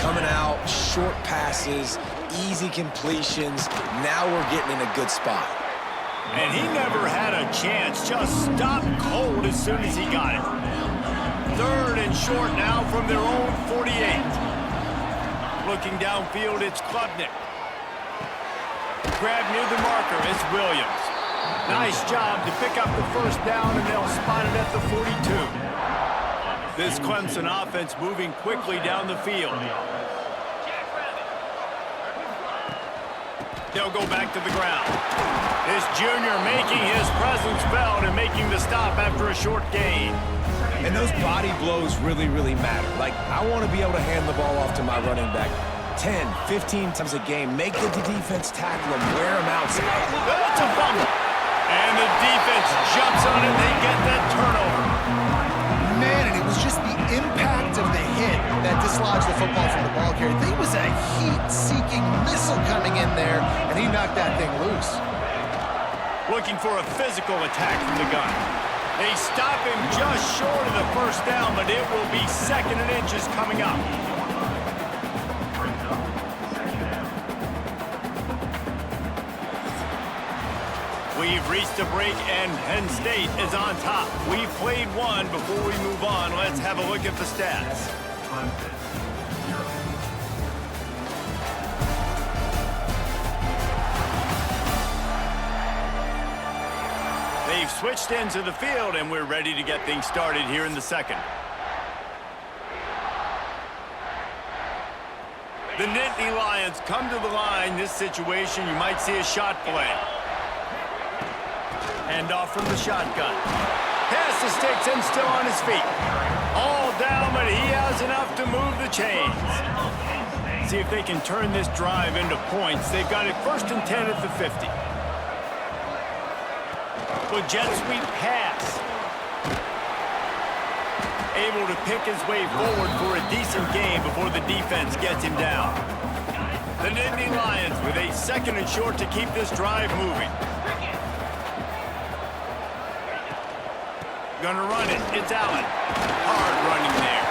Coming out, short passes, easy completions. Now we're getting in a good spot. And he never had a chance, just stopped cold as soon as he got it. 3rd and short now from their own 48. Looking downfield, it's Klubnik. Grab near the marker, it's Williams. Nice job to pick up the first down, and they'll spot it at the 42. This Clemson offense moving quickly down the field. They'll go back to the ground. This junior making his presence felt and making the stop after a short gain. And those body blows really, really matter. Like, I want to be able to hand the ball off to my running back 10, 15 times a game. Make the defense tackle him, wear him outside. That's a fumble. And the defense jumps on it. They get that turnover. Man, and it was just the impact of the hit that dislodged the football from the ball carrier. There was a heat-seeking missile coming in there, and he knocked that thing loose. Looking for a physical attack from the gun. They stop him just short of the first down, but it will be 2nd and inches coming up. We've reached a break, and Penn State is on top. We've played one. Before we move on, let's have a look at the stats. They've switched into the field, and we're ready to get things started here in the second. The Nittany Lions come to the line. This situation, you might see a shot play. Hand off from the shotgun. Pass the sticks and still on his feet. All down, but he has enough to move the chains. See if they can turn this drive into points. They've got it 1st and 10 at the 50. Good jet sweep pass. Able to pick his way forward for a decent gain before the defense gets him down. The Nittany Lions with a 2nd and short to keep this drive moving. Gonna run it. It's Allen. Hard running there.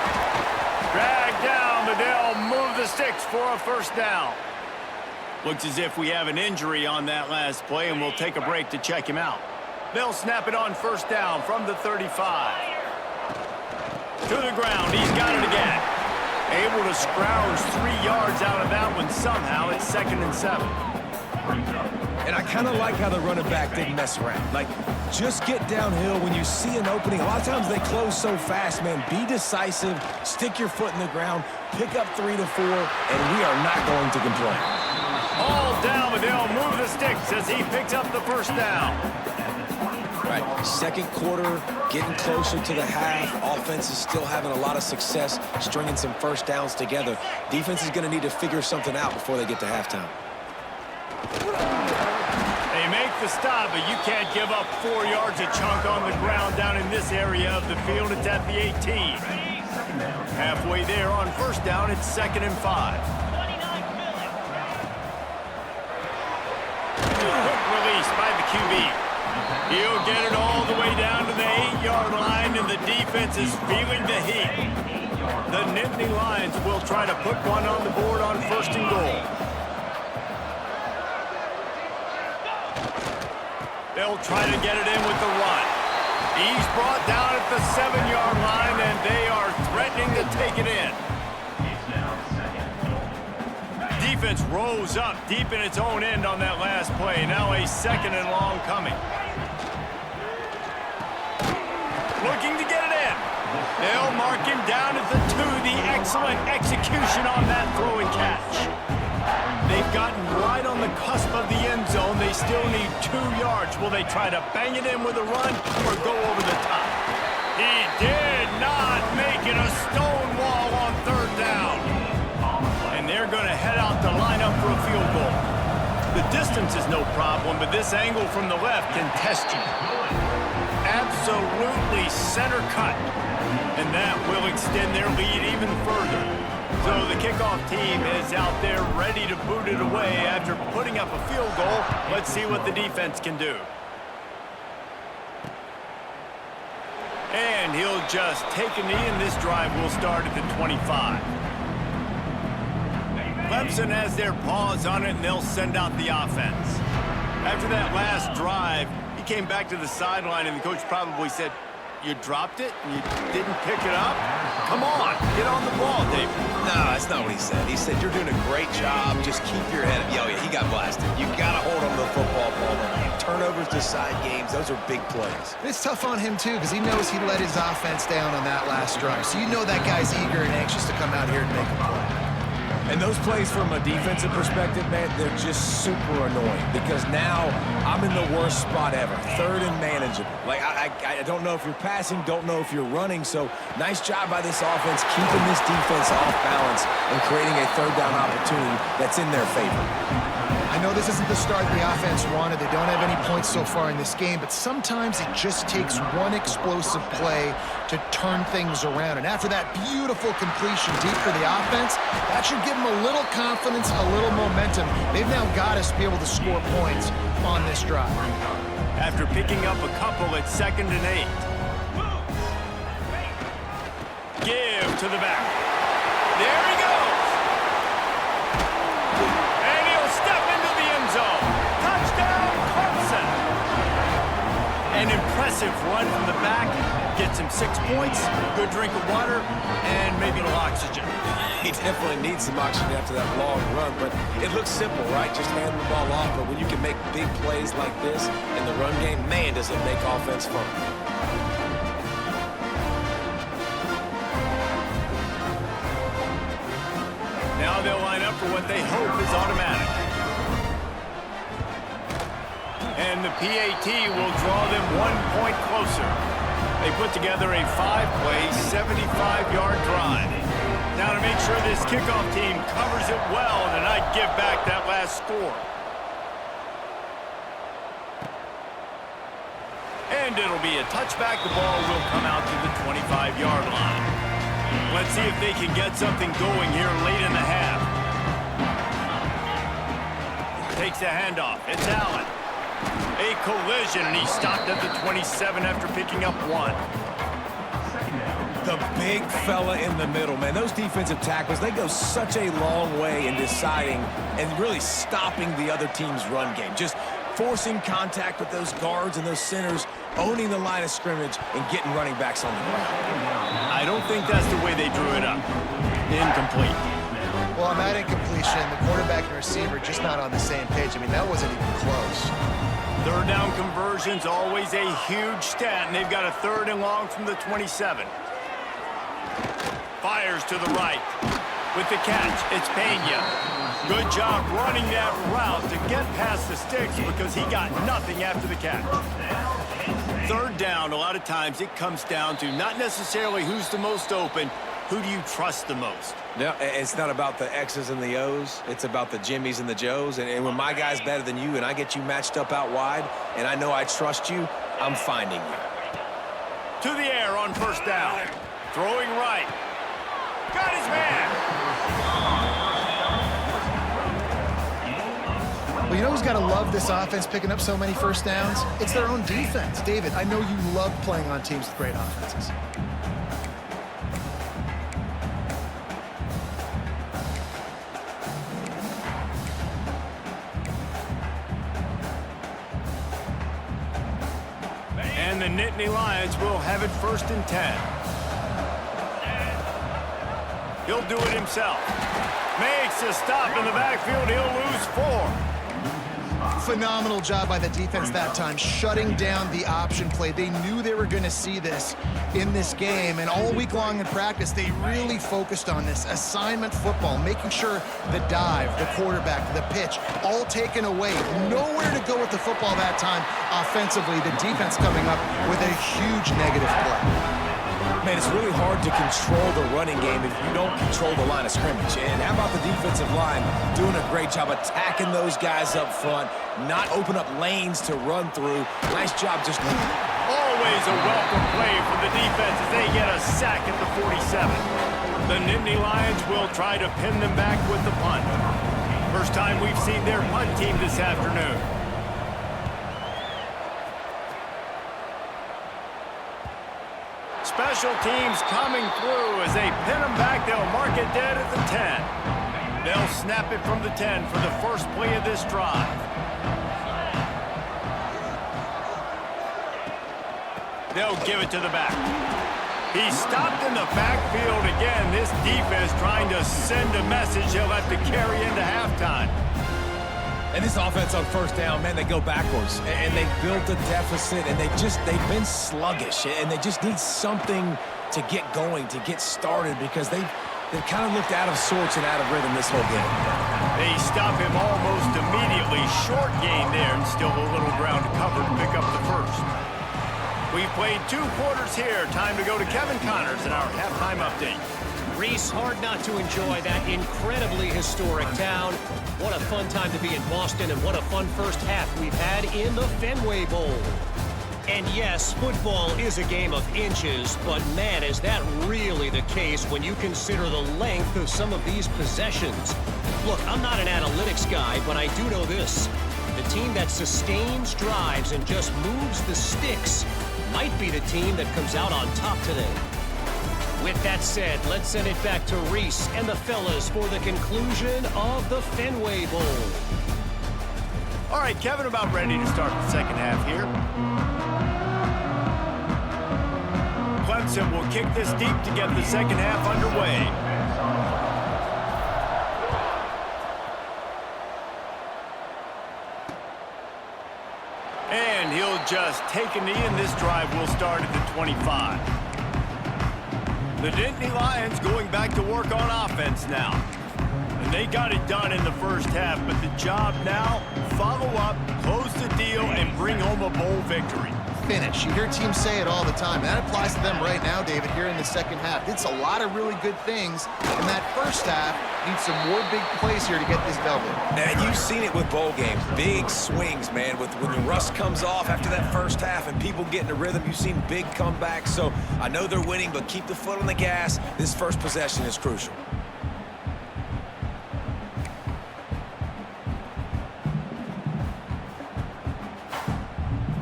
Dragged down, but they'll move the sticks for a first down. Looks as if we have an injury on that last play, and we'll take a break to check him out. They'll snap it on first down from the 35. To the ground. He's got it again. Able to scrounge 3 yards out of that one somehow. It's 2nd and 7. And I kind of like how the running back didn't mess around. Like, just get downhill when you see an opening. A lot of times they close so fast, man. Be decisive, stick your foot in the ground, pick up 3 to 4, and we are not going to complain. All down, but they'll move the sticks as he picks up the first down. Right, 2nd quarter, getting closer to the half. Offense is still having a lot of success stringing some first downs together. Defense is going to need to figure something out before they get to halftime. They make the stop, but you can't give up 4 yards a chunk on the ground down in this area of the field. It's at the 18. Halfway there on first down, it's 2nd and 5. Quick release defense is feeling the heat. The Nittany Lions will try to put one on the board on 1st and goal. They'll try to get it in with the run. He's brought down at the 7-yard line, and they are threatening to take it in. Defense rose up deep in its own end on that last play. Now a 2nd and long coming. Looking to get it in. They'll mark him down at the 2. The excellent execution on that throw and catch. They've gotten right on the cusp of the end zone. They still need 2 yards. Will they try to bang it in with a run or go over the top? He did not make it a stone wall on 3rd down. And they're going to head out to line up for a field goal. The distance is no problem, but this angle from the left can test you. Absolutely center cut. And that will extend their lead even further. So the kickoff team is out there ready to boot it away after putting up a field goal. Let's see what the defense can do. And he'll just take a knee, and this drive will start at the 25. Clemson has their paws on it, and they'll send out the offense. After that last drive, he came back to the sideline, and the coach probably said, "You dropped it and you didn't pick it up? Come on, get on the ball, David." No, that's not what he said. He said, "You're doing a great job. Just keep your head up." Oh, yeah, he got blasted. You got to hold on to the football ball. Turnovers decide games. Those are big plays. It's tough on him, too, because he knows he let his offense down on that last drive. So you know that guy's eager and anxious to come out here and make a play. And those plays from a defensive perspective, man, they're just super annoying because now I'm in the worst spot ever. 3rd and manageable. Like, I don't know if you're passing, don't know if you're running. So nice job by this offense keeping this defense off balance and creating a 3rd down opportunity that's in their favor. I know this isn't the start the offense wanted. They don't have any points so far in this game, but sometimes it just takes one explosive play to turn things around. And after that beautiful completion deep for the offense, that should give them a little confidence, a little momentum. They've now got us to be able to score points on this drive. After picking up a couple at 2nd and 8. Give to the back. There he goes. And he'll step into the end zone. Touchdown, Clemson. An impressive run from the back. Gets him 6 points, good drink of water, and maybe a little oxygen. He definitely needs some oxygen after that long run, but it looks simple, right? Just hand the ball off, but when you can make big plays like this in the run game, man, does it make offense fun. Now they'll line up for what they hope is automatic. And the PAT will draw them 1 point closer. They put together a 5-play, 75-yard drive. Now to make sure this kickoff team covers it well and not give back that last score. And it'll be a touchback. The ball will come out to the 25-yard line. Let's see if they can get something going here late in the half. Takes the handoff. It's Allen. A collision, and he stopped at the 27 after picking up 1. The big fella in the middle, man. Those defensive tackles, they go such a long way in deciding and really stopping the other team's run game. Just forcing contact with those guards and those centers, owning the line of scrimmage, and getting running backs on the ground. I don't think that's the way they drew it up. Incomplete. Well, on that incompletion, the quarterback and receiver just not on the same page. I mean, that wasn't even close. 3rd down conversion's always a huge stat, and they've got a 3rd and long from the 27. Fires to the right. With the catch, it's Pena. Good job running that route to get past the sticks because he got nothing after the catch. 3rd down, a lot of times it comes down to not necessarily who's the most open, who do you trust the most? No, it's not about the X's and the O's. It's about the Jimmys and the Joes. And when my guy's better than you and I get you matched up out wide and I know I trust you, I'm finding you. To the air on 1st down. Throwing right. Got his man. Well, you know who's got to love this offense picking up so many 1st downs? It's their own defense. David, I know you love playing on teams with great offenses. And the Nittany Lions will have it 1st and 10. He'll do it himself. Makes a stop in the backfield. He'll lose 4. Phenomenal job by the defense that time, shutting down the option play. They knew they were going to see this in this game, and all week long in practice, they really focused on this assignment football, making sure the dive, the quarterback, the pitch, all taken away. Nowhere to go with the football that time offensively. The defense coming up with a huge negative play. Man, it's really hard to control the running game if you don't control the line of scrimmage. And how about the defensive line doing a great job attacking those guys up front, not open up lanes to run through. Nice job just... Always a welcome play for the defense as they get a sack at the 47. The Nittany Lions will try to pin them back with the punt. First time we've seen their punt team this afternoon. Special teams coming through as they pin them back. They'll mark it dead at the 10. They'll snap it from the 10 for the first play of this drive. They'll give it to the back. He stopped in the backfield again. This defense trying to send a message he'll have to carry into halftime. And this offense on 1st down, man, they go backwards. And they built a deficit, and they've been sluggish. And they just need something to get going, to get started, because they've kind of looked out of sorts and out of rhythm this whole game. They stop him almost immediately. Short gain there, and still a little ground to cover to pick up the 1st. We've played 2 quarters here. Time to go to Kevin Connors in our halftime update. Reese, hard not to enjoy that incredibly historic town. What a fun time to be in Boston, and what a fun first half we've had in the Fenway Bowl. And yes, football is a game of inches, but man, is that really the case when you consider the length of some of these possessions. Look, I'm not an analytics guy, but I do know this. The team that sustains drives and just moves the sticks might be the team that comes out on top today. With that said, let's send it back to Reese and the fellas for the conclusion of the Fenway Bowl. All right, Kevin, about ready to start the second half here. Clemson will kick this deep to get the second half underway. And he'll just take a knee, and this drive will start at the 25. The Nittany Lions going back to work on offense now. And they got it done in the first half, but the job now, follow up, close the deal, and bring home a bowl victory. Finish. You hear teams say it all the time. That applies to them right now, David, here in the second half. It's a lot of really good things in that first half. Need some more big plays here to get this W. And you've seen it with bowl games. Big swings, man. When the rust comes off after that first half and people get in a rhythm, you've seen big comebacks. So I know they're winning, but keep the foot on the gas. This first possession is crucial.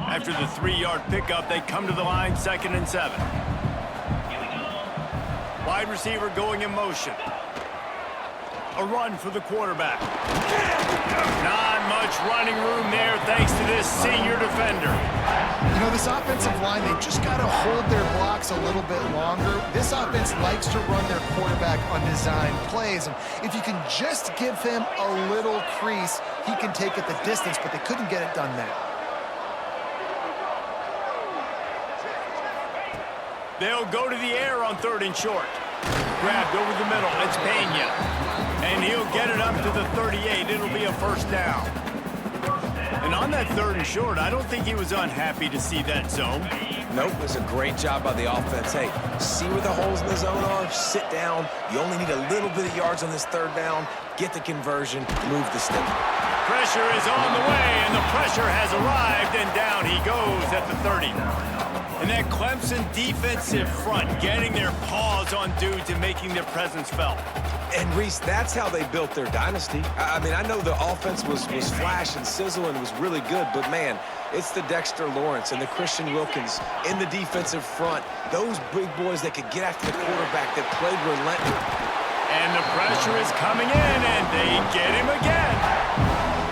After the 3-yard pickup, they come to the line, 2nd and 7. Wide receiver going in motion. A run for the quarterback. Not much running room there thanks to this senior defender. You know, this offensive line, they've just got to hold their blocks a little bit longer. This offense likes to run their quarterback on design plays. And if you can just give him a little crease, he can take it the distance, but they couldn't get it done there. They'll go to the air on 3rd and short. Grabbed over the middle. It's Pena. And he'll get it up to the 38. It'll be a 1st down. And on that 3rd and short, I don't think he was unhappy to see that zone. Nope, it was a great job by the offense. Hey, see where the holes in the zone are, sit down. You only need a little bit of yards on this 3rd down. Get the conversion, move the stick. Pressure is on the way, and the pressure has arrived, and down he goes at the 30. And that Clemson defensive front getting their paws on dudes and making their presence felt. And, Reese, that's how they built their dynasty. I mean, I know the offense was flash and sizzle and was really good, but, man, it's the Dexter Lawrence and the Christian Wilkins in the defensive front. Those big boys that could get after the quarterback that played relentless. And the pressure is coming in, and they get him again.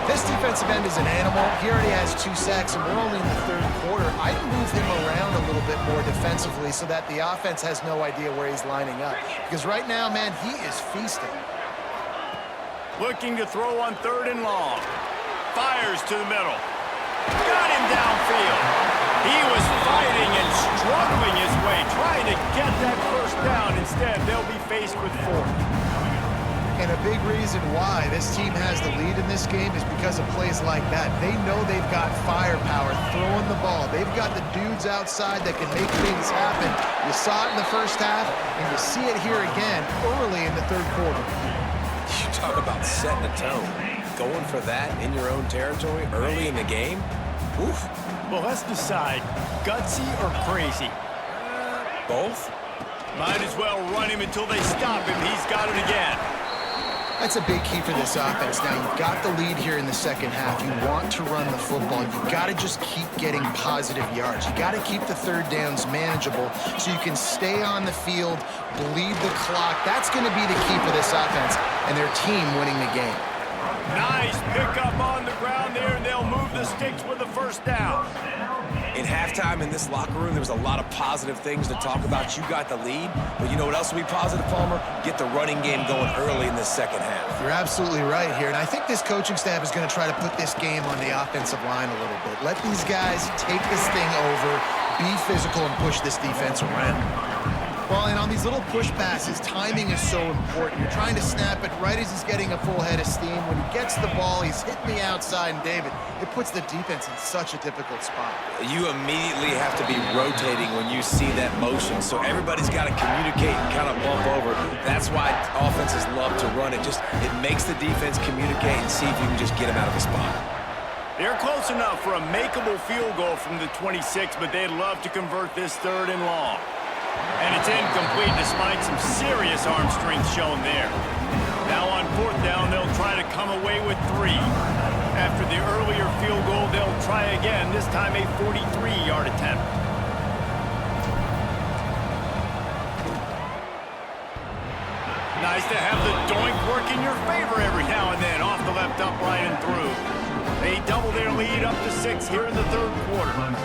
This this defensive end is an animal. He already has 2 sacks, and we're only in the third quarter. I'd move him around a little bit more defensively so that the offense has no idea where he's lining up. Because right now, man, he is feasting. Looking to throw on 3rd and long. Fires to the middle. Got him downfield. He was fighting and struggling his way, trying to get that first down. Instead, they'll be faced with 4th. And a big reason why this team has the lead in this game is because of plays like that. They know they've got firepower throwing the ball. They've got the dudes outside that can make things happen. You saw it in the first half, and you see it here again early in the third quarter. You talk about setting the tone. Going for that in your own territory early in the game? Oof. Well, let's decide, gutsy or crazy? Both? Might as well run him until they stop him. He's got it again. That's a big key for this offense. Now, you've got the lead here in the second half. You want to run the football. You've got to just keep getting positive yards. You got to keep the 3rd downs manageable so you can stay on the field, bleed the clock. That's going to be the key for this offense and their team winning the game. Nice pickup on the ground there, and they'll move the sticks with the first down. In halftime in this locker room, there was a lot of positive things to talk about. You got the lead, but you know what else will be positive, Palmer? Get the running game going early in the second half. You're absolutely right here, and I think this coaching staff is going to try to put this game on the offensive line a little bit. Let these guys take this thing over, be physical, and push this defense around. Well, and on these little push passes, timing is so important. You're trying to snap it right as he's getting a full head of steam. When he gets the ball, he's hitting the outside, and David, it puts the defense in such a difficult spot. You immediately have to be rotating when you see that motion, so everybody's got to communicate and kind of bump over. That's why offenses love to run it. It makes the defense communicate and see if you can just get them out of the spot. They're close enough for a makeable field goal from the 26, but they'd love to convert this 3rd and long. And it's incomplete despite some serious arm strength shown there. Now on 4th down, they'll try to come away with 3. After the earlier field goal, they'll try again, this time a 43-yard attempt. Nice to have the doink work in your favor every now and then, off the left upright and through. They double their lead up to 6 here in the 3rd quarter.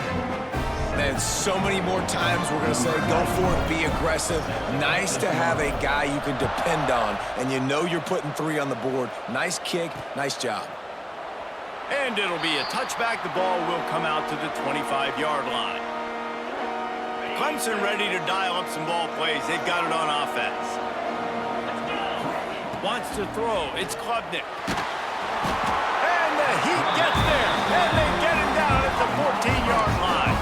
And so many more times we're going to say, go for it, be aggressive. Nice to have a guy you can depend on, and you know you're putting 3 on the board. Nice kick, nice job. And it'll be a touchback. The ball will come out to the 25-yard line. Clemson ready to dial up some ball plays. They've got it on offense. Wants to throw. It's Klubnik. And the Heat gets there. And they get him down at the 14-yard line.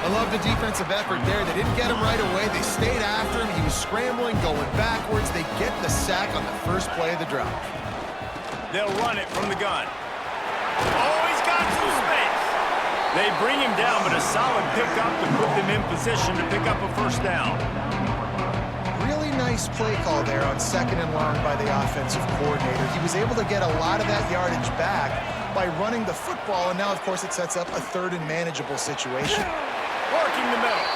I love the defensive effort there. They didn't get him right away. They stayed after him. He was scrambling, going backwards. They get the sack on the first play of the drive. They'll run it from the gun. Oh, he's got some space. They bring him down, but a solid pickup to put them in position to pick up a first down. Really nice play call there on 2nd and long by the offensive coordinator. He was able to get a lot of that yardage back by running the football, and now, of course, it sets up a 3rd and manageable situation. Working the middle.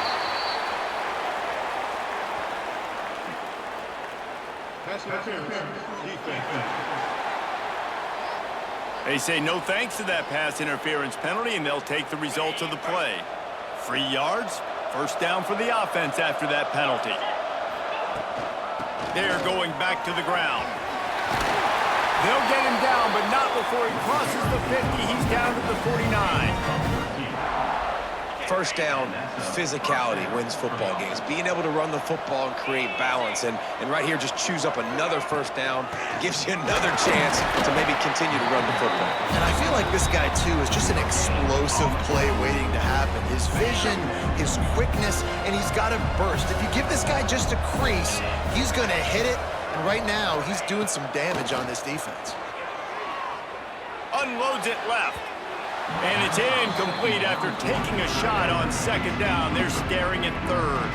Pass interference. Defense. They say no thanks to that pass interference penalty, and they'll take the results of the play. 3 yards, first down for the offense after that penalty. They're going back to the ground. They'll get him down, but not before he crosses the 50. He's down to the 49. First down, physicality wins football games. Being able to run the football and create balance. And right here, just choose up another first down. Gives you another chance to maybe continue to run the football. And I feel like this guy, too, is just an explosive play waiting to happen. His vision, his quickness, and he's got a burst. If you give this guy just a crease, he's going to hit it. And right now, he's doing some damage on this defense. Unloads it left. And it's incomplete after taking a shot on 2nd down. They're staring at 3rd.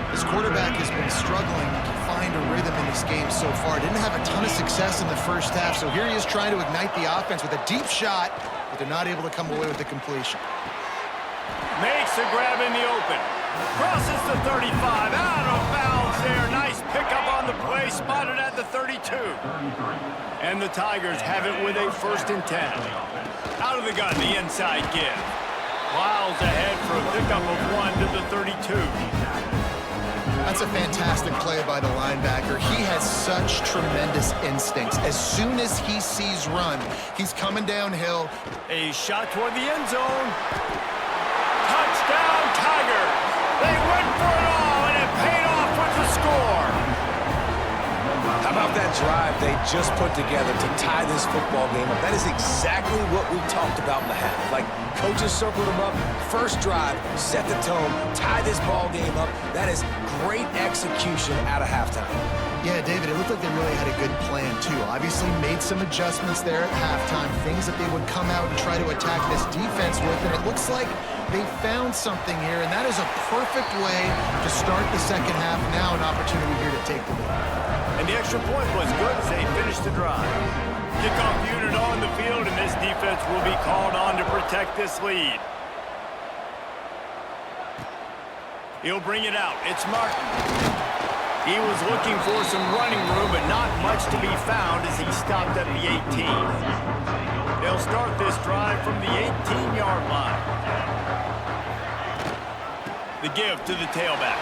This quarterback has been struggling to find a rhythm in this game so far. Didn't have a ton of success in the first half, so here he is trying to ignite the offense with a deep shot, but they're not able to come away with the completion. Makes the grab in the open. Crosses the 35, out of bounds there. Nice pickup on the play, spotted at the 32. And the Tigers have it with a 1st and 10. Out of the gun, the inside give. Miles ahead for a pickup of 1 to the 32. That's a fantastic play by the linebacker. He has such tremendous instincts. As soon as he sees run, he's coming downhill. A shot toward the end zone. Touchdown, Tigers! They went for it all, and it paid off with the score. How about that drive they just put together to tie this football game up? That is exactly what we talked about in the half. Like, coaches circled them up, first drive, set the tone, tie this ball game up. That is great execution out of halftime. Yeah, David, it looked like they really had a good plan, too. Obviously made some adjustments there at halftime, things that they would come out and try to attack this defense with, and it looks like they found something here, and that is a perfect way to start the second half. Now an opportunity here to take the lead. And the extra point was good as they finished the drive. Kickoff unit on the field, and this defense will be called on to protect this lead. He'll bring it out. It's Martin. He was looking for some running room, but not much to be found as he stopped at the 18. They'll start this drive from the 18-yard line. The give to the tailback.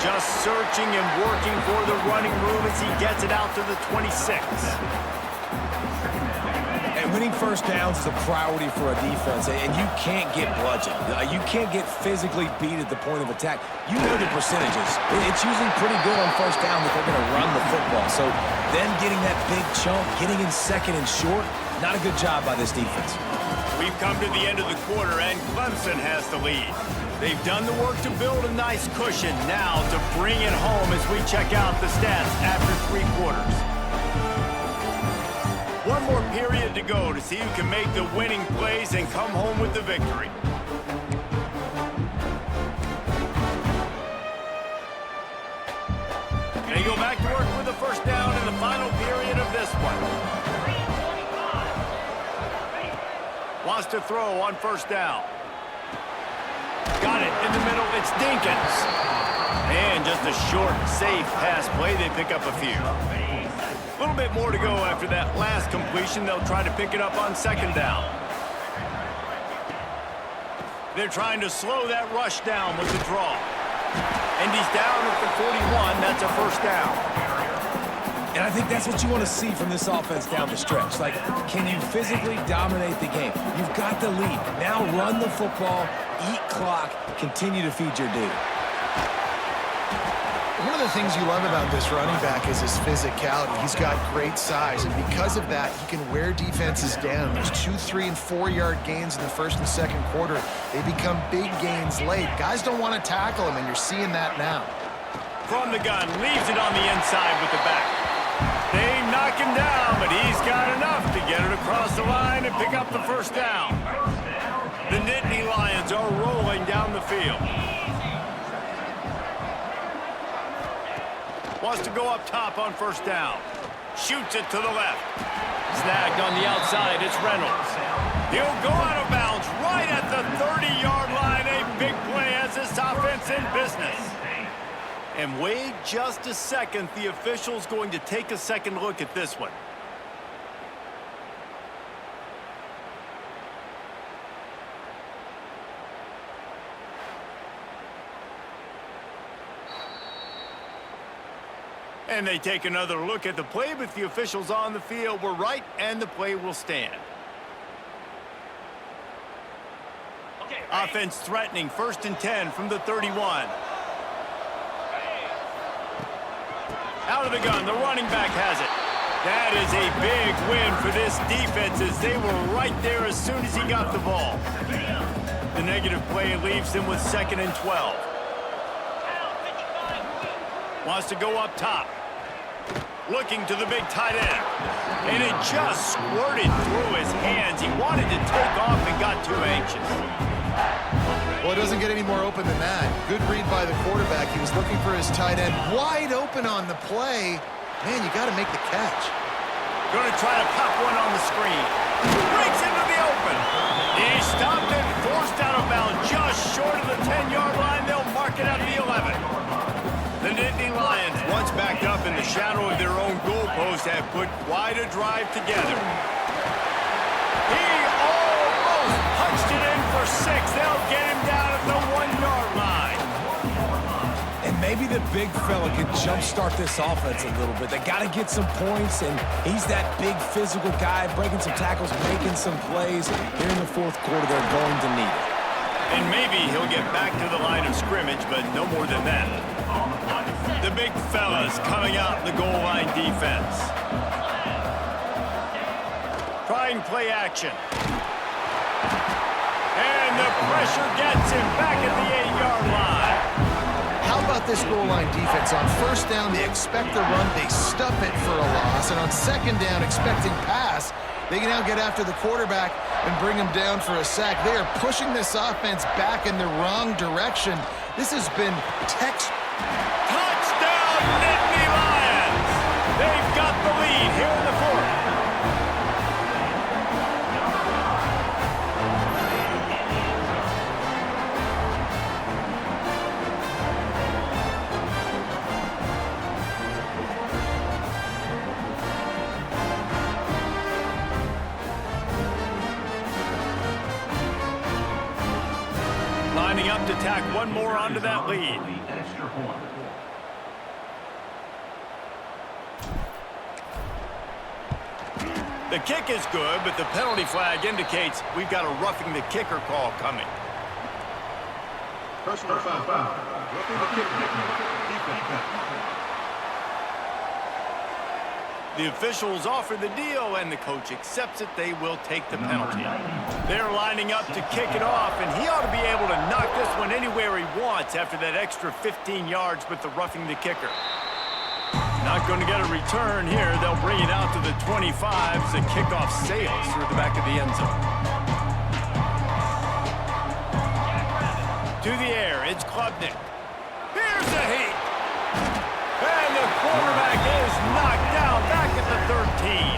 Just searching and working for the running room as he gets it out to the 26. And winning first downs is a priority for a defense, and you can't get bludgeoned. You can't get physically beat at the point of attack. You know the percentages. It's usually pretty good on first down that they're going to run the football. So then getting that big chunk, getting in second and short, not a good job by this defense. We've come to the end of the quarter, and Clemson has the lead. They've done the work to build a nice cushion. Now to bring it home as we check out the stats after 3 quarters. One more period to go to see who can make the winning plays and come home with the victory. They go back to work with the first down in the final period of this one. Wants to throw on first down. Got it in the middle. It's Dinkins. And just a short, safe pass play. They pick up a few. A little bit more to go after that last completion. They'll try to pick it up on second down. They're trying to slow that rush down with the draw. And he's down at the 41. That's a first down. And I think that's what you want to see from this offense down the stretch. Like, can you physically dominate the game? You've got the lead. Now run the football, eat clock, continue to feed your dude. One of the things you love about this running back is his physicality. He's got great size, and because of that, he can wear defenses down. There's 2, 3, and 4-yard gains in the first and second quarter. They become big gains late. Guys don't want to tackle him, and you're seeing that now. From the gun, leaves it on the inside with the back. They knock him down, but he's got enough to get it across the line and pick up the first down. The Nittany Lions are rolling down the field. Wants to go up top on first down. Shoots it to the left. Snagged on the outside, it's Reynolds. He'll go out of bounds right at the 30-yard line. A big play as this offense in business. And wait just a second. The official's going to take a second look at this one. And they take another look at the play, but the officials on the field were right, and the play will stand. Okay, offense threatening, 1st and 10 from the 31. Out of the gun, the running back has it. That is a big win for this defense as they were right there as soon as he got the ball. The negative play leaves them with 2nd and 12. Wants to go up top. Looking to the big tight end. And it just squirted through his hands. He wanted to take off and got too anxious. Well, it doesn't get any more open than that. Good read by the quarterback. He was looking for his tight end wide open on the play. Man, you got to make the catch. Going to try to pop one on the screen. Breaks into the open. He stopped and forced out of bounds just short of the 10-yard line. They'll shadow of their own goalpost have put quite a drive together. He almost punched it in for 6. They'll get him down at the 1-yard line. And maybe the big fella can jumpstart this offense a little bit. They got to get some points, and he's that big physical guy, breaking some tackles, making some plays. Here in the fourth quarter, they're going to need it. And maybe he'll get back to the line of scrimmage, but no more than that. The big fella's coming out in the goal line defense. Trying play action. And the pressure gets him back at the 8-yard line. How about this goal line defense? On first down, they expect the run. They stuff it for a loss. And on second down, expecting pass, they can now get after the quarterback and bring him down for a sack. They are pushing this offense back in the wrong direction. This has been Touchdown, Nittany Lions! They've got the lead here in the fourth. Lining up to tack one more onto that lead. Extra point. The kick is good, but the penalty flag indicates we've got a roughing the kicker call coming. Personal foul. Roughing the kicker. Defense. The officials offer the deal, and the coach accepts it. They will take the penalty. They're lining up to kick it off, and he ought to be able to knock this one anywhere he wants after that extra 15 yards with the roughing the kicker. Not going to get a return here. They'll bring it out to the 25 as the kickoff sails through the back of the end zone. To the air, it's Klubnik. Here's the heat. And the quarterback is knocked down back at the 13.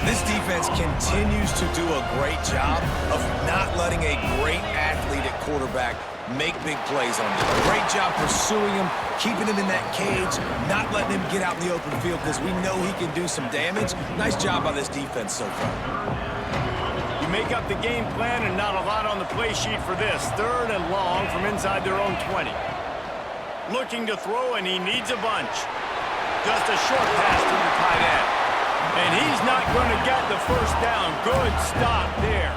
This defense continues to do a great job of not letting a great athlete at quarterback make big plays on them. Great job pursuing him, keeping him in that cage, not letting him get out in the open field because we know he can do some damage. Nice job by this defense so far. You make up the game plan and not a lot on the play sheet for this. 3rd and long from inside their own 20. Looking to throw, and he needs a bunch. Just a short pass to the tight end. And he's not going to get the first down. Good stop there.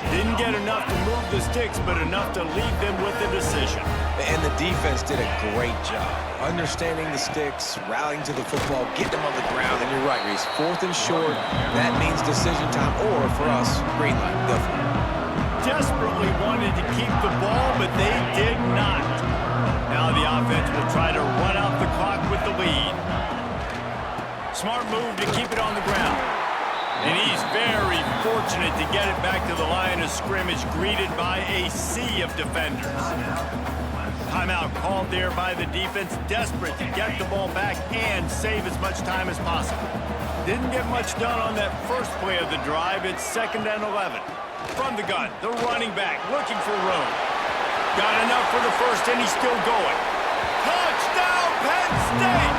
Didn't get enough to move the sticks, but enough to leave them with the decision. And the defense did a great job understanding the sticks, rallying to the football, getting them on the ground. And you're right, Reese. 4th and short, that means decision time. Or for us, green light. Go for it. Desperately wanted to keep the ball, but they did not. Now the offense will try to run out the clock with the lead. Smart move to keep it on the ground. And he's very fortunate to get it back to the line of scrimmage, greeted by a sea of defenders. Timeout called there by the defense, desperate to get the ball back and save as much time as possible. Didn't get much done on that first play of the drive. It's 2nd and 11. From the gun, the running back looking for room. Got enough for the first, and he's still going. Touchdown, Penn State!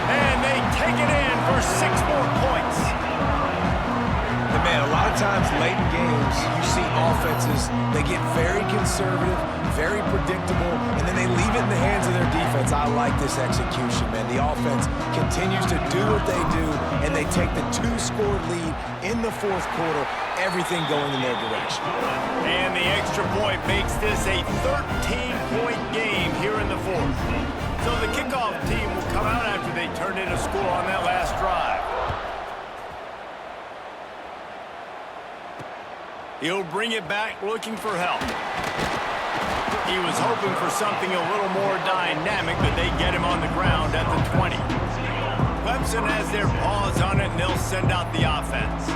And they take it in for 6 more points. And man, a lot of times late in games, you see offenses, they get very conservative, very predictable, and then they leave it in the hands of their defense. I like this execution, man. The offense continues to do what they do, and they take the 2-score lead in the 4th quarter, everything going in their direction. And the extra point makes this a 13-point game here in the 4th. So the kickoff team will come out after they turn in a score on that last drive. He'll bring it back looking for help. He was hoping for something a little more dynamic, but they get him on the ground at the 20. Clemson has their paws on it, and they'll send out the offense.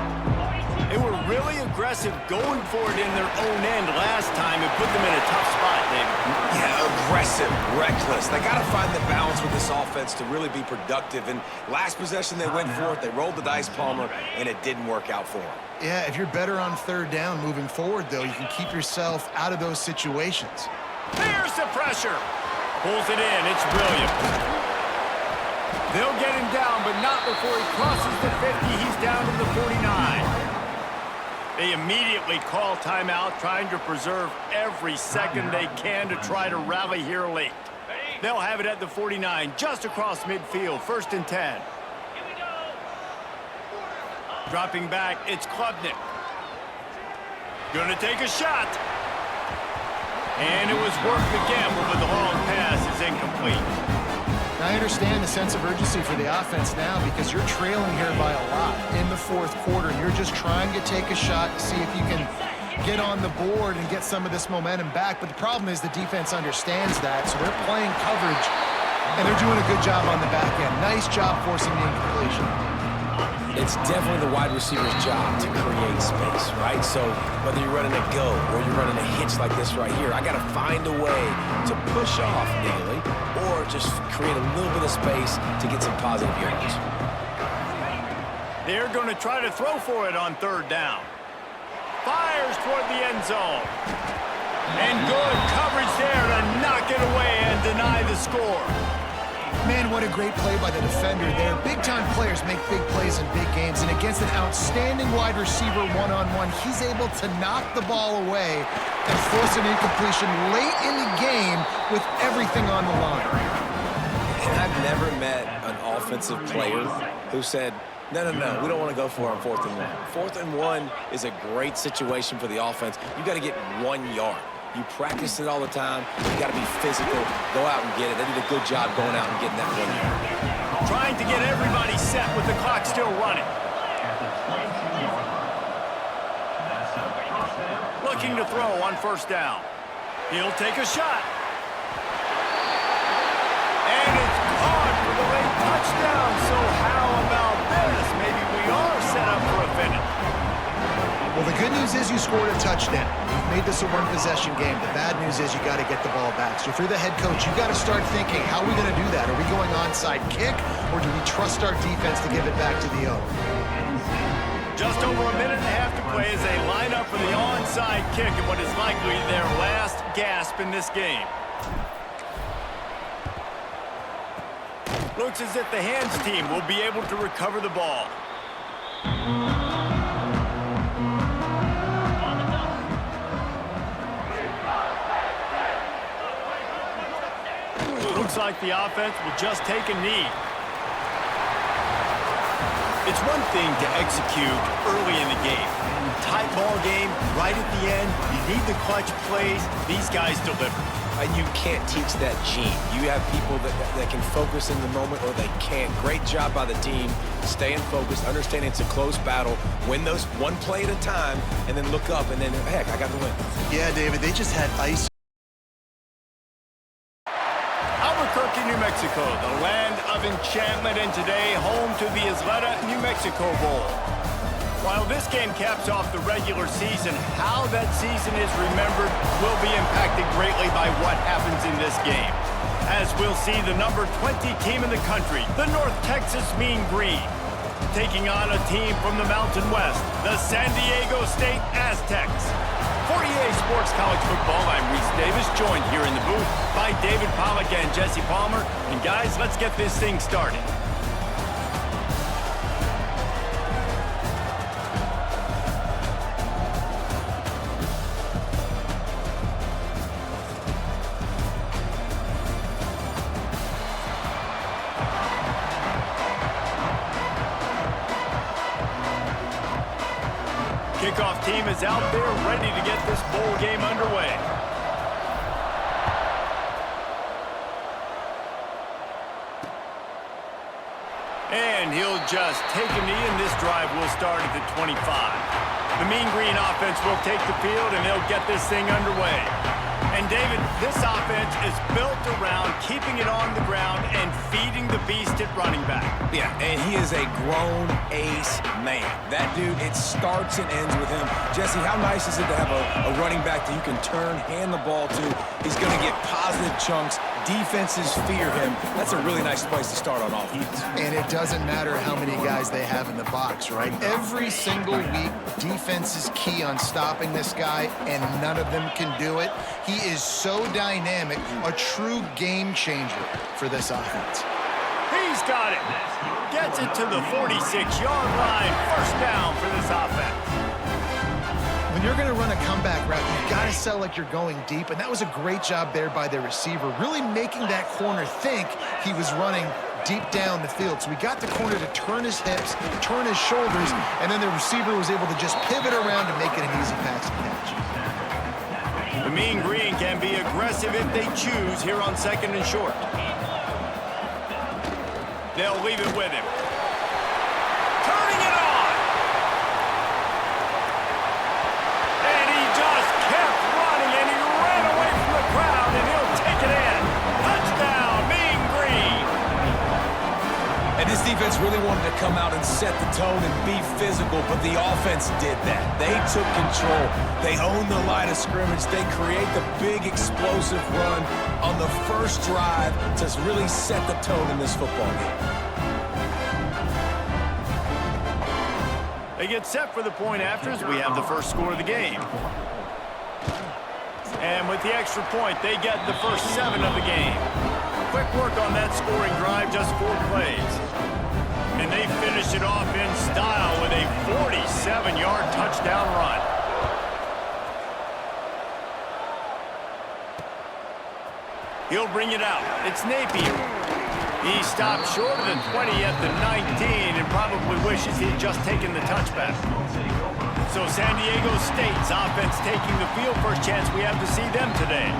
They were really aggressive going for it in their own end last time. It put them in a tough spot, David. Yeah, aggressive, reckless. They got to find the balance with this offense to really be productive. And last possession they went for it, they rolled the dice, Palmer, and it didn't work out for them. Yeah, if you're better on 3rd down moving forward, though, you can keep yourself out of those situations. There's the pressure. Pulls it in. It's Williams. They'll get him down, but not before he crosses the 50. He's down to the 49. They immediately call timeout, trying to preserve every second they can to try to rally here late. They'll have it at the 49, just across midfield, 1st and 10. Dropping back, it's Klubnik. Gonna take a shot. And it was worth the gamble, but the long pass is incomplete. I understand the sense of urgency for the offense now because you're trailing here by a lot in the 4th quarter. And you're just trying to take a shot to see if you can get on the board and get some of this momentum back. But the problem is the defense understands that, so they're playing coverage, and they're doing a good job on the back end. Nice job forcing the incompletion. It's definitely the wide receiver's job to create space, right? So whether you're running a go or you're running a hitch like this right here, I got to find a way to push off immediately or just create a little bit of space to get some positive yards. They're going to try to throw for it on 3rd down. Fires toward the end zone. And good coverage there to knock it away and deny the score. Man, what a great play by the defender there. Big-time players make big plays in big games, and against an outstanding wide receiver one-on-one, he's able to knock the ball away and force an incompletion late in the game with everything on the line. And I've never met an offensive player who said, no, we don't want to go for it on 4th and 1. 4th and 1 is a great situation for the offense. You got to get 1 yard. You practice it all the time. You got to be physical. Go out and get it. They did a good job going out and getting that 1 yard. Trying to get everybody set with the clock still running. Looking to throw on 1st down. He'll take a shot. And it's caught for the late touchdown. So how about this? Maybe we are set up for a finish. Well, the good news is you scored a touchdown. You've made this a one-possession game. The bad news is you got to get the ball back. So if you're the head coach, you got to start thinking, how are we going to do that? Are we going onside kick, or do we trust our defense to give it back to the owner? Just over a minute and a half to play as they line up for the onside kick in what is likely their last gasp in this game. Looks as if the hands team will be able to recover the ball. Looks like the offense will just take a knee. It's one thing to execute early in the game. Tight ball game, right at the end, you need the clutch plays. These guys deliver. And you can't teach that gene. You have people that can focus in the moment or they can't. Great job by the team, staying focused, understanding it's a close battle, win those 1 play at a time, and then look up, and then, heck, I got the win. Yeah, David, they just had ice. New Mexico, the land of enchantment, and today home to the Isleta, New Mexico Bowl. While this game caps off the regular season, how that season is remembered will be impacted greatly by what happens in this game. As we'll see the number 20 team in the country, the North Texas Mean Green, taking on a team from the Mountain West, the San Diego State Aztecs. For EA Sports College Football, I'm Reese Davis, joined here in the booth by David Pollack and Jesse Palmer. And guys, let's get this thing started. Kickoff team is out there ready to get this bowl game underway. And he'll just take a knee, and this drive will start at the 25. The Mean Green offense will take the field, and they'll get this thing underway. And, David, this offense is built around keeping it on the ground and feeding the beast at running back. Yeah, and he is a grown ace man. That dude, it starts and ends with him. Jesse, how nice is it to have a running back that you can turn, hand the ball to? He's going to get positive chunks. Defenses fear him. That's a really nice place to start on offense. And it doesn't matter how many guys they have in the box, right? Every single week, defense is key on stopping this guy, and none of them can do it. He is so dynamic, a true game changer for this offense. He's He's got it. Gets it to the 46-yard line. First down for this offense. When you're going to run a comeback route, you've got to sell like you're going deep, and that was a great job there by the receiver, really making that corner think he was running deep down the field. So we got the corner to turn his hips, turn his shoulders, and then the receiver was able to just pivot around to make it an easy pass and catch. The Mean Green can be aggressive if they choose here on 2nd and short. They'll leave it with him. Turning it on! And he just kept running, and he ran away from the crowd, and he'll take it in. Touchdown, Mean Green! And this defense really wanted to come out and set the tone and be physical, but the offense did that. They took control. They owned the line of scrimmage. They create the big explosive run on the first drive to really set the tone in this football game. They get set for the point afters. We have the first score of the game. And with the extra point, they get the first 7 of the game. Quick work on that scoring drive, just 4 plays. And they finish it off in style with a 47-yard touchdown run. He'll bring it out. It's Napier. He stopped short of the 20 at the 19 and probably wishes he had just taken the touchback. So San Diego State's offense taking the field. First chance we have to see them today.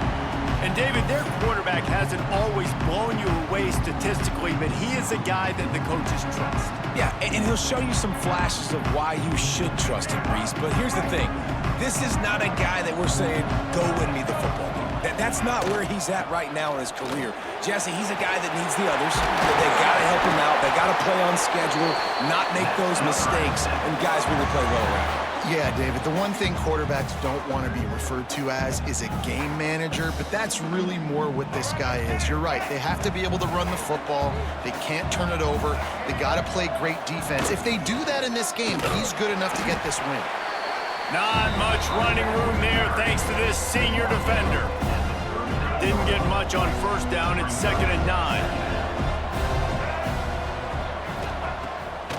And David, their quarterback hasn't always blown you away statistically, but he is a guy that the coaches trust. Yeah, and he'll show you some flashes of why you should trust him, Reese. But here's the thing. This is not a guy that we're saying, go win me the football game. That's not where he's at right now in his career. Jesse, he's a guy that needs the others. They got to help him out. They got to play on schedule, not make those mistakes, and guys really play well around. Yeah, David, the one thing quarterbacks don't want to be referred to as is a game manager, but that's really more what this guy is. You're right. They have to be able to run the football. They can't turn it over. They got to play great defense. If they do that in this game, he's good enough to get this win. Not much running room there thanks to this senior defender. Didn't get much on first down. It's 2nd and 9.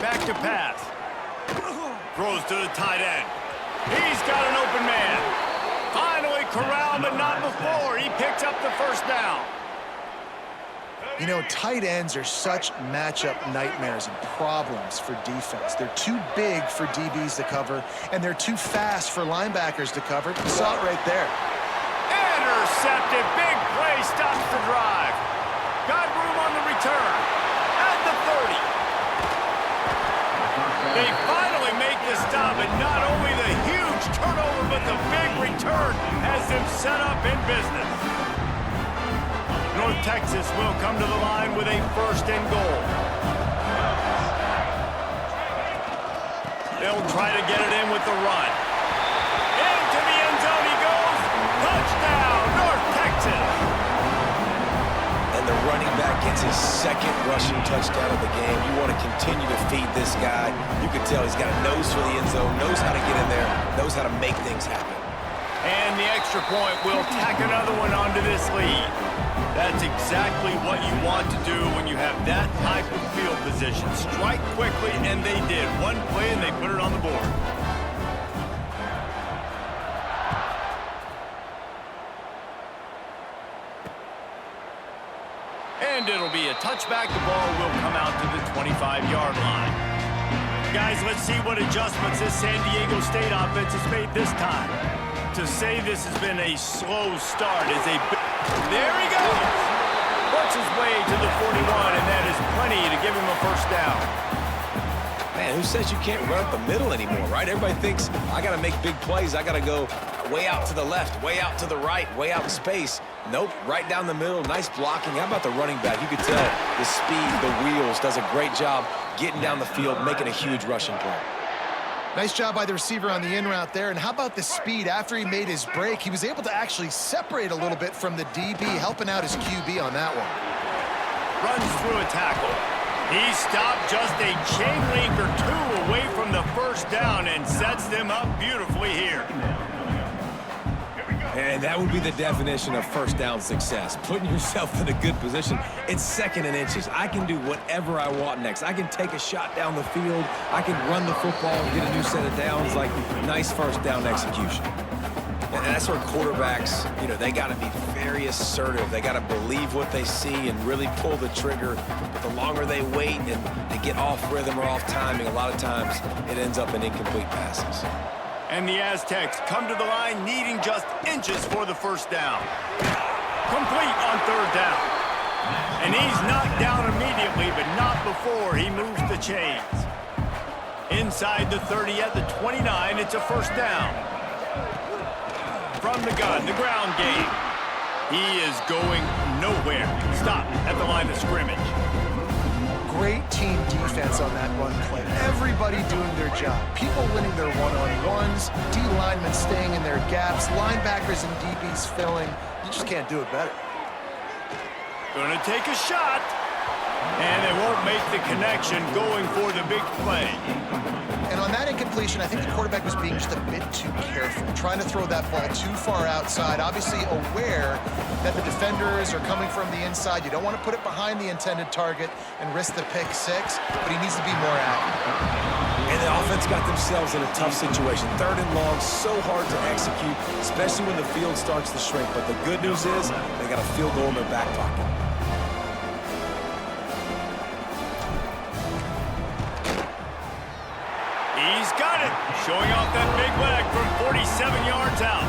Back to pass. Throws to the tight end. He's got an open man. Finally corralled, but not before. He picks up the first down. You know, tight ends are such matchup nightmares and problems for defense. They're too big for DBs to cover, and they're too fast for linebackers to cover. You saw it right there. Intercepted. Big play stops the drive. Got room on the return. At the 30. They finally make the stop, and not only the huge turnover, but the big return has them set up in business. North Texas will come to the line with a 1st and goal. They'll try to get it in with the run. Into the end zone he goes. Touchdown, North Texas. And the running back gets his 2nd rushing touchdown of the game. You want to continue to feed this guy. You can tell he's got a nose for the end zone, knows how to get in there, knows how to make things happen. And the extra point will tack another one onto this lead. That's exactly what you want to do when you have that type of field position. Strike quickly, and they did. One play, and they put it on the board. And it'll be a touchback. The ball will come out to the 25-yard line. Guys, let's see what adjustments this San Diego State offense has made this time. To say this has been a slow start is a... There he goes! Works his way to the 41, and that is plenty to give him a first down. Man, who says you can't run up the middle anymore, right? Everybody thinks, I got to make big plays. I got to go way out to the left, way out to the right, way out in space. Nope, right down the middle. Nice blocking. How about the running back? You could tell the speed, the wheels, does a great job getting down the field, making a huge rushing play. Nice job by the receiver on the in route there. And how about the speed? After he made his break, he was able to actually separate a little bit from the DB, helping out his QB on that one. Runs through a tackle. He stopped just a chain link or 2 away from the first down and sets them up beautifully here. And that would be the definition of first down success. Putting yourself in a good position. It's second and inches. I can do whatever I want next. I can take a shot down the field. I can run the football and get a new set of downs. Like, nice first down execution. And that's where quarterbacks, they got to be very assertive. They got to believe what they see and really pull the trigger. But the longer they wait and they get off rhythm or off timing, a lot of times it ends up in incomplete passes. And the Aztecs come to the line needing just inches for the first down. Complete on third down. And he's knocked down immediately, but not before he moves the chains. Inside the 30 at the 29, it's a first down. From the gun, the ground game. He is going nowhere. Stop at the line of scrimmage. Great team defense on that run play. Everybody doing their job. People winning their one-on-ones, D linemen staying in their gaps, linebackers and DBs filling. You just can't do it better. Gonna take a shot. And they won't make the connection going for the big play. And on that incompletion, I think the quarterback was being just a bit too careful, trying to throw that ball too far outside, obviously aware that the defenders are coming from the inside. You don't want to put it behind the intended target and risk the pick six, but he needs to be more accurate. And the offense got themselves in a tough situation. Third and long, so hard to execute, especially when the field starts to shrink. But the good news is they got a field goal in their back pocket. He's got it, showing off that big leg from 47 yards out.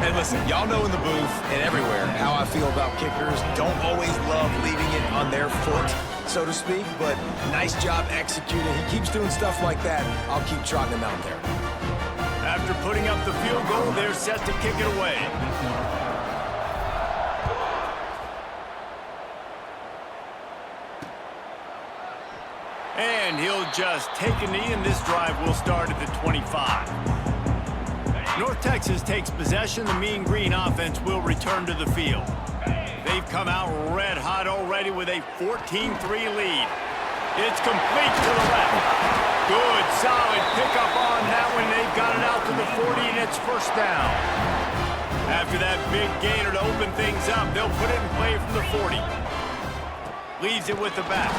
And listen, y'all know in the booth and everywhere how I feel about kickers. Don't always love leaving it on their foot, so to speak, but nice job executing. He keeps doing stuff like that. I'll keep trotting him out there. After putting up the field goal, they're set to kick it away. And he'll just take a knee, and this drive will start at the 25. North Texas takes possession. The Mean Green offense will return to the field. They've come out red hot already with a 14-3 lead. It's complete to the left. Good, solid pickup on that one. They've got it out to the 40, and it's first down. After that big gainer to open things up, they'll put it in play from the 40. Leaves it with the back.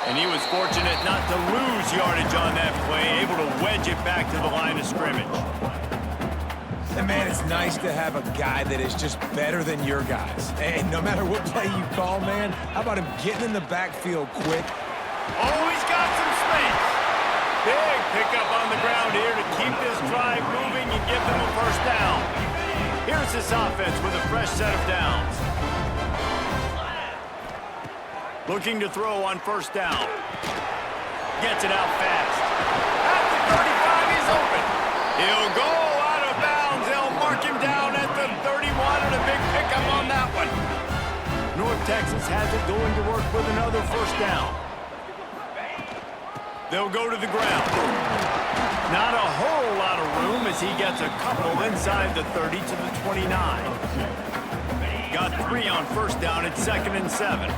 And he was fortunate not to lose yardage on that play, able to wedge it back to the line of scrimmage. And, man, it's nice to have a guy that is just better than your guys. And no matter what play you call, man, how about him getting in the backfield quick? Oh, he's got some space. Big pickup on the ground here to keep this drive moving and give them a first down. Here's this offense with a fresh set of downs. Looking to throw on first down. Gets it out fast. At the 35, he's open. He'll go out of bounds. They'll mark him down at the 31, and a big pickup on that one. North Texas has it going to work with another first down. They'll go to the ground. Not a whole lot of room as he gets a couple inside the 30 to the 29. Got 3 on first down. It's 2nd and 7.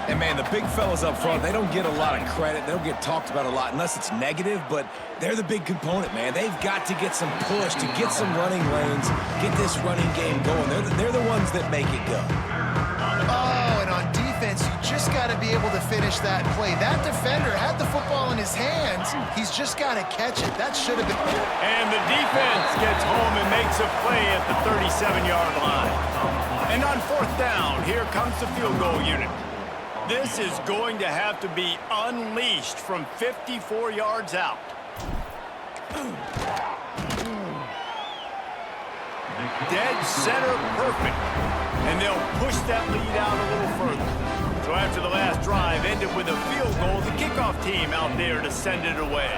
And, man, the big fellas up front, they don't get a lot of credit. They don't get talked about a lot unless it's negative, but they're the big component, man. They've got to get some push, to get some running lanes, get this running game going. They're the ones that make it go. Oh, and on defense, you just got to be able to finish that play. That defender had the football in his hands. He's just got to catch it. That should have been... And the defense gets home and makes a play at the 37-yard line. And on fourth down, here comes the field goal unit. This is going to have to be unleashed from 54 yards out. Dead center perfect. And they'll push that lead out a little further. So after the last drive ended with a field goal, the kickoff team out there to send it away.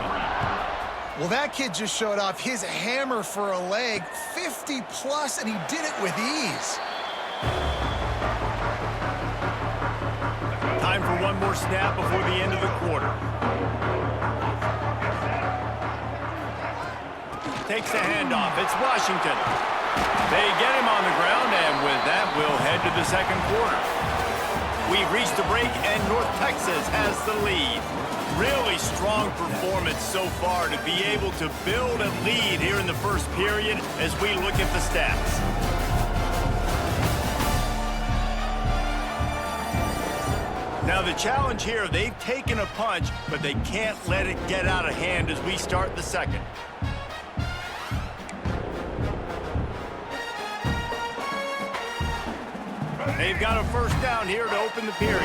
Well, that kid just showed off his hammer for a leg, 50-plus, and he did it with ease. Time for one more snap before the end of the quarter. Takes the handoff. It's Washington. They get him on the ground, and with that, we'll head to the second quarter. We've reached the break, and North Texas has the lead. Really strong performance so far to be able to build a lead here in the first period as we look at the stats. Now the challenge here, they've taken a punch, but they can't let it get out of hand as we start the second. They've got a first down here to open the period.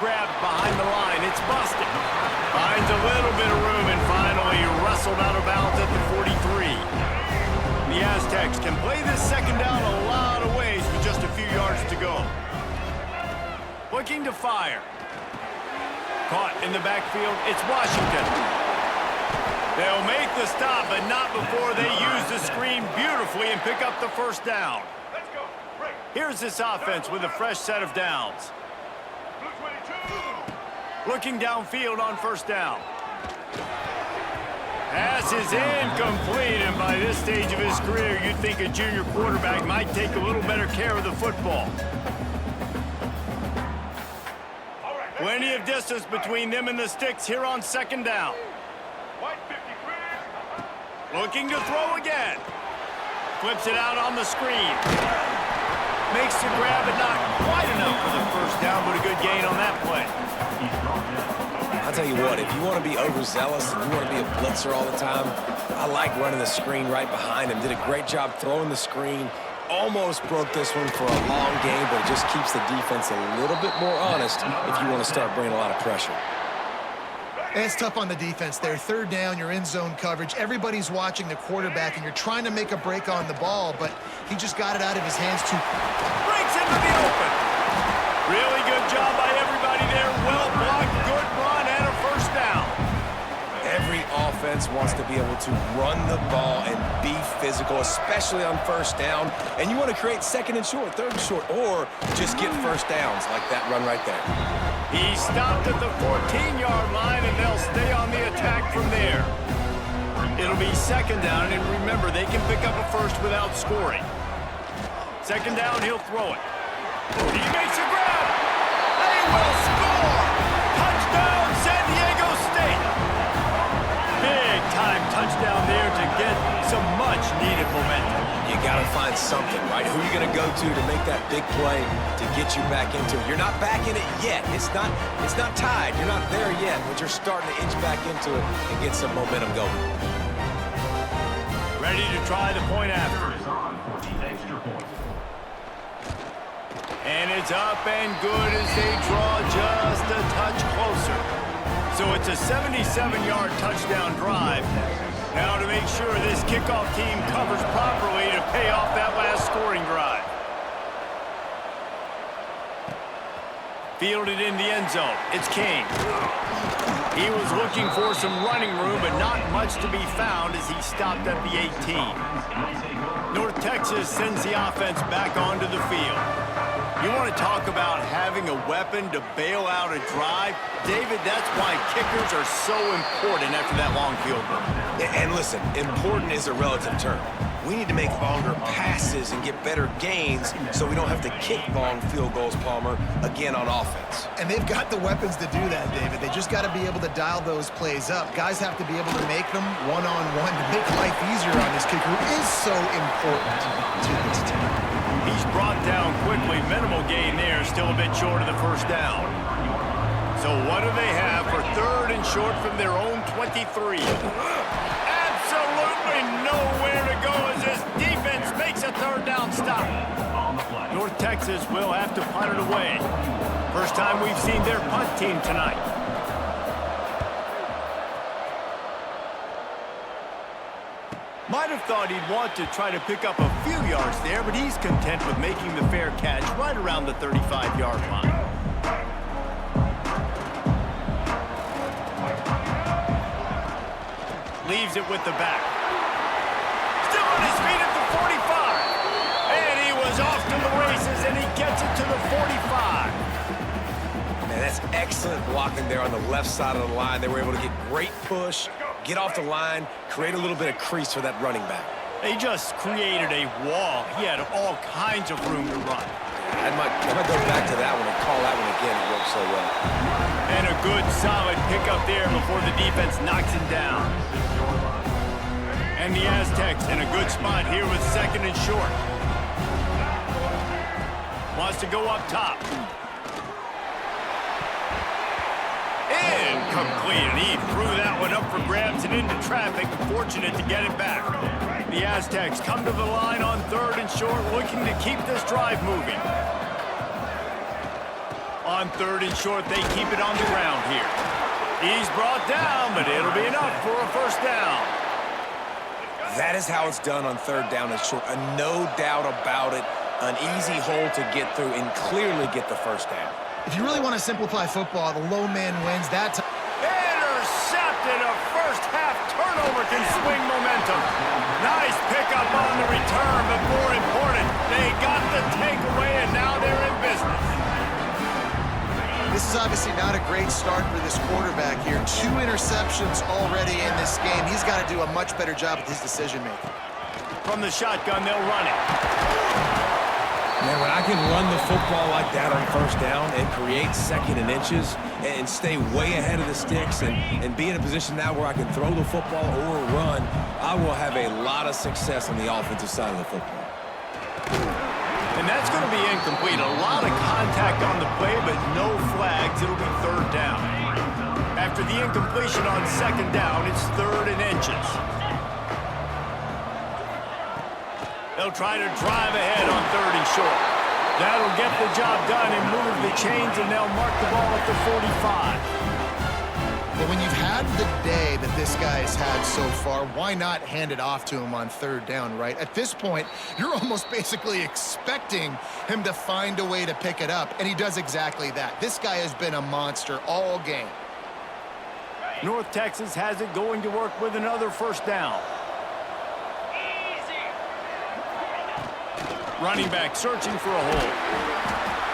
Grabbed behind the line. It's busted. Finds a little bit of room and finally wrestled out of bounds at the 43. The Aztecs can play this second down a lot of ways with just a few yards to go. Looking to fire. Caught in the backfield. It's Washington. They'll make the stop, but not before they use the screen beautifully and pick up the first down. Let's go. Break. Here's this offense with a fresh set of downs. Blue 22. Looking downfield on first down. Pass is incomplete, and by this stage of his career, you'd think a junior quarterback might take a little better care of the football. Plenty of distance between them and the sticks here on second down. White 53. Looking to throw again. Flips it out on the screen. Makes the grab, but not quite enough for the first down, but a good gain on that play. I'll tell you what, if you want to be overzealous and you want to be a blitzer all the time, I like running the screen right behind him. Did a great job throwing the screen. Almost broke this one for a long game, but it just keeps the defense a little bit more honest if you want to start bringing a lot of pressure. It's tough on the defense there. Third down, you're in zone coverage. Everybody's watching the quarterback, and you're trying to make a break on the ball, but he just got it out of his hands too. Breaks into the open. Really good job by everybody there. Well blocked, good run, and a first down. Every offense wants to be able to run the ball and be physical, especially on first down. And you want to create second and short, third and short, or just get first downs like that run right there. He stopped at the 14-yard line, and they'll stay on the attack from there. It'll be second down, and remember, they can pick up a first without scoring. Second down, he'll throw it. He makes a grab. They will score. Touchdown, San Diego State. Big-time touchdown there to get some much-needed momentum. You got to find something, right? Who are you going to go to make that big play to get you back into it? You're not back in it yet. It's not tied. You're not there yet, but you're starting to inch back into it and get some momentum going. Ready to try the point after. And it's up and good as they draw just a touch closer. So it's a 77-yard touchdown drive. Now to make sure this kickoff team covers properly to pay off that last scoring drive. Fielded in the end zone. It's King. He was looking for some running room, but not much to be found as he stopped at the 18. North Texas sends the offense back onto the field. You want to talk about having a weapon to bail out a drive? David, that's why kickers are so important after that long field goal. And listen, important is a relative term. We need to make longer passes and get better gains so we don't have to kick long field goals, Palmer, again on offense. And they've got the weapons to do that, David. They just got to be able to dial those plays up. Guys have to be able to make them one-on-one to make life easier on this kicker, who is so important to this team. He's brought down quickly. Minimal gain there. Still a bit short of the first down. So what do they have for third and short from their own 23? Absolutely nowhere to go as this defense makes a third down stop. North Texas will have to punt it away. First time we've seen their punt team tonight. Might have thought he'd want to try to pick up a few yards there, but he's content with making the fair catch right around the 35-yard line. Leaves it with the back. Still on his feet at the 45. And he was off to the races, and he gets it to the 45. Man, that's excellent blocking there on the left side of the line. They were able to get great push, get off the line, create a little bit of crease for that running back. They just created a wall. He had all kinds of room to run. I might go back to that one and call that one again. It worked so well. And a good, solid pickup there before the defense knocks him down. And the Aztecs in a good spot here with 2nd and short. Wants to go up top. Incomplete, and he threw that one up for grabs and into traffic. Fortunate to get it back. The Aztecs come to the line on 3rd and short, looking to keep this drive moving. On 3rd and short, they keep it on the ground here. He's brought down, but it'll be enough for a 1st down. That is how it's done on 3rd down and short. No doubt about it. An easy hole to get through and clearly get the 1st down. If you really want to simplify football, the low man wins. That time. Intercepted. A first-half turnover can swing momentum. Nice pickup on the return, but more important, they got the takeaway, and now they're in business. This is obviously not a great start for this quarterback here. 2 interceptions already in this game. He's got to do a much better job with his decision-making. From the shotgun, they'll run it. Man, when I can run the football like that on 1st down and create 2nd and inches and stay way ahead of the sticks and be in a position now where I can throw the football or run, I will have a lot of success on the offensive side of the football. And that's going to be incomplete. A lot of contact on the play, but no flags. It'll be 3rd down. After the incompletion on 2nd down, it's 3rd and inches. They'll try to drive ahead on 3rd and short. That'll get the job done and move the chains, and they'll mark the ball at the 45. But when you've had the day that this guy's had so far, why not hand it off to him on 3rd down, right? At this point, you're almost basically expecting him to find a way to pick it up, and he does exactly that. This guy has been a monster all game. North Texas has it going to work with another 1st down. Running back searching for a hole.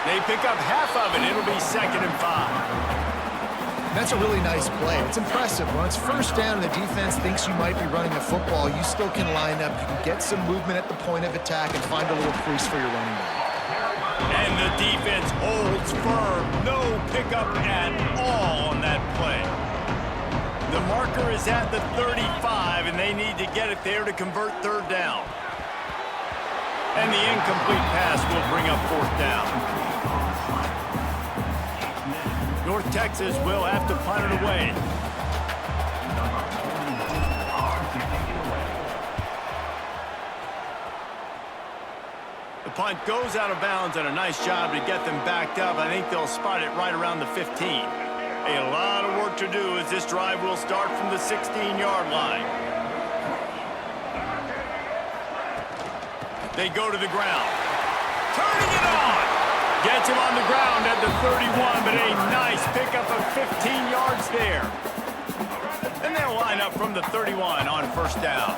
They pick up half of it. It'll be 2nd and 5. That's a really nice play. It's impressive. When it's 1st down and the defense thinks you might be running the football, you still can line up. You can get some movement at the point of attack and find a little crease for your running back. And the defense holds firm. No pickup at all on that play. The marker is at the 35, and they need to get it there to convert 3rd down. And the incomplete pass will bring up 4th down. North Texas will have to punt it away. The punt goes out of bounds, and a nice job to get them backed up. I think they'll spot it right around the 15. A lot of work to do as this drive will start from the 16-yard line. They go to the ground. Turning it on. Gets him on the ground at the 31, but a nice pickup of 15 yards there. And they'll line up from the 31 on 1st down.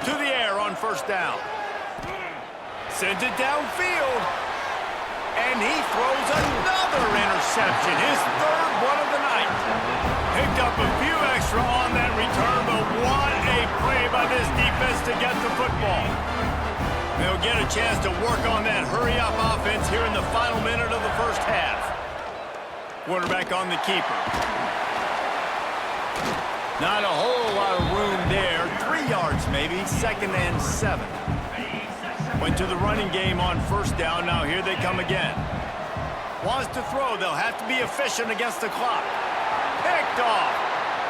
To the air on 1st down. Sends it downfield. And he throws another interception, his 3rd one of the night. Picked up a few extra on that return, but what a play by this defense to get the football. They'll get a chance to work on that hurry-up offense here in the final minute of the 1st half. Quarterback on the keeper. Not a whole lot of room there. 3 yards maybe, 2nd and 7. Went to the running game on 1st down. Now here they come again. Wants to throw. They'll have to be efficient against the clock. Picked off.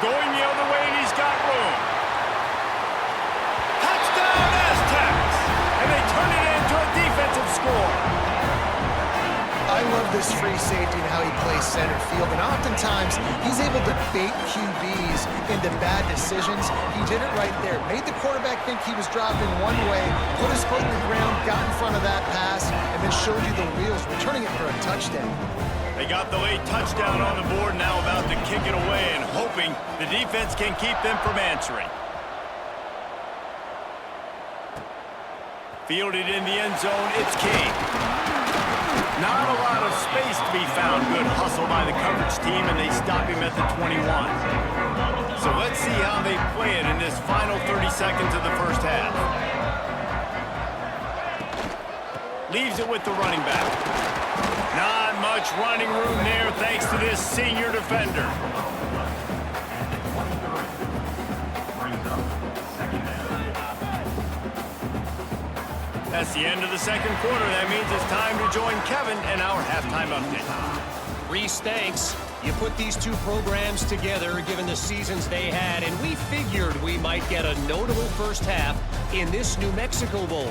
Going the other way, and he's got room. Touchdown, Aztecs! And they turn it into a defensive score. I love this free safety and how he plays center field, and oftentimes he's able to bait QBs into bad decisions. He did it right there. Made the quarterback think he was dropping one way, put his foot in the ground, got in front of that pass, and then showed you the wheels, returning it for a touchdown. They got the late touchdown on the board, now about to kick it away and hoping the defense can keep them from answering. Fielded in the end zone, it's King. Not a lot of space to be found. Good hustle by the coverage team, and they stop him at the 21. So let's see how they play it in this final 30 seconds of the first half. Leaves it with the running back. Not much running room there thanks to this senior defender. That's the end of the second quarter. That means it's time to join Kevin in our halftime update. Reese, thanks. You put these two programs together given the seasons they had, and we figured we might get a notable first half in this New Mexico Bowl.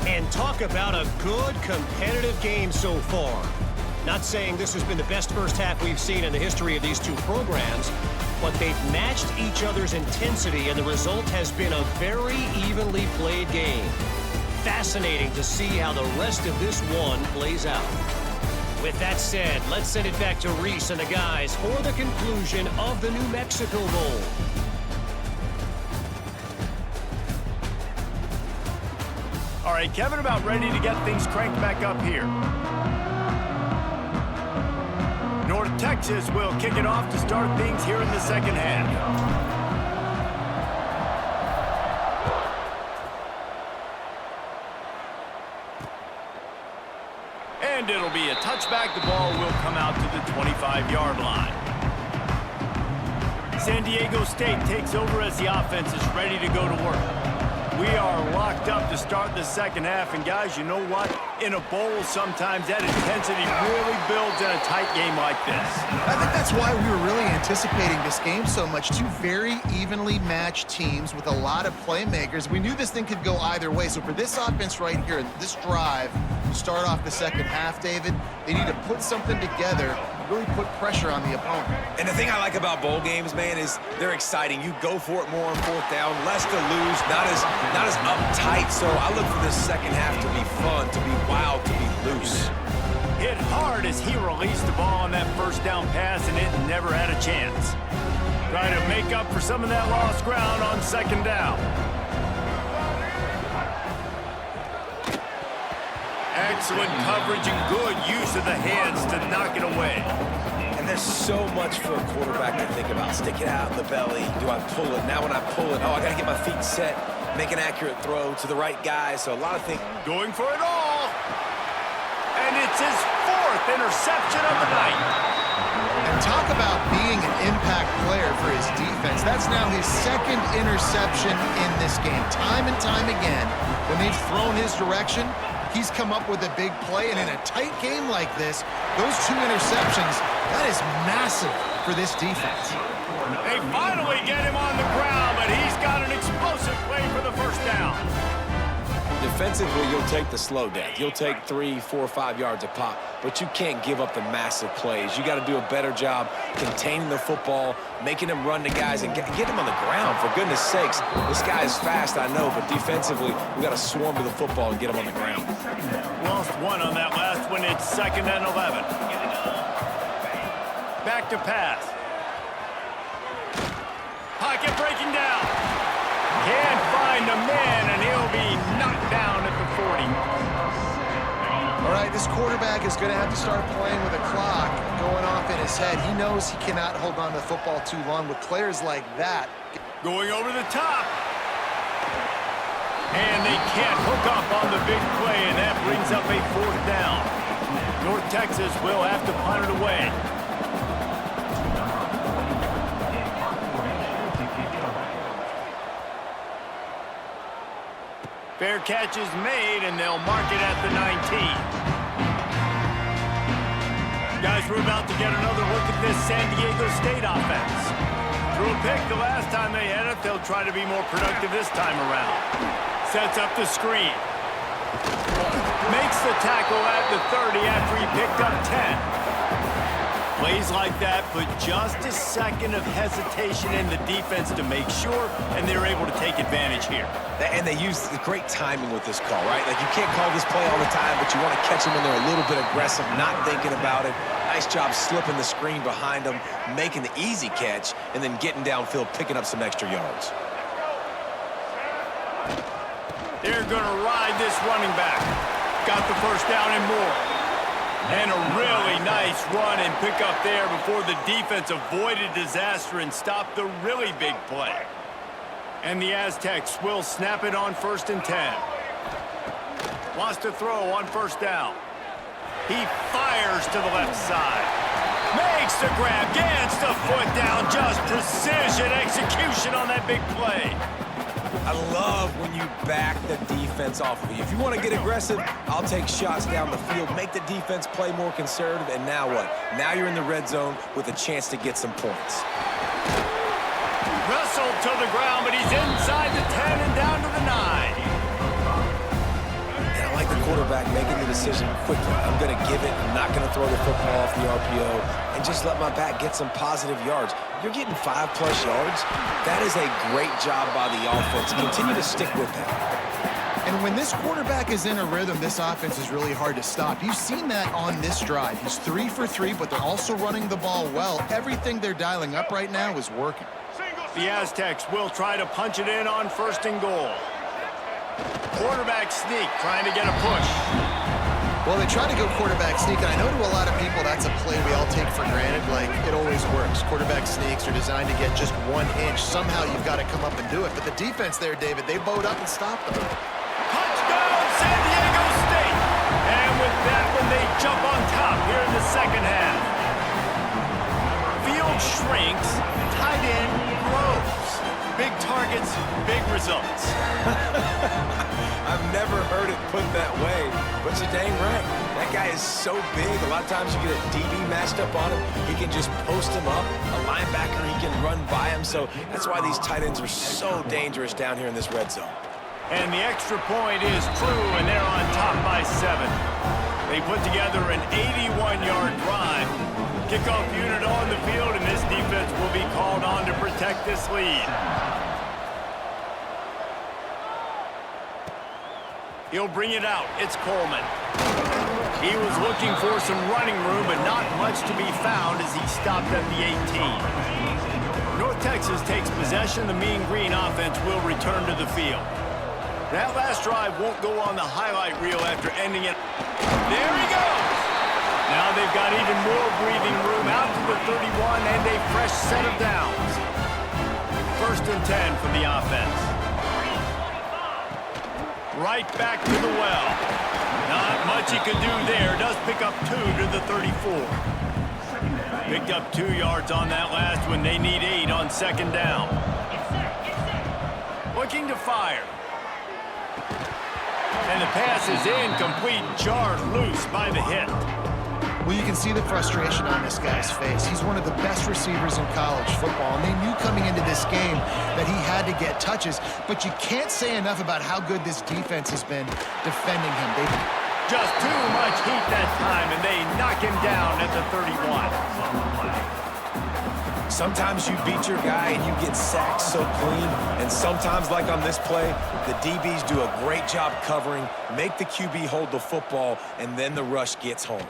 And talk about a good competitive game so far. Not saying this has been the best first half we've seen in the history of these two programs, but they've matched each other's intensity, and the result has been a very evenly played game. Fascinating to see how the rest of this one plays out. With that said, let's send it back to Reese and the guys for the conclusion of the New Mexico Bowl. All right, Kevin, about ready to get things cranked back up here. North Texas will kick it off to start things here in the second half. And it'll be a touchback. The ball will come out to the 25-yard line. San Diego State takes over as the offense is ready to go to work. We are locked up to start the second half, and guys, you know what? In a bowl, sometimes that intensity really builds in a tight game like this. I think that's why we were really anticipating this game so much. Two very evenly matched teams with a lot of playmakers. We knew this thing could go either way. So for this offense right here, this drive, to start off the second half, David, they need to put something together, really put pressure on the opponent. And the thing I like about bowl games, man, is they're exciting. You go for it more on fourth down, less to lose, not as uptight. So I look for this second half to be fun, to be wild, to be loose. Hit hard as he released the ball on that first down pass, and it never had a chance. Trying to make up for some of that lost ground on second down. Excellent coverage and good use of the hands to knock it away. And there's so much for a quarterback to think about. Stick it out in the belly. Do I pull it? Now when I pull it, oh, I got to get my feet set, make an accurate throw to the right guy. So a lot of things. Going for it all. And it's his fourth interception of the night. And talk about being an impact player for his defense. That's now his second interception in this game. Time and time again, when they've thrown his direction, he's come up with a big play, and in a tight game like this, those two interceptions, that is massive for this defense. They finally get him on the ground, but he's got an explosive play for the first down. Defensively, you'll take the slow death. You'll take 3, 4, 5 yards a pop, but you can't give up the massive plays. You got to do a better job containing the football, making them run to guys, and get them on the ground. For goodness sakes, this guy is fast, I know, but defensively, we got to swarm to the football and get him on the ground. Lost one on that last one. It's 2nd and 11. Back to pass. Pocket breaking down. Can't find a man, and he'll be knocked down at the 40. All right, this quarterback is going to have to start playing with a clock going off in his head. He knows he cannot hold on to the football too long with players like that. Going over the top. And they can't hook up on the big play, and that brings up a 4th down. North Texas will have to punt it away. Fair catch is made, and they'll mark it at the 19. Guys, we're about to get another look at this San Diego State offense. Threw a pick the last time they had it. They'll try to be more productive this time around. Sets up the screen. Makes the tackle at the 30 after he picked up 10. Plays like that, but just a second of hesitation in the defense to make sure, and they're able to take advantage here. And they use great timing with this call, right? Like, you can't call this play all the time, but you want to catch them when they're a little bit aggressive, not thinking about it. Nice job slipping the screen behind them, making the easy catch, and then getting downfield, picking up some extra yards. They're going to ride this running back. Got the first down and more. And a really nice run and pick up there before the defense avoided disaster and stopped the really big play. And the Aztecs will snap it on 1st and 10. Wants to throw on 1st down. He fires to the left side. Makes the grab, gets the foot down. Just precision execution on that big play. I love when you back the defense off of you. If you want to get aggressive, I'll take shots down the field, make the defense play more conservative, and now what? Now you're in the red zone with a chance to get some points. Wrestled to the ground, but he's inside the 10 and down to the 9. And I like the quarterback making the decision quickly. I'm going to give it. I'm not going to throw the football off the RPO and just let my back get some positive yards. You're getting 5+ yards. That is a great job by the offense. Continue to stick with that. And when this quarterback is in a rhythm, this offense is really hard to stop. You've seen that on this drive. He's 3 for 3, but they're also running the ball well. Everything they're dialing up right now is working. The Aztecs will try to punch it in on 1st and goal. Quarterback sneak, trying to get a push. Well, they try to go quarterback sneak, and I know to a lot of people that's a play we all take for granted. Like, it always works. Quarterback sneaks are designed to get just 1 inch. Somehow you've got to come up and do it. But the defense there, David, they bowed up and stopped them. Touchdown, San Diego State! And with that one, they jump on top here in the 2nd half. Field shrinks, tight end grows. Big targets, big results. I've never heard it put that way, but you're dang right. That guy is so big. A lot of times you get a DB matched up on him. He can just post him up. A linebacker, he can run by him. So that's why these tight ends are so dangerous down here in this red zone. And the extra point is true, and they're on top by 7. They put together an 81-yard drive. Kickoff unit on the field, and this defense will be called on to protect this lead. He'll bring it out. It's Coleman. He was looking for some running room, but not much to be found as he stopped at the 18. North Texas takes possession. The Mean Green offense will return to the field. That last drive won't go on the highlight reel after ending it. There he goes. Now they've got even more breathing room out to the 31 and a fresh set of downs. 1st and 10 for the offense. Right back to the well. Not much he could do there. Does pick up 2 to the 34. Picked up 2 yards on that last one. They need 8 on 2nd down. Looking to fire. And the pass is incomplete. Jarred loose by the hit. Well, you can see the frustration on this guy's face. He's one of the best receivers in college football, and they knew coming into this game that he had to get touches, but you can't say enough about how good this defense has been defending him. Just too much heat that time, and they knock him down at the 31. Sometimes you beat your guy and you get sacked so clean, and sometimes, like on this play, the DBs do a great job covering, make the QB hold the football, and then the rush gets home.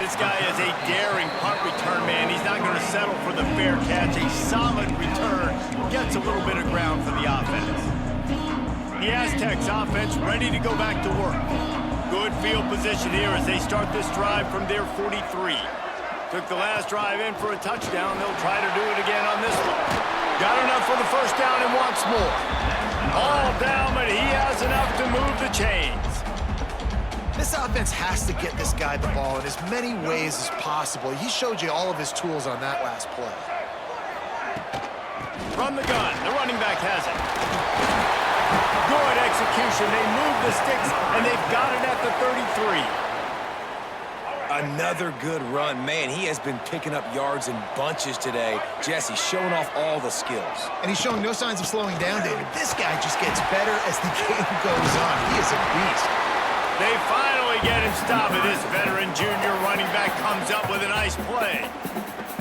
This guy is a daring punt return man. He's not going to settle for the fair catch. A solid return. Gets a little bit of ground for the offense. The Aztecs offense ready to go back to work. Good field position here as they start this drive from their 43. Took the last drive in for a touchdown. They'll try to do it again on this one. Got enough for the 1st down and wants more. All down, but he has enough to move the chains. This offense has to get this guy the ball in as many ways as possible. He showed you all of his tools on that last play. From the gun, the running back has it. Good execution. They move the sticks, and they've got it at the 33. Another good run. Man, he has been picking up yards in bunches today. Jesse showing off all the skills. And he's showing no signs of slowing down, David. This guy just gets better as the game goes on. He is a beast. They finally get him stopped, and this veteran junior running back comes up with a nice play.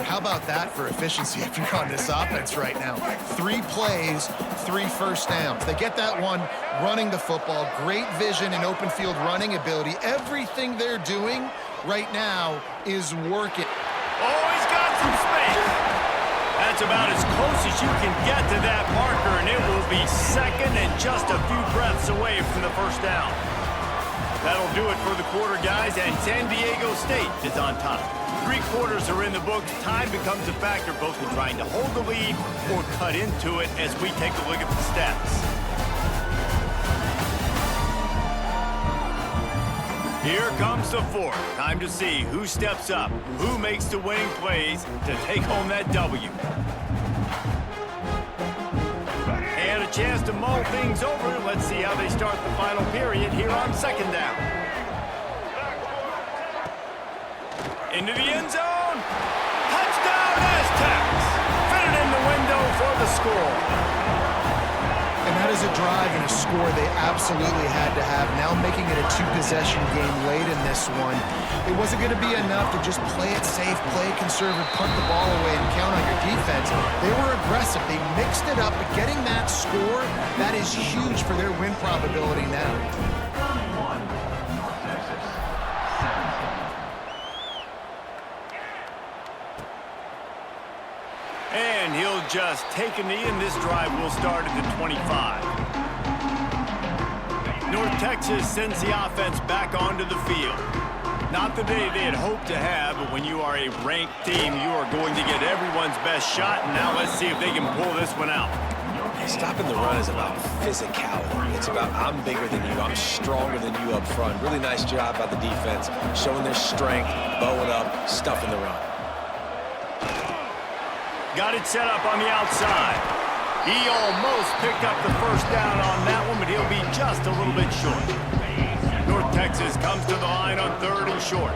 How about that for efficiency if you're on this offense right now? 3 plays, 3 1st downs. They get that one running the football. Great vision and open field running ability. Everything they're doing right now is working. Oh, he's got some space. That's about as close as you can get to that marker, and it will be 2nd and just a few breaths away from the 1st down. That'll do it for the quarter, guys, and San Diego State is on top. 3 quarters are in the books. Time becomes a factor both in trying to hold the lead or cut into it as we take a look at the stats. Here comes the fourth. Time to see who steps up, who makes the winning plays to take home that W. And a chance to mull things over. Let's see how they start the final period here on second down. Into the end zone. Touchdown, Aztecs. Fit it in the window for the score. And that is a drive and a score they absolutely had to have. Now making it a 2-possession game late in this one. It wasn't going to be enough to just play it safe, play it conservative, punt the ball away, and count on your defense. They were aggressive. They mixed it up, but getting that score, that is huge for their win probability now. And he'll just take a knee, and this drive will start at the 25. North Texas sends the offense back onto the field. Not the day they had hoped to have, but when you are a ranked team, you are going to get everyone's best shot, and now let's see if they can pull this one out. Stopping the run is about physicality. It's about I'm bigger than you, I'm stronger than you up front. Really nice job by the defense, showing their strength, bowing up, stuffing the run. Got it set up on the outside. He almost picked up the first down on that one, but he'll be just a little bit short. North Texas comes to the line on 3rd and short.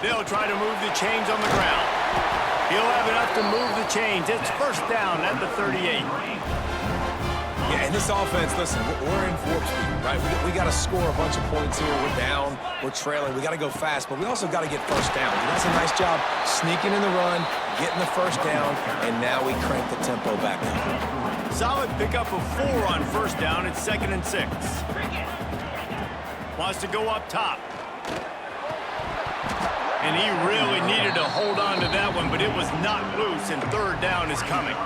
They'll try to move the chains on the ground. He'll have enough to move the chains. It's first down at the 38. Yeah, in this offense, listen, we're in warp speed, right? We got to score a bunch of points here. We're down, we're trailing. We got to go fast, but we also got to get first down. And that's a nice job sneaking in the run, getting the first down, and now we crank the tempo back up. Solid pickup of 4 on first down. It's 2nd and 6. Wants to go up top. And he really needed to hold on to that one, but it was not loose, and 3rd down is coming.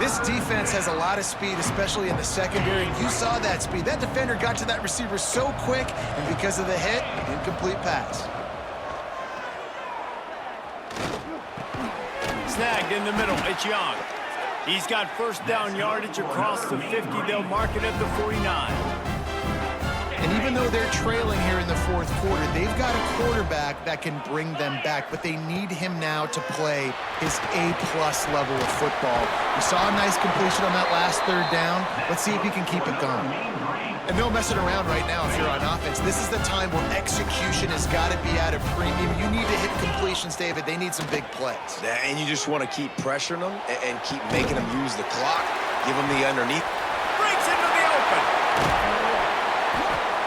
This defense has a lot of speed, especially in the secondary. You saw that speed. That defender got to that receiver so quick, and because of the hit, incomplete pass. Snagged in the middle. It's Young. He's got first down yardage across the 50. They'll mark it at the 49. And even though they're trailing here in the 4th quarter, they've got a quarterback that can bring them back, but they need him now to play his A-plus level of football. We saw a nice completion on that last 3rd down. Let's see if he can keep it going. And no messing around right now if you're on offense. This is the time where execution has got to be at a premium. You need to hit completions, David. They need some big plays. Yeah, and you just want to keep pressuring them and keep making them use the clock. Give them the underneath. Breaks into the open.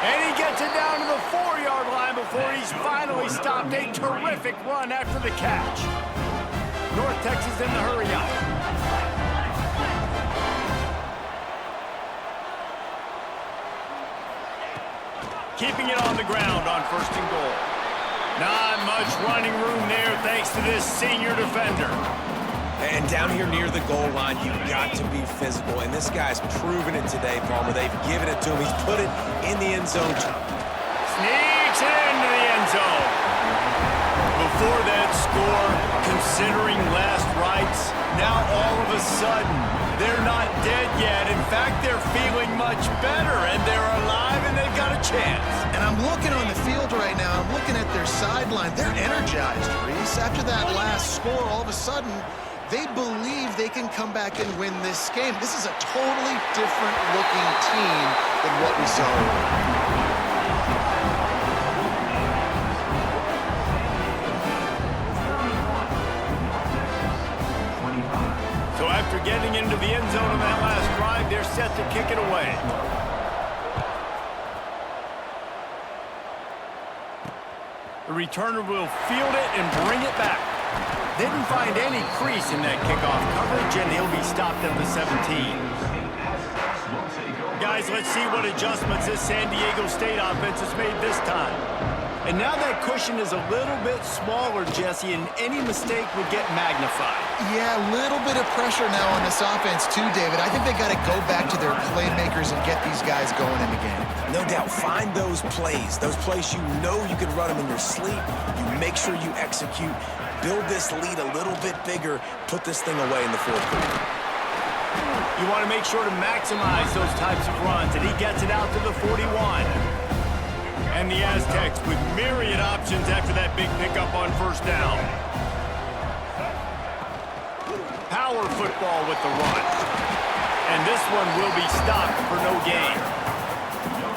And he gets it down to the 4-yard line before he's finally stopped. A terrific run after the catch. North Texas in the hurry up. Keeping it on the ground on 1st and goal. Not much running room there thanks to this senior defender. And down here near the goal line, you've got to be physical. And this guy's proven it today, Palmer. They've given it to him. He's put it in the end zone. Sneaks it into the end zone. Before that score, considering last rites, now all of a sudden, they're not dead yet. In fact, they're feeling much better, and they're alive, and they've got a chance. And I'm looking on the field right now. I'm looking at their sideline. They're energized, Reese. After that last score, all of a sudden, they believe they can come back and win this game. This is a totally different looking team than what we saw earlier. So after getting into the end zone on that last drive, they're set to kick it away. The returner will field it and bring it back. Didn't find any crease in that kickoff coverage, and he'll be stopped at the 17. Guys, let's see what adjustments this San Diego State offense has made this time. And now that cushion is a little bit smaller, Jesse, and any mistake would get magnified. Yeah, a little bit of pressure now on this offense too, David. I think they got to go back to their playmakers and get these guys going in the game. No doubt, find those plays you know you can run them in your sleep. You make sure you execute, build this lead a little bit bigger, put this thing away in the fourth quarter. You want to make sure to maximize those types of runs, and he gets it out to the 41. And the Aztecs with myriad options after that big pickup on first down. Power football with the run. And this one will be stopped for no gain.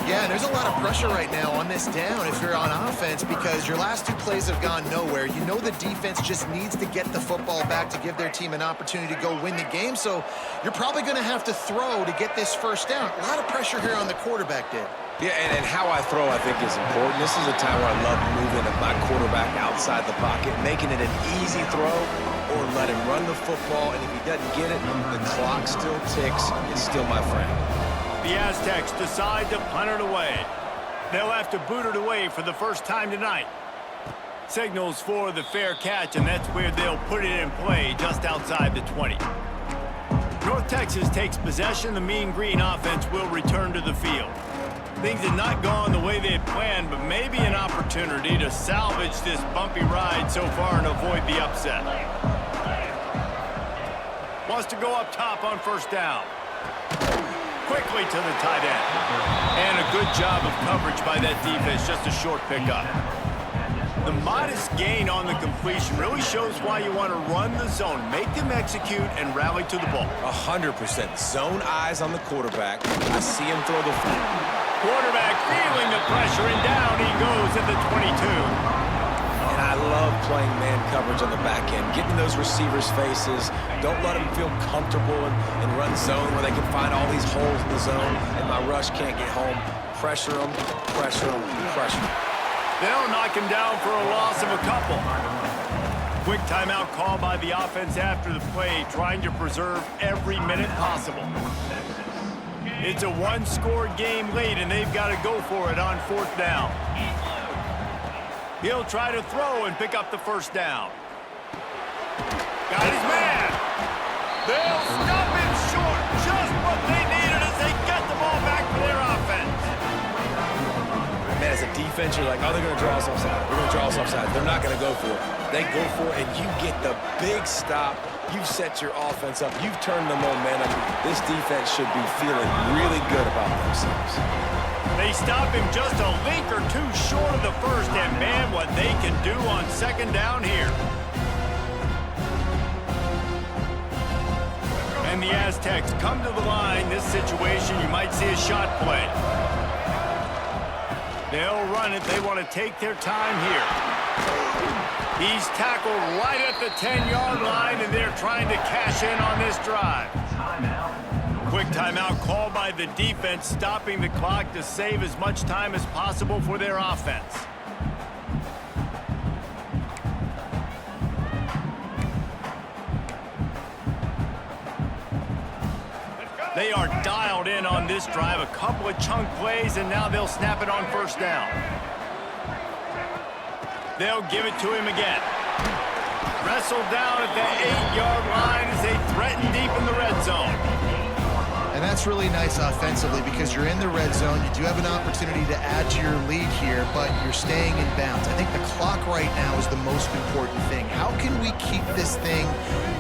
Yeah, and there's a lot of pressure right now on this down if you're on offense because your last two plays have gone nowhere. You know the defense just needs to get the football back to give their team an opportunity to go win the game, so you're probably going to have to throw to get this first down. A lot of pressure here on the quarterback, Dave. Yeah, and how I throw, I think, is important. This is a time where I love moving my quarterback outside the pocket, making it an easy throw, or let him run the football, and if he doesn't get it, the clock still ticks. It's still my friend. The Aztecs decide to punt it away. They'll have to boot it away for the first time tonight. Signals for the fair catch, and that's where they'll put it in play just outside the 20. North Texas takes possession. The Mean Green offense will return to the field. Things had not gone the way they had planned, but maybe an opportunity to salvage this bumpy ride so far and avoid the upset. Wants to go up top on first down. Quickly to the tight end. And a good job of coverage by that defense, just a short pickup. The modest gain on the completion really shows why you want to run the zone, make them execute, and rally to the ball. 100%. Zone eyes on the quarterback. I see him throw the football. Quarterback feeling the pressure, and down he goes at the 22. And I love playing man coverage on the back end, getting those receivers' faces. Don't let them feel comfortable and run zone where they can find all these holes in the zone, and my rush can't get home. Pressure them, pressure them, pressure them. They'll knock him down for a loss of a couple. Quick timeout call by the offense after the play, trying to preserve every minute possible. It's a one-score game late, and they've got to go for it on fourth down. He'll try to throw and pick up the first down. Got his man. They'll stop him short. Just what they needed as they get the ball back for their offense. Man, as a defense, you're like, oh, they're going to draw us offside. They're going to draw us offside. They're not going to go for it. They go for it, and you get the big stop. You've set your offense up. You've turned the momentum. This defense should be feeling really good about themselves. They stop him just a link or two short of the first, and man, what they can do on second down here. And the Aztecs come to the line. This situation, you might see a shot play. They'll run it. They want to take their time here. He's tackled right at the 10-yard line, and they're trying to cash in on this drive. Quick timeout called by the defense, stopping the clock to save as much time as possible for their offense. They are dialed in on this drive, a couple of chunk plays, and now they'll snap it on first down. They'll give it to him again. Wrestled down at the 8-yard line as they threaten deep in the red zone. And that's really nice offensively because you're in the red zone. You do have an opportunity to add to your lead here, but you're staying in bounds. I think the clock right now is the most important thing. How can we keep this thing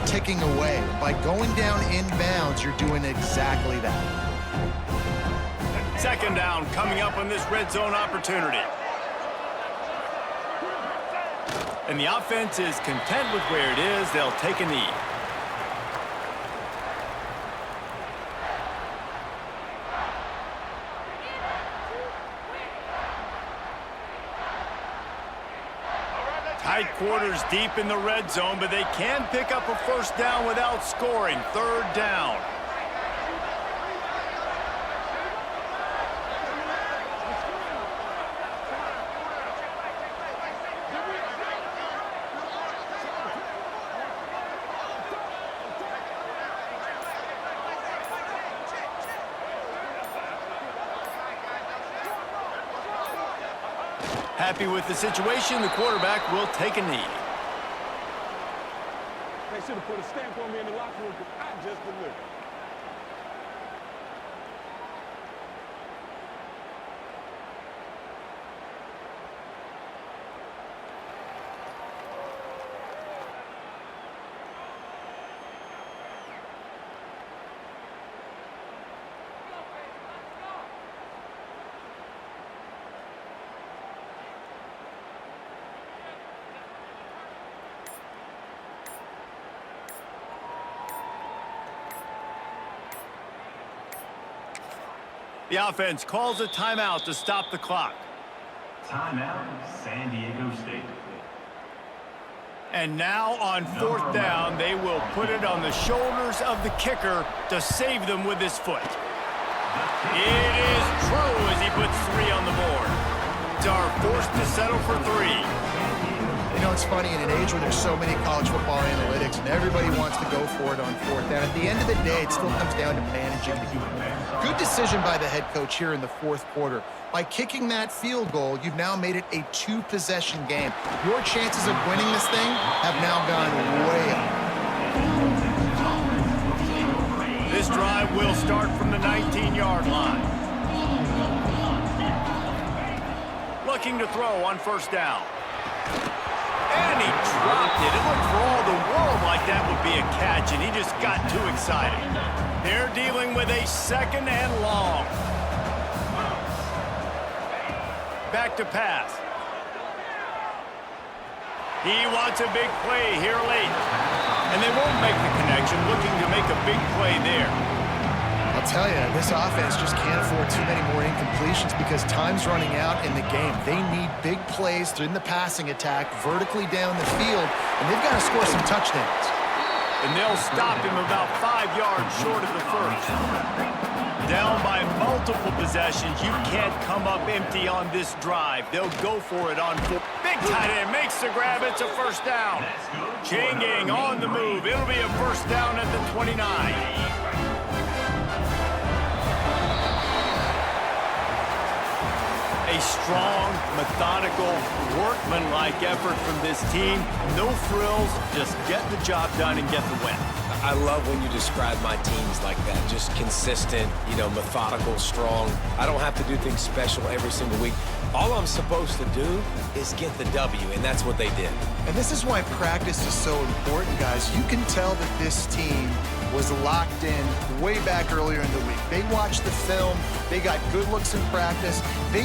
ticking away? By going down in bounds, you're doing exactly that. Second down coming up on this red zone opportunity. And the offense is content with where it is. They'll take a knee. Tight quarters deep in the red zone, but they can pick up a first down without scoring. Third down. Happy with the situation, the quarterback will take a knee. They should have put a stamp on me in the locker room because I just delivered. The offense calls a timeout to stop the clock. Timeout, San Diego State. And now on fourth down, they will put it on the shoulders of the kicker to save them with his foot. It is true as he puts 3 on the board. Are forced to settle for 3. You know, it's funny, in an age where there's so many college football analytics and everybody wants to go for it on fourth down, at the end of the day, it still comes down to managing the game. Good decision by the head coach here in the fourth quarter. By kicking that field goal, you've now made it a 2-possession game. Your chances of winning this thing have now gone way up. This drive will start from the 19-yard line. Looking to throw on first down. And he dropped it. It looked for all the world like that would be a catch, and he just got too excited. They're dealing with a second and long. Back to pass. He wants a big play here late. And they won't make the connection, looking to make a big play there. I'll tell you, this offense just can't afford too many more incompletions because time's running out in the game. They need big plays in the passing attack, vertically down the field, and they've got to score some touchdowns. And they'll stop him about 5 yards short of the first. Down by multiple possessions. You can't come up empty on this drive. They'll go for it on 4. Big tight end makes the grab. It's a first down. Chain gang on the move. It'll be a first down at the 29. A strong, methodical, workman-like effort from this team. No frills, just get the job done and get the win. I love when you describe my teams like that. Just consistent, methodical, strong. I don't have to do things special every single week. All I'm supposed to do is get the W, and that's what they did. And this is why practice is so important, guys. You can tell that this team was locked in way back earlier in the week. They watched the film. They got good looks in practice. They